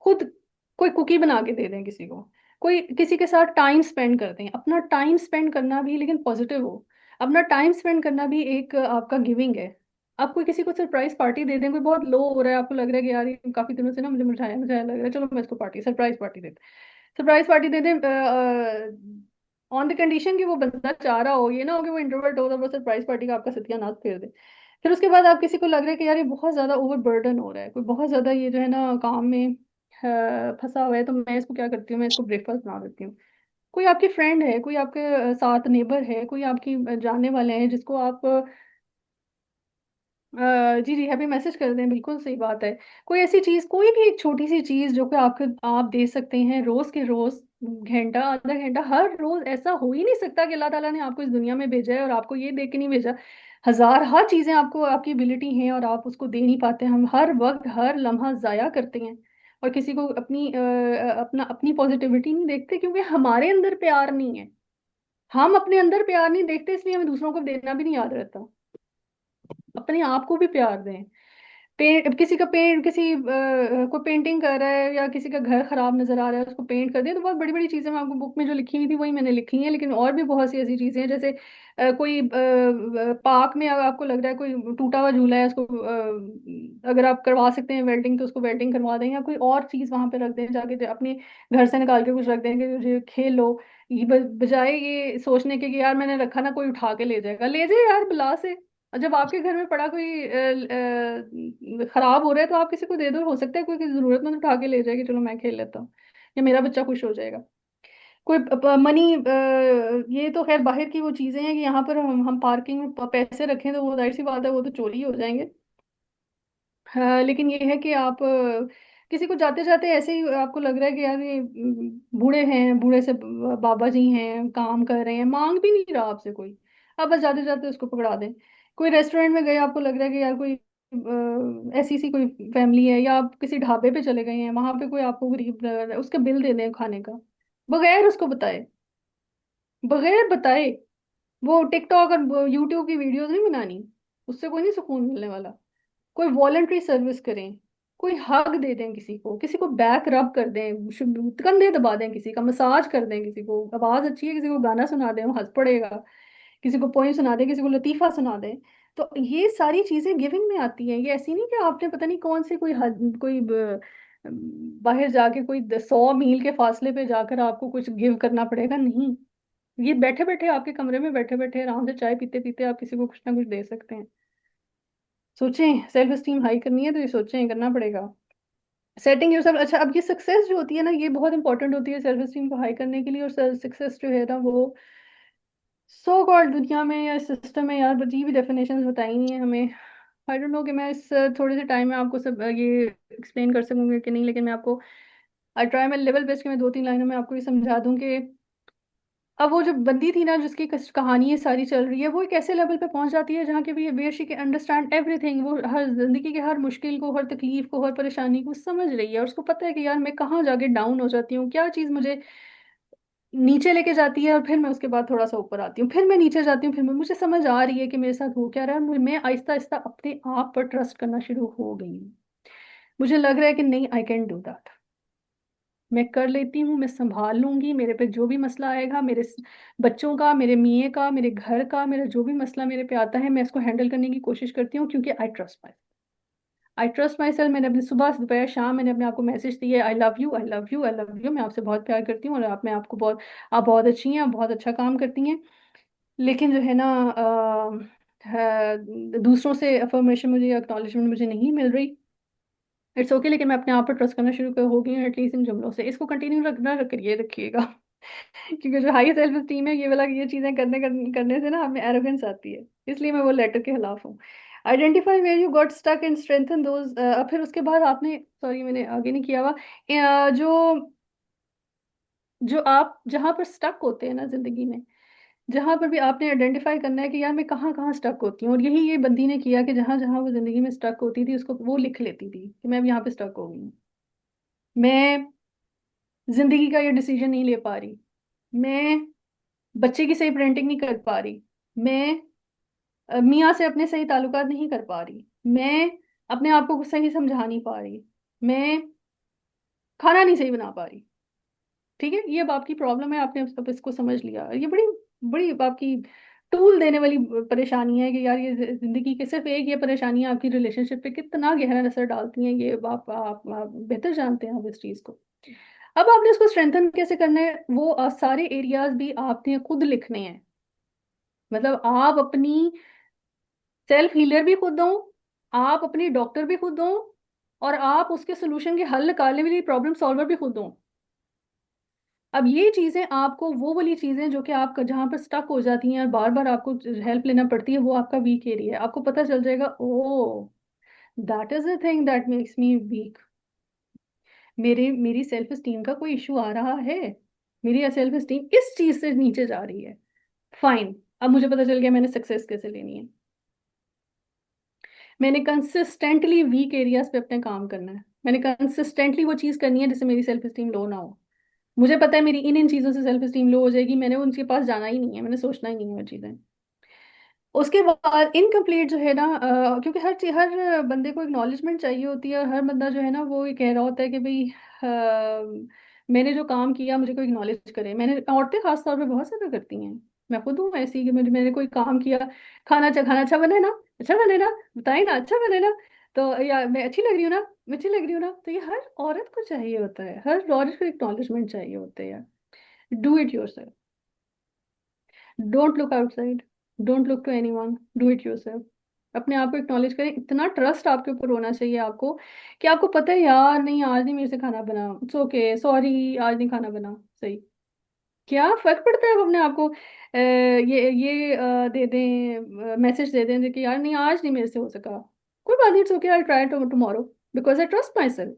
खुद कोई कुकी बना के दे दें किसी को, कोई किसी के साथ टाइम स्पेंड कर दें। अपना टाइम स्पेंड करना भी लेकिन पॉजिटिव हो, अपना टाइम स्पेंड करना भी एक आपका गिविंग है। आप कोई किसी को सरप्राइज पार्टी दे दें, कोई बहुत लो हो रहा है, आपको लग रहा है कि यार ये काफी दिनों से ना मुझे मुरझाया मुरझाया लग रहा है, चलो मैं इसको पार्टी सरप्राइज पार्टी दे, सरप्राइज पार्टी दे दें। ऑन द कंडीशन कि वो बंदा चाह रहा हो, ये ना हो कि वो इंट्रोवर्ट हो तो वो सरप्राइज पार्टी का आपका सत्यानाश फेर दे। फिर उसके बाद आप किसी को लग रहा है कि यार ये बहुत ज्यादा ओवर बर्डन हो रहा है, कोई बहुत ज्यादा ये जो है ना काम में फंसा हुआ है, तो मैं इसको क्या करती हूँ, मैं इसको ब्रेकफास्ट बना देती हूँ। कोई आपकी फ्रेंड है, कोई आपके साथ नेबर है, कोई आपकी जानने वाले हैं जिसको आप जी जी हैप्पी मैसेज कर दें, बिल्कुल सही बात है। कोई ऐसी चीज, कोई भी एक छोटी सी चीज जो कि आपके आप दे सकते हैं रोज के रोज, घंटा आधा घंटा हर रोज। ऐसा हो ही नहीं सकता कि अल्लाह ताला ने आपको इस दुनिया में भेजा है और आपको ये दे के नहीं भेजा। हजार हर चीजें आपको आपकी एबिलिटी हैं और आप उसको दे नहीं पाते। हम हर वक्त हर लम्हा जाया करते हैं और किसी को अपनी पॉजिटिविटी नहीं देखते, क्योंकि हमारे अंदर प्यार नहीं है। हम अपने अंदर प्यार नहीं देखते, इसलिए हमें दूसरों को देना भी नहीं याद रहता। अपने आप को भी प्यार दें। किसी का पेंट, कोई पेंटिंग कर रहा है या किसी का घर खराब नजर आ रहा है, उसको पेंट कर दिया। तो बहुत बड़ी बड़ी चीजें मैं आपको बुक में जो लिखी हुई थी वही मैंने लिखी हैं, लेकिन और भी बहुत सी ऐसी चीजें हैं जैसे कोई पार्क में अगर आपको लग रहा है कोई टूटा हुआ झूला है, उसको अगर आप करवा सकते हैं वेल्डिंग तो उसको वेल्डिंग करवा दें, या कोई और चीज वहां पे रख दें जाके, अपने घर से निकाल के कुछ रख दें कि मुझे खेल लो। ये बजाय ये सोचने के कि यार मैंने रखा ना कोई उठा के ले जाएगा, ले जाए यार बिला से। और जब आपके घर में पड़ा कोई खराब हो रहा है तो आप किसी को दे दो, हो सकता है कोई किसी जरूरतमंद उठा के ले जाएगी, चलो मैं खेल लेता हूँ या मेरा बच्चा खुश हो जाएगा। कोई मनी, ये तो खैर बाहर की वो चीजें हैं कि यहाँ पर हम पार्किंग में पैसे रखें तो वो जाहिर सी बात है वो तो चोरी हो जाएंगे। हाँ, लेकिन ये है कि आप किसी को जाते जाते ऐसे ही आपको लग रहा है कि यार ये बूढ़े हैं, बूढ़े से बाबा जी हैं, काम कर रहे हैं, मांग भी नहीं रहा आपसे कोई, आप बस जाते जाते उसको पकड़ा दें। कोई रेस्टोरेंट में गए, आपको लग रहा है कि यार कोई ऐसी सी कोई फैमिली है, या आप किसी ढाबे पे चले गए हैं, वहां पे कोई आपको गरीब लग रहा है, उसका बिल दे दें खाने का, बगैर उसको बताए, बगैर बताए। वो टिकटॉक और यूट्यूब की वीडियोस नहीं बनानी, उससे कोई नहीं सुकून मिलने वाला। कोई वॉलंटरी सर्विस करें, कोई हग दे दें किसी को बैक रब कर दें, कंधे दबा दें, किसी का मसाज कर दें, किसी को आवाज अच्छी है किसी को गाना सुना दें वो हंस पड़ेगा, किसी को पोएम सुना दें, किसी को लतीफा सुना दें। तो ये सारी चीजें गिविंग में आती हैं। ये ऐसी नहीं कि आपने पता नहीं कौन से बाहर जाके कोई 100 मील के फासले पे जाकर आपको कुछ गिव करना पड़ेगा, नहीं। ये बैठे बैठे आपके कमरे में बैठे बैठे आराम से चाय पीते पीते आप किसी को कुछ ना कुछ दे सकते हैं। सोचें, सेल्फ एस्टीम हाई करनी है तो ये सोचें, करना पड़ेगा। सेटिंग योरसेल्फ, अच्छा अब ये सक्सेस जो होती है ना ये बहुत इंपॉर्टेंट होती है सेल्फ एस्टीम को हाई करने के लिए। और सक्सेस जो है ना वो सो कॉल्ड दुनिया में या सिस्टम में यार अजीब डेफिनेशंस बताई नहीं है हमें। आई डोंट नो कि मैं इस थोड़े से टाइम में आपको सब ये एक्सप्लेन कर सकूंगी कि नहीं, लेकिन मैं आपको I try my level best कि मैं 2-3 लाइनों में आपको ये समझा दूं कि अब वो जो बंदी थी ना, जिसकी कहानी ये सारी चल रही है, वो एक ऐसे लेवल पे पहुंच जाती है जहाँ के भी where she can understand everything. वो हर जिंदगी के हर मुश्किल को, हर तकलीफ को, हर परेशानी को समझ रही है, और उसको पता है कि यार मैं कहाँ जाके डाउन हो जाती हूँ, क्या चीज़ मुझे नीचे लेके जाती है, और फिर मैं उसके बाद थोड़ा सा ऊपर आती हूँ, फिर मैं नीचे जाती हूँ, फिर मुझे समझ आ रही है कि मेरे साथ हो क्या रहा है, और मैं आहिस्ता आहिस्ता अपने आप पर ट्रस्ट करना शुरू हो गई हूँ। मुझे लग रहा है कि नहीं, आई कैन डू दैट, मैं कर लेती हूँ, मैं संभाल लूंगी। मेरे पे जो भी मसला आएगा, मेरे बच्चों का, मेरे मियाँ का, मेरे घर का, मेरा जो भी मसला मेरे पे आता है, मैं इसको हैंडल करने की कोशिश करती हूँ, क्योंकि आई ट्रस्ट माई सेल्फ। मैंने अपने सुबह दोपहर शाम मैंने अपने आपको मैसेज दिए, आई love you, I love you, I love you, मैं आपसे बहुत प्यार करती हूँ, और मैं आपको बहुत, आप बहुत अच्छी हैं, आप बहुत अच्छा काम करती हैं। लेकिन जो है ना, दूसरों से अफर्मेशन मुझे, एक्नॉलेजमेंट मुझे नहीं मिल रही। इट्स ओके, लेकिन मैं अपने आप पर ट्रस्ट करना शुरू कर हो गई हूँ, एटलीस्ट इन जुमलों से। इसको कंटिन्यू रखना करिए, रखिएगा। क्योंकि जो हाई सेल्फ स्टीम है, ये वाला, ये चीजें करने से ना हमें एरोगेंस आती है। इसलिए मैं वो लेटर के खिलाफ हूँ। Identify where you got stuck and strengthen those. फिर उसके बाद आपने, सॉरी मैंने आगे नहीं किया हुआ, जो जो आप जहाँ पर स्टक होते हैं ना जिंदगी में, जहां पर भी आपने आइडेंटिफाई करना है कि यार मैं कहाँ कहाँ स्टक होती हूँ। और यही ये बंदी ने किया कि जहां जहां वो जिंदगी में स्टक होती थी, उसको वो लिख लेती थी कि मैं अब यहाँ पे स्टक हो गई हूँ, मैं जिंदगी का ये डिसीजन नहीं ले पा रही, मैं बच्चे की सही पेरेंटिंग नहीं कर पा रही, मैं मियाँ से अपने सही ताल्लुकात नहीं कर पा रही, मैं अपने आप को सही समझा नहीं पा रही, मैं खाना नहीं सही बना पा रही। ठीक है, ये अब आपकी प्रॉब्लम है, आपने अब इसको समझ लिया। ये बड़ी बड़ी आपकी टूल देने वाली परेशानी है कि यार ये जिंदगी के सिर्फ एक ये परेशानियां आपकी रिलेशनशिप पे कितना गहरा असर डालती हैं, ये आप बेहतर जानते हैं आप इस चीज को। अब आपने इसको स्ट्रेंथन कैसे करना है, वो सारे एरियाज भी आपने खुद लिखने हैं। मतलब आप अपनी सेल्फ हीलर भी खुद हो, आप अपनी डॉक्टर भी खुद हो, और आप उसके सोल्यूशन के हल निकालने वाली प्रॉब्लम सॉल्वर भी खुद हो। अब ये चीजें आपको, वो वाली चीजें जो कि आप जहां पर स्टक हो जाती हैं और बार बार आपको हेल्प लेना पड़ती है, वो आपका वीक एरिया है। आपको पता चल जाएगा, oh that is the thing that makes me weak. मेरी सेल्फ स्टीम का कोई इशू आ रहा है, मेरी सेल्फ स्टीम इस चीज से नीचे जा रही है। फाइन, अब मुझे पता चल गया मैंने सक्सेस कैसे लेनी है। मैंने कंसिस्टेंटली वीक एरियाज पे अपने काम करना है, मैंने कंसिस्टेंटली वो चीज करनी है जिससे मेरी सेल्फ स्टीम लो ना हो। मुझे पता है मेरी इन इन चीजों से सेल्फ स्टीम लो हो जाएगी, मैंने उनके पास जाना ही नहीं है, मैंने सोचना ही नहीं है वो चीजें। उसके बाद इनकम्प्लीट जो है ना, क्योंकि हर बंदे को एक्नॉलेजमेंट चाहिए होती है, और हर बंदा जो है ना वो ये कह रहा होता है कि भाई मैंने जो काम किया मुझे कोई एक्नॉलेज करे। मैंने, औरतें खास तौर पे बहुत ज्यादा करती हैं, मैं खुद हूँ ऐसी कि मैंने कोई काम किया, खाना अच्छा बने ना, अच्छा बने ना, बताए ना अच्छा बने ना, तो या मैं अच्छी लग रही हूँ ना, मैं अच्छी लग रही हूँ ना, तो ये हर औरत को चाहिए होता है, हर औरत को एक्नॉलेजमेंट चाहिए होता है यार। Do it yourself, don't look outside, don't look to anyone, do it yourself. अपने आप को एक्नॉलेज करें, इतना ट्रस्ट आपके ऊपर होना चाहिए आपको कि आपको पता है यार नहीं आज नहीं मेरे से खाना बना, इट्स ओके, सॉरी आज नहीं खाना बना, सही। क्या फर्क पड़ता है, आप अपने आप को दे दें, मैसेज दे दें कि यार नहीं आज नहीं मेरे से हो सका, कोई बात नहीं, it's okay, I try tomorrow, because I trust my self.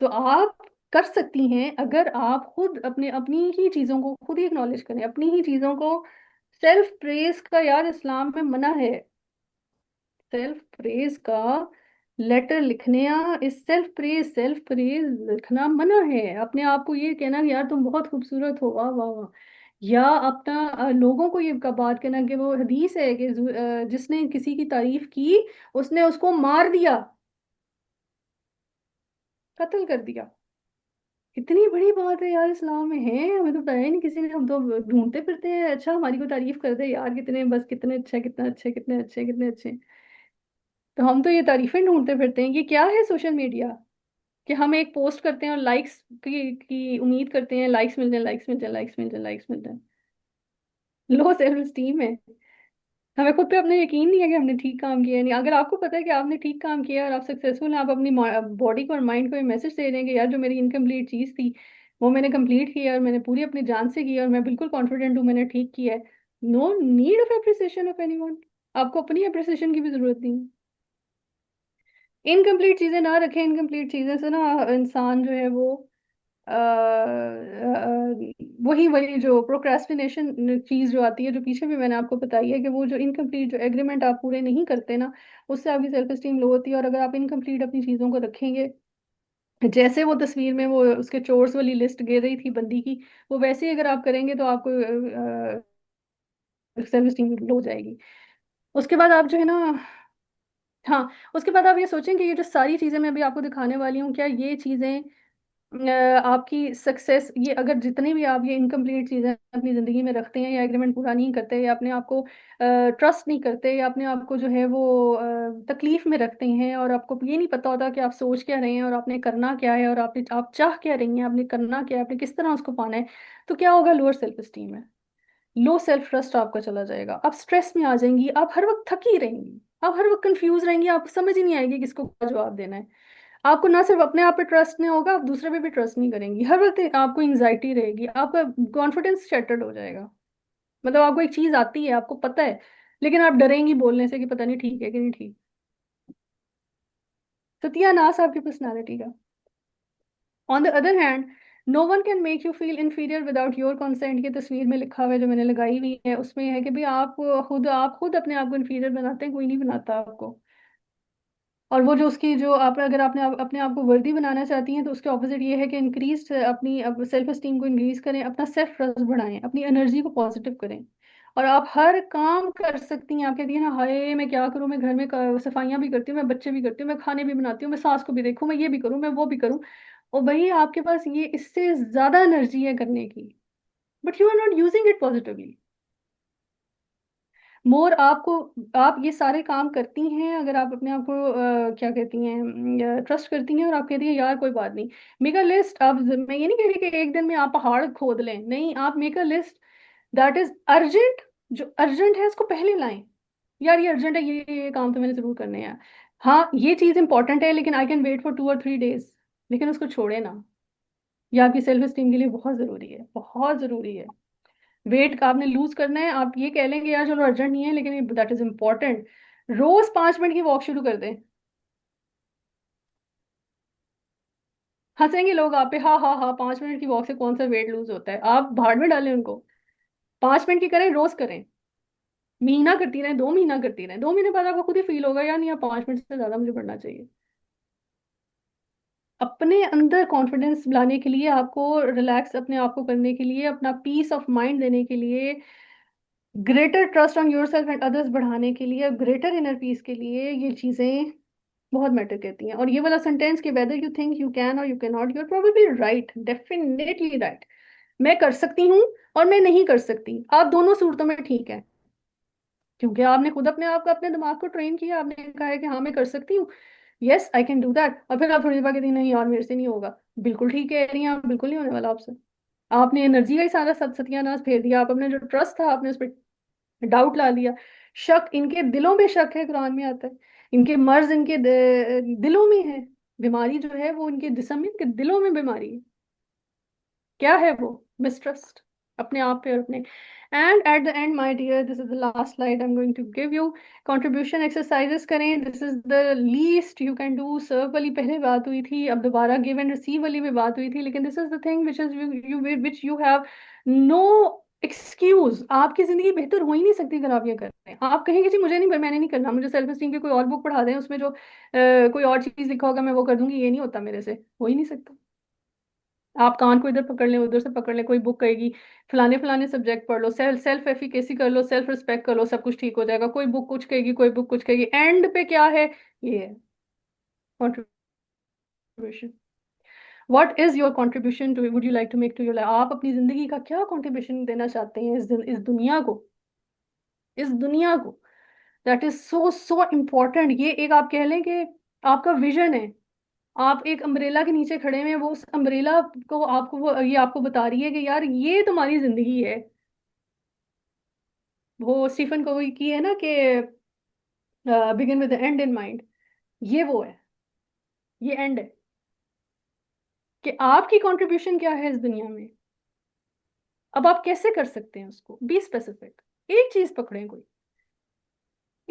तो आप कर सकती हैं अगर आप खुद अपने, अपनी ही चीजों को खुद ही एक्नॉलेज करें, अपनी ही चीजों को। सेल्फ प्रेज का यार इस्लाम में मना है, सेल्फ प्रेज का लेटर लिखने या इस सेल्फ प्रेज लिखना मना है। अपने आप को ये कहना कि यार तुम बहुत खूबसूरत हो, वाह वाह वाह, या अपना लोगों को ये का बात कहना कि वो हदीस है कि जिसने किसी की तारीफ की उसने उसको मार दिया, कत्ल कर दिया। इतनी बड़ी बात है यार, इस्लाम में है, हमें तो पता ही नहीं किसी ने, हम तो ढूंढते फिरते हैं अच्छा हमारी को तारीफ कर दे यार, कितने बस कितने अच्छे, कितना अच्छे, कितने अच्छे, कितने अच्छे। तो हम तो ये तारीफें ढूंढते फिरते हैं। ये क्या है सोशल मीडिया, कि हम एक पोस्ट करते हैं और लाइक्स की उम्मीद करते हैं, लाइक्स मिल जाए, लाइक्स मिल जाए, लाइक्स मिल जाए, लाइक्स मिल जाए। लो सेल्फ स्टीम है, हमें खुद पे अपना यकीन नहीं है कि हमने ठीक काम किया है। नहीं, अगर आपको पता है कि आपने ठीक काम किया है और आप सक्सेसफुल हैं, आप अपनी बॉडी को और माइंड को ये मैसेज दे रहे हैं कि यार जो मेरी इनकम्प्लीट चीज़ थी वो मैंने कंप्लीट की है, और मैंने पूरी अपनी जान से की है, और मैं बिल्कुल कॉन्फिडेंट हूँ मैंने ठीक किया है। No need of appreciation of anyone, आपको अपनी अप्रिसिएशन की भी जरूरत नहीं है। इनकम्प्लीट चीज़ें ना रखें, इनकम्प्लीट चीज़ें से ना इंसान जो है वो वही वही जो प्रोक्रेस्टिनेशन चीज जो आती है, जो पीछे भी मैंने आपको बताई है, कि वो जो इनकम्प्लीट जो एग्रीमेंट आप पूरे नहीं करते ना, उससे आपकी सेल्फ एस्टीम लो होती है। और अगर आप इनकम्प्लीट अपनी चीजों को रखेंगे, जैसे वो तस्वीर में वो उसके चोर्स वाली लिस्ट गे रही थी बंदी की, वो वैसे ही अगर आप करेंगे तो आपको सेल्फ एस्टीम लो हो जाएगी। उसके बाद आप जो है ना, हाँ, उसके बाद आप ये सोचें कि ये जो सारी चीजें मैं अभी आपको दिखाने वाली हूँ, क्या ये चीजें आपकी सक्सेस, ये अगर जितने भी आप ये इनकम्प्लीट चीजें अपनी जिंदगी में रखते हैं, या एग्रीमेंट पूरा नहीं करते, या अपने आप को ट्रस्ट नहीं करते, या अपने आप को जो है वो तकलीफ में रखते हैं, और आपको ये नहीं पता होता कि आप सोच क्या रहे हैं और आपने करना क्या है, और आप चाह क्या रही हैं, आपने करना क्या है, आपने किस तरह उसको पाना है, तो क्या होगा? लोअर सेल्फ एस्टीम है, लो सेल्फ ट्रस्ट आपका चला जाएगा, आप स्ट्रेस में आ जाएंगी, आप हर वक्त थकी रहेंगी, आप हर वक्त कंफ्यूज रहेंगी, आपको समझ ही नहीं आएगी किसको क्या जवाब देना है। आपको ना सिर्फ अपने आप पे ट्रस्ट नहीं होगा, आप दूसरे पे भी ट्रस्ट नहीं करेंगी, हर वक्त आपको एंग्जाइटी रहेगी, आपका कॉन्फिडेंस शैटर्ड हो जाएगा। मतलब आपको एक चीज आती है, आपको पता है, लेकिन आप डरेंगी बोलने से कि पता नहीं ठीक है कि नहीं ठीक। सत्यानाश आपकी पर्सनालिटी का। On the other hand, no one can make you feel inferior without your consent. ये तस्वीर में लिखा हुआ है जो मैंने लगाई हुई है, उसमें यह है कि भाई आप खुद अपने आप को इन्फीरियर बनाते हैं, कोई नहीं बनाता आपको। और वो जो उसकी जो आप, अगर आपने अपने आप को वर्दी बनाना चाहती हैं, तो उसके ऑपोजिट ये है कि इंक्रीज अपनी सेल्फ एस्टीम को इंक्रीज करें, अपना सेल्फ ट्रस्ट बढ़ाएं, अपनी एनर्जी को पॉजिटिव करें। और आप हर काम कर सकती हैं। आप कहती हैं ना, हाय मैं क्या करूं, मैं घर में सफाइयां भी करती हूँ, मैं बच्चे भी करती हूँ, मैं खाने भी बनाती हूँ, मैं सास को भी देखूं, मैं ये भी करूँ, मैं वो भी करूँ। और भाई आपके पास ये इससे ज्यादा एनर्जी है करने की, but you are not using it positively. More आपको, आप ये सारे काम करती हैं, अगर आप अपने आप को क्या कहती हैं, ट्रस्ट करती हैं, और आप कहती हैं यार कोई बात नहीं, मेक अ लिस्ट। आप, मैं ये नहीं कह रही कि एक दिन में आप पहाड़ खोद लें, नहीं, आप make a list that is urgent. जो अर्जेंट है उसको पहले लाएं। यार ये अर्जेंट है, ये काम तो मैंने जरूर करने हैं। हाँ ये चीज इंपॉर्टेंट है, लेकिन आई कैन वेट फॉर 2 और 3 डेज, लेकिन उसको छोड़े ना। ये आपकी सेल्फ एस्टीम के लिए बहुत जरूरी है, बहुत जरूरी है। वेट का आपने लूज करना है, आप ये कह लेंगे यार चलो अर्जेंट नहीं है, लेकिन दैट इज इम्पोर्टेंट। रोज 5 मिनट की वॉक शुरू कर दें। हंसेंगे लोग आप पे, हाँ हाँ हाँ, 5 मिनट की वॉक से कौन सा वेट लूज होता है, आप भाड़ में डालें उनको। 5 मिनट की करें, रोज करें, महीना करती रहें, 2 महीना करती रहें, 2 महीने बाद आपको खुद ही फील होगा यार नहीं, यार 5 मिनट से ज्यादा मुझे बढ़ना चाहिए। अपने अंदर कॉन्फिडेंस लाने के लिए, आपको रिलैक्स अपने आप को करने के लिए, अपना पीस ऑफ माइंड देने के लिए, greater trust on your self and others बढ़ाने के लिए, ग्रेटर इनर पीस के लिए, ये चीजें बहुत मैटर करती हैं। और ये वाला सेंटेंस कि whether you think you can or you can not, you are probably right, definitely right. मैं कर सकती हूँ और मैं नहीं कर सकती, आप दोनों सूरतों में ठीक है, क्योंकि आपने खुद अपने आप को, अपने दिमाग को ट्रेन किया, आपने कहा है कि हाँ मैं कर सकती हूँ, yes I can do that. और फिर आप थोड़ी देर बाद कहती हैं, नहीं यार मेरे से नहीं होगा। बिल्कुल ठीक कह रही हैं आप, बिल्कुल नहीं होने वाला आपसे। आपने एनर्जी का ही सारा सत्यानाश फेर दिया, आप अपने जो ट्रस्ट था आपने उस पर डाउट ला दिया। शक, इनके दिलों में शक है, कुरान में आता है, इनके मर्ज इनके दिलों में है। बीमारी जो है वो इनके जिस्म में, इनके दिलों में बीमारी है। क्या है वो? मिसट्रस्ट अपने आप पे और अपने। And at the end my dear, this is the last slide I am going to give you. Contribution exercises करें, this is the least you can do. Serve वाली पहले बात हुई थी, अब दोबारा गिव एंड रिसीव वाली भी बात हुई थी, लेकिन this is the thing which is you which you have no excuse. आपकी जिंदगी बेहतर हो ही नहीं सकती अगर आप ये कर रहे हैं। आप कहेंगे जी मुझे नहीं, मैंने नहीं करना, मुझे सेल्फ एस्टीम की कोई और बुक पढ़ा दें, उसमें जो कोई और चीज लिखा होगा मैं वो कर दूंगी, ये नहीं होता, मेरे से हो ही नहीं सकता। आप कान को इधर पकड़ लें, उधर से पकड़ लें, कोई बुक कहेगी फलाने फलाने सब्जेक्ट पढ़ लो, सेल्फ सेल्फ एफिकेसी कर लो, सेल्फ रिस्पेक्ट कर लो, सब कुछ ठीक हो जाएगा। कोई बुक कुछ कहेगी, कोई बुक कुछ कहेगी, एंड पे क्या है? ये है contribution. What is your contribution to, would you like to make to your life? आप अपनी जिंदगी का क्या कंट्रीब्यूशन देना चाहते हैं इस दुनिया को, इस दुनिया को? That is so so important. ये एक आप कह लें कि आपका विजन है। आप एक अम्ब्रेला के नीचे खड़े हैं, वो उस अम्ब्रेला को आपको, वो ये आपको बता रही है कि यार ये तुम्हारी जिंदगी है। वो स्टीफन कोवी की है ना कि begin with the and in mind. ये वो है, ये एंड है कि आपकी कंट्रीब्यूशन क्या है इस दुनिया में। अब आप कैसे कर सकते हैं उसको? Be specific. एक चीज पकड़ें कोई,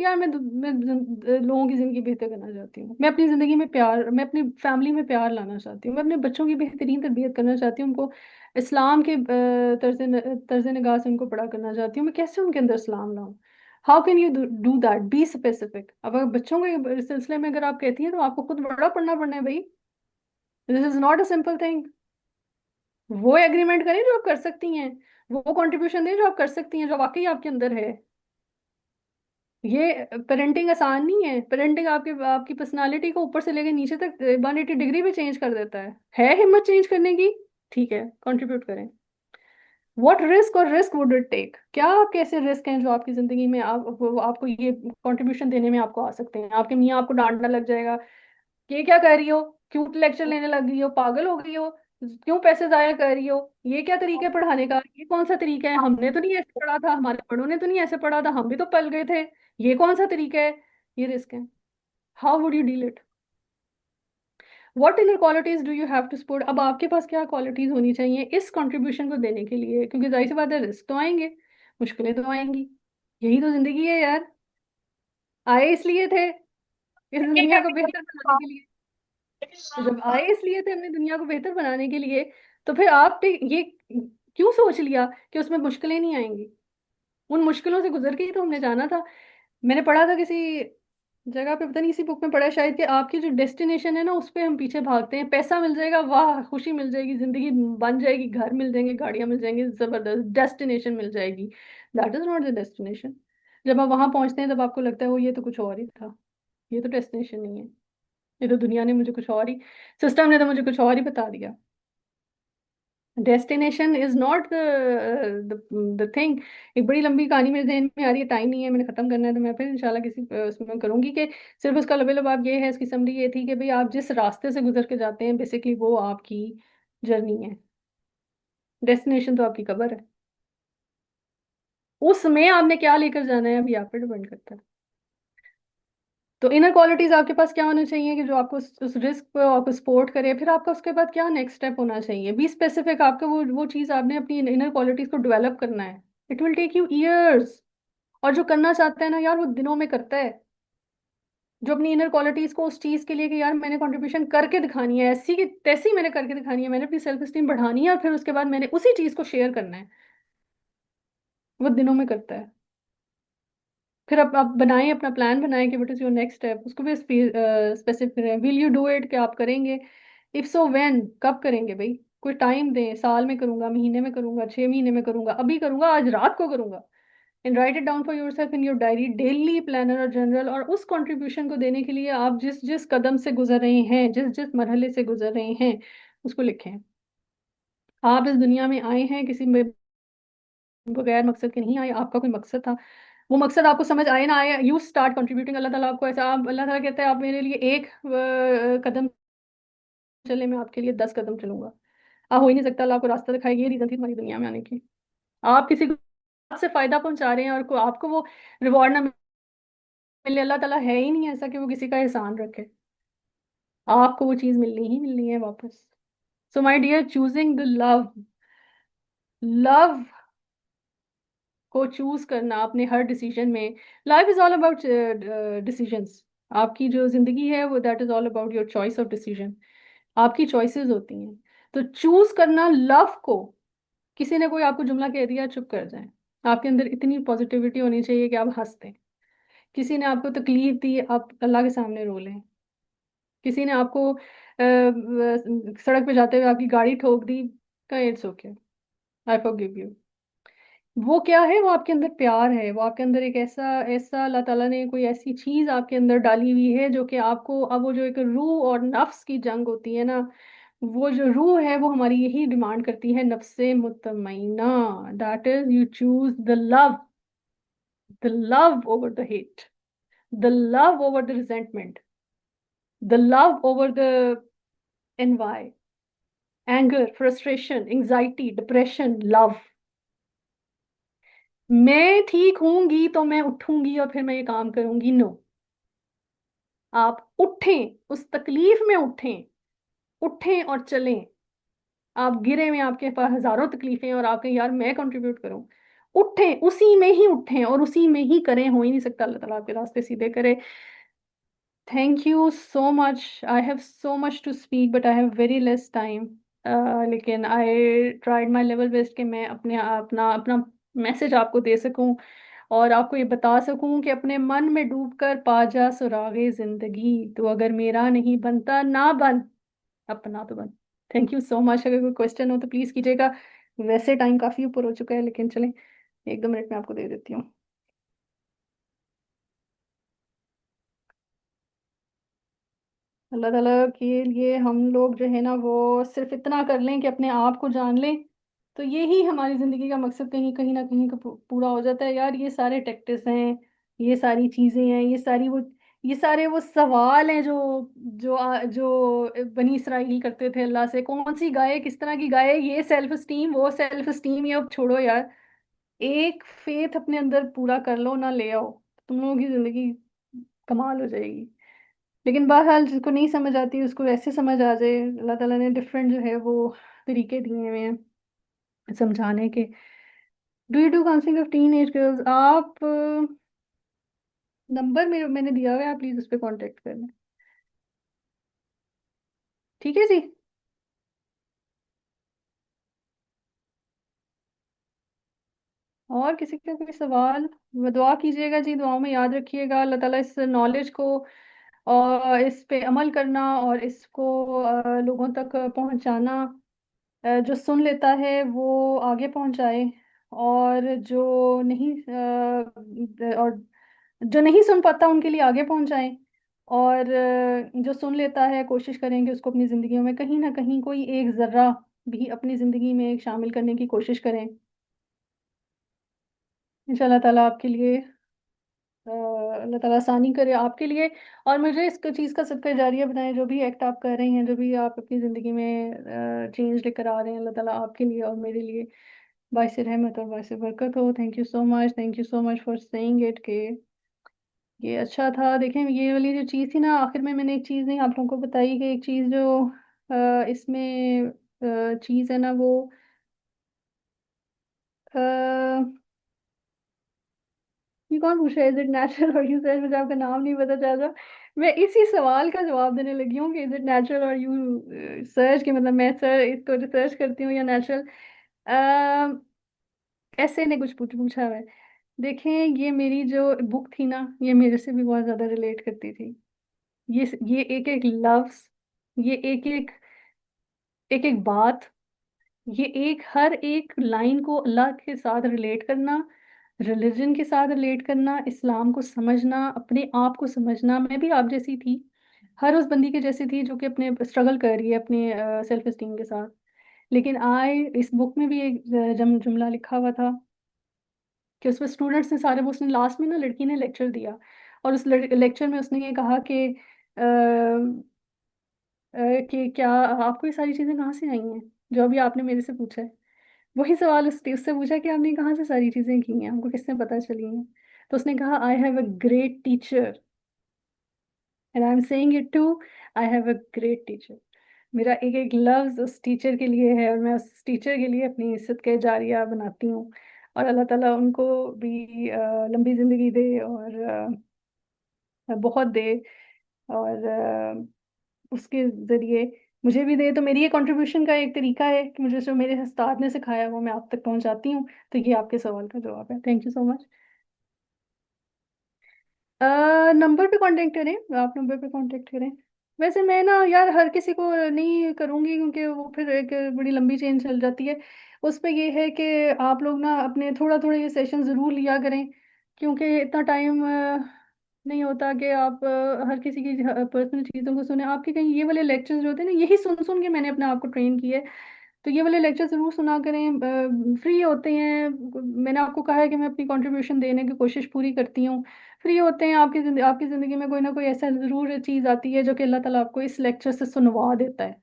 यार मैं लोगों की जिंदगी बेहतर करना चाहती हूँ, मैं अपनी जिंदगी में प्यार, मैं अपनी फैमिली में प्यार लाना चाहती हूँ, मैं अपने बच्चों की बेहतरीन तरबियत करना चाहती हूँ, उनको इस्लाम के तर्ज निगाह से उनको बड़ा करना चाहती हूँ। मैं कैसे उनके अंदर इस्लाम लाऊं? How can you do that? Be specific. अब अगर बच्चों के सिलसिले में अगर आप कहती हैं तो आपको खुद बड़ा पढ़ना है भाई। This is not a simple thing. वो एग्रीमेंट करें जो आप कर सकती हैं, वो कंट्रीब्यूशन दें जो आप कर सकती हैं, जो वाकई आपके अंदर है। ये पेरेंटिंग आसान नहीं है। पेरेंटिंग आपके आपकी पर्सनालिटी को ऊपर से लेकर नीचे तक 180 डिग्री भी चेंज कर देता है हिम्मत चेंज करने की? ठीक है, कंट्रीब्यूट करें। व्हाट रिस्क और रिस्क वुड इट टेक? क्या कैसे रिस्क हैं जो आपकी जिंदगी में आपको ये कंट्रीब्यूशन देने में आपको आ सकते हैं? आपके मियाँ आपको डांटना लग जाएगा, ये क्या कर रही हो, क्यों लेक्चर लेने लग गई हो, पागल हो गई हो, क्यों पैसे जाया कर रही हो, ये क्या तरीका है पढ़ाने का, ये कौन सा तरीका है, हमने तो नहीं ऐसे पढ़ा था, हमारे बड़ों ने तो नहीं ऐसे पढ़ा था, हम भी तो पल गए थे, ये कौन सा तरीका है? ये रिस्क है। How would you deal it? What inner qualities do you have to support? अब आपके पास क्या क्वालिटीज होनी चाहिए इस कंट्रीब्यूशन को देने के लिए? क्योंकि जाहिर सी बात है, रिस्क तो आएंगे, मुश्किलें तो आएंगी, यही तो जिंदगी है यार। आए इसलिए थे इस दुनिया को बेहतर बनाने के लिए। तो जब आए इसलिए थे अपनी दुनिया को बेहतर बनाने के लिए, तो फिर आपने ये क्यों सोच लिया कि उसमें मुश्किलें नहीं आएंगी? उन मुश्किलों से गुजर के ही तो हमने जाना था। मैंने पढ़ा था किसी जगह पे, पता नहीं इसी बुक में पढ़ा है शायद, कि आपकी जो डेस्टिनेशन है ना उस पे हम पीछे भागते हैं। पैसा मिल जाएगा, वाह खुशी मिल जाएगी, जिंदगी बन जाएगी, घर मिल जाएंगे, गाड़ियां मिल जाएंगी, जबरदस्त डेस्टिनेशन मिल जाएगी। That is not the destination. जब आप वहां पहुंचते हैं तब आपको लगता है वो ये तो कुछ और ही था, ये तो डेस्टिनेशन नहीं है, ये तो दुनिया ने मुझे कुछ और ही, सिस्टम ने तो मुझे कुछ और ही बता दिया। Destination is not the thing. एक बड़ी लंबी कहानी मेरे जहन में आ रही है, टाइम नहीं है, मैंने खत्म करना है, तो मैं फिर इंशाल्लाह किसी उसमें करूंगी कि सिर्फ उसका लबे ये है, इसकी समरी ये थी कि भाई आप जिस रास्ते से गुजर के जाते हैं बेसिकली वो आपकी जर्नी है। डेस्टिनेशन तो आपकी कब्र है। उसमें आपने क्या लेकर जाना है अभी आप पे डिपेंड करता है। तो इनर क्वालिटीज आपके पास क्या होना चाहिए कि जो आपको उस रिस्क पे आपको सपोर्ट करे? फिर आपका उसके बाद क्या नेक्स्ट स्टेप होना चाहिए? Be specific. आपका वो चीज़ आपने अपनी इनर क्वालिटीज को डेवलप करना है। It will take you years. और जो करना चाहता है ना यार वो दिनों में करता है। जो अपनी इनर क्वालिटीज को उस चीज़ के लिए कि यार मैंने कंट्रीब्यूशन करके दिखानी है, ऐसी की तैसी मैंने करके दिखानी है, मैंने अपनी सेल्फ एस्टीम बढ़ानी है, और फिर उसके बाद मैंने उसी चीज़ को शेयर करना है, वो दिनों में करता है। फिर अब आप बनाएं, अपना प्लान बनाएं कि what is your next step, उसको भी स्पेसिफिक करें। Will you do it? कि आप करेंगे? If so when? कब करेंगे भाई? कोई टाइम दें, साल में करूंगा, महीने में करूंगा, 6 महीने में करूंगा, अभी करूंगा, आज रात को करूंगा। And write it down for yourself in your diary, daily planner और जनरल। और उस कंट्रीब्यूशन को देने के लिए आप जिस जिस कदम से गुजर रहे हैं, जिस जिस मरहले से गुजर रहे हैं, उसको लिखें। आप इस दुनिया में आए हैं किसी में बगैर मकसद के नहीं आए, आपका कोई मकसद था। वो मकसद आपको समझ आए ना आए, यू स्टार्ट कंट्रीब्यूटिंग। अल्लाह ताला आपको ऐसा, आप अल्लाह ताला कहता है आप मेरे लिए एक कदम चले, मैं आपके लिए 10 कदम चलूंगा। आप हो ही नहीं सकता, अल्लाह आपको रास्ता दिखाएगी, ये रीजन थी तुम्हारी दुनिया में आने की। आप किसी को से फायदा पहुंचा रहे हैं और आपको वो रिवॉर्ड ना मिले, अल्लाह ताला है ही नहीं ऐसा कि वो किसी का एहसान रखे। आपको वो चीज मिलनी ही मिलनी है वापस। So my dear, choosing the love, love को चूज करना अपने हर डिसीजन में। Life is all about decisions. आपकी जो जिंदगी है वो that is all about your choice of decision. आपकी चॉइसेस होती हैं। तो चूज करना लव को। किसी ने कोई आपको जुमला कह दिया, चुप कर जाए। आपके अंदर इतनी पॉजिटिविटी होनी चाहिए कि आप हंस दें। किसी ने आपको तकलीफ दी, आप अल्लाह के सामने रो लें। किसी ने आपको सड़क पे जाते हुए आपकी गाड़ी ठोक दी, कहें it's okay, I forgive you. वो क्या है? वो आपके अंदर प्यार है, वो आपके अंदर एक ऐसा ऐसा अल्लाह ताला ने कोई ऐसी चीज आपके अंदर डाली हुई है जो कि आपको, अब वो जो एक रूह और नफ्स की जंग होती है ना, वो जो रूह है वो हमारी यही डिमांड करती है, नफ्से मुतमईना। That is you choose the love over the hate, the love over the resentment, the love over the envy, anger, frustration, anxiety, depression, love. मैं ठीक होंगी तो मैं उठूंगी और फिर मैं ये काम करूंगी? नो। आप उठें, उस तकलीफ में उठें, उठें और चलें। आप गिरे में आपके पास हजारों तकलीफें और आप कहें यार मैं कंट्रीब्यूट करूं, उठें, उसी में ही उठें और उसी में ही करें। हो ही नहीं सकता, अल्लाह ताला आपके रास्ते सीधे करे। Thank you so much. I have so much to speak but I have very less time. लेकिन I tried my level best कि मैं अपने अपना अपना मैसेज आपको दे सकूं और आपको ये बता सकूं कि अपने मन में डूबकर पा जा सुरागे जिंदगी, तो अगर मेरा नहीं बनता ना बन, अपना तो बन। Thank you so much. अगर कोई क्वेश्चन हो तो प्लीज़ कीजिएगा। वैसे टाइम काफ़ी ऊपर हो चुका है, लेकिन चलें, 1-2 मिनट में आपको दे देती हूँ। अल्लाह ताला के लिए हम लोग जो है ना वो सिर्फ इतना कर लें कि अपने आप को जान लें, तो यही हमारी ज़िंदगी का मकसद कहीं कहीं ना कहीं का पूरा हो जाता है यार। ये सारे टैक्टिस हैं, ये सारी चीज़ें हैं, ये सारे वो सवाल हैं जो बनी इसराइल करते थे अल्लाह से, कौन सी गाय, किस तरह की गाय, ये सेल्फ स्टीम, वो सेल्फ स्टीम, ये अब छोड़ो यार। एक फेथ अपने अंदर पूरा कर लो ना, ले आओ, तुम लोगों की ज़िंदगी कमाल हो जाएगी। लेकिन बहरहाल जिसको नहीं समझ आती उसको ऐसे समझ आ जाए, अल्लाह ताला ने डिफरेंट जो है वो तरीके दिए हुए हैं समझाने के। Do you do counselling of teen age girls? आप नंबर मेरे मैंने दिया हुआ है, आप प्लीज़ उस पर कॉन्टेक्ट कर लें। ठीक है जी। और किसी का कोई सवाल? दुआ कीजिएगा जी, दुआओं में याद रखिएगा अल्लाह ताला इस नॉलेज को और इस पे अमल करना और इसको लोगों तक पहुंचाना, जो सुन लेता है वो आगे पहुंचाए, और जो नहीं सुन पाता उनके लिए आगे पहुंचाएं, और जो सुन लेता है कोशिश करेंगे उसको अपनी ज़िंदगियों में कहीं ना कहीं कोई एक ज़र्रा भी अपनी ज़िंदगी में शामिल करने की कोशिश करें। इंशाल्लाह ताला आपके लिए अल्लाह ताला आसानी करे आपके लिए, और मुझे इस चीज़ का सदका जारिया बनाए। जो भी एक्ट आप कर रही हैं, जो भी आप अपनी ज़िंदगी में चेंज लेकर आ रहे हैं, अल्लाह ताला आपके लिए और मेरे लिए बायस रहमत और बायस बरकत हो। Thank you so much, thank you so much for saying it के ये अच्छा था। देखें, ये वाली जो चीज़ थी ना, आखिर में मैंने एक चीज़ नहीं आप लोगों को बताई कि एक चीज़ जो इसमें चीज़ है ना वो अ, ये कौन पूछ रहा है, इज इट नेचुरल और यू सर्च? मुझे आपका नाम नहीं पता चल रहा। मैं इसी सवाल का जवाब देने लगी हूँ कि इज इट नेचुरल और यू सर्च, कि मतलब मैं सर इसको रिसर्च करती हूँ या नेचुरल। ऐसे ने कुछ पूछा है। देखें, ये मेरी जो बुक थी ना, ये मेरे से भी बहुत ज़्यादा रिलेट करती थी। ये एक एक लफ्ज़, ये एक एक बात, ये एक हर एक लाइन को अल्लाह के साथ रिलेट करना, रिलीजन के साथ रिलेट करना, इस्लाम को समझना, अपने आप को समझना। मैं भी आप जैसी थी, हर उस बंदी के जैसी थी जो कि अपने स्ट्रगल कर रही है अपने सेल्फ एस्टीम के साथ। लेकिन इस बुक में भी एक जुमला लिखा हुआ था कि उसमें स्टूडेंट्स ने सारे, वो उसने लास्ट में ना लड़की ने लेक्चर दिया, और उस लेक्चर में उसने ये कहा कि क्या आपको ये सारी चीज़ें कहाँ से आई हैं, जो अभी आपने मेरे से पूछा है। वही सवाल उससे पूछा कि आपने कहाँ से सारी चीज़ें की हैं, हमको किसने पता चली हैं। तो उसने कहा, I have a great teacher and I am saying it too, I have a great teacher. मेरा एक एक लफ्ज़ उस टीचर के लिए है, और मैं उस टीचर के लिए अपनी इज्जत के जारिया बनाती हूँ। और अल्लाह ताला उनको भी लंबी ज़िंदगी दे और बहुत दे, और उसके ज़रिए मुझे भी दे। तो मेरी ये कंट्रीब्यूशन का एक तरीका है कि मुझे जो मेरे उस्ताद ने सिखाया वो मैं आप तक पहुंचाती हूँ। तो ये आपके सवाल का जवाब है। Thank you so much. Number पे कांटेक्ट करें, आप नंबर पे कांटेक्ट करें। वैसे मैं ना यार हर किसी को नहीं करूँगी, क्योंकि वो फिर एक बड़ी लंबी चेन चल जाती है। उस पे ये है कि आप लोग ना अपने थोड़ा थोड़ा ये सेशन ज़रूर लिया करें, क्योंकि इतना टाइम नहीं होता कि आप हर किसी की पर्सनल चीज़ों को सुने। आपके कहीं ये वाले लेक्चर्स जो होते हैं ना, यही सुन सुन के मैंने अपने आप को ट्रेन किया है। तो ये वाले लेक्चर ज़रूर सुना करें, फ्री होते हैं। मैंने आपको कहा है कि मैं अपनी कंट्रीब्यूशन देने की कोशिश पूरी करती हूँ। फ्री होते हैं, आपकी ज़िंदगी में कोई ना कोई ऐसा ज़रूर चीज़ आती है जो कि अल्लाह ताला आपको इस लेक्चर से सुनवा देता है।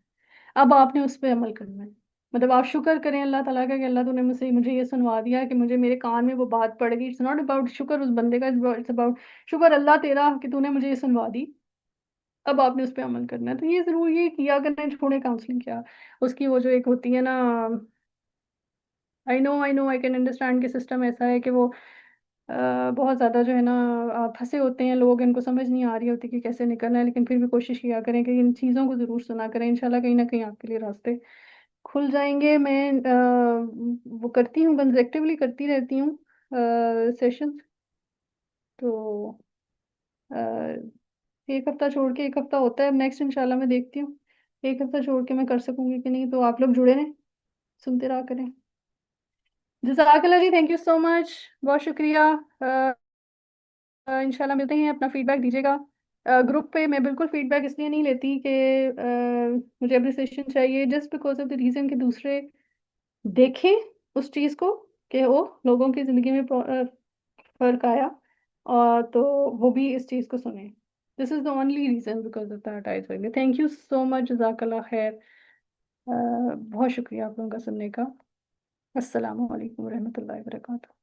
अब आपने उस पर अमल करना है। मतलब आप शुक्र करें अल्लाह ताला का कि अल्लाह तूने मुझे ये सुनवा दिया कि मुझे मेरे कान में वो बात पड़ गई। इट्स नॉट अबाउट शुक्र उस बंदे का, इट्स अबाउट शुक्र अल्लाह तेरा कि तूने मुझे ये सुनवा दी। अब आपने उस पर अमल करना है। तो ये ज़रूर ये किया करना है, छोड़े काउंसलिंग क्या, उसकी वो जो एक होती है ना I know I can understand कि सिस्टम ऐसा है कि वो बहुत ज़्यादा जो है ना फंसे होते हैं लोग, इनको समझ नहीं आ रही होती कि कैसे निकलना है, लेकिन फिर भी कोशिश किया करें कि इन चीज़ों को ज़रूर सुना करें। इंशाल्लाह कहीं ना कहीं आपके लिए रास्ते खुल जाएंगे। मैं वो करती हूँ, कंसेक्टिवली करती रहती हूँ सेशन। तो एक हफ्ता छोड़ के एक हफ्ता होता है, नेक्स्ट इंशाल्लाह मैं देखती हूँ एक हफ्ता छोड़ के मैं कर सकूंगी कि नहीं। तो आप लोग जुड़े रहें, सुनते रहा करें। जज़ाकल्लाह जी, थैंक यू सो मच, बहुत शुक्रिया। इंशाल्लाह मिलते हैं, अपना फीडबैक दीजिएगा। ग्रुप पे मैं बिल्कुल फीडबैक इसलिए नहीं लेती कि मुझे अप्रिसिएशन चाहिए, just because of the reason कि दूसरे देखें उस चीज़ को कि वो लोगों की ज़िंदगी में फ़र्क आया, और तो वो भी इस चीज़ को सुने। This is the only reason, because of that I feel. Thank you so much, जज़ाकल्लाह खैर। बहुत शुक्रिया आप लोगों का सुनने का। अस्सलामु अलैकुम वरहमतुल्लाहि वबरकातुहू।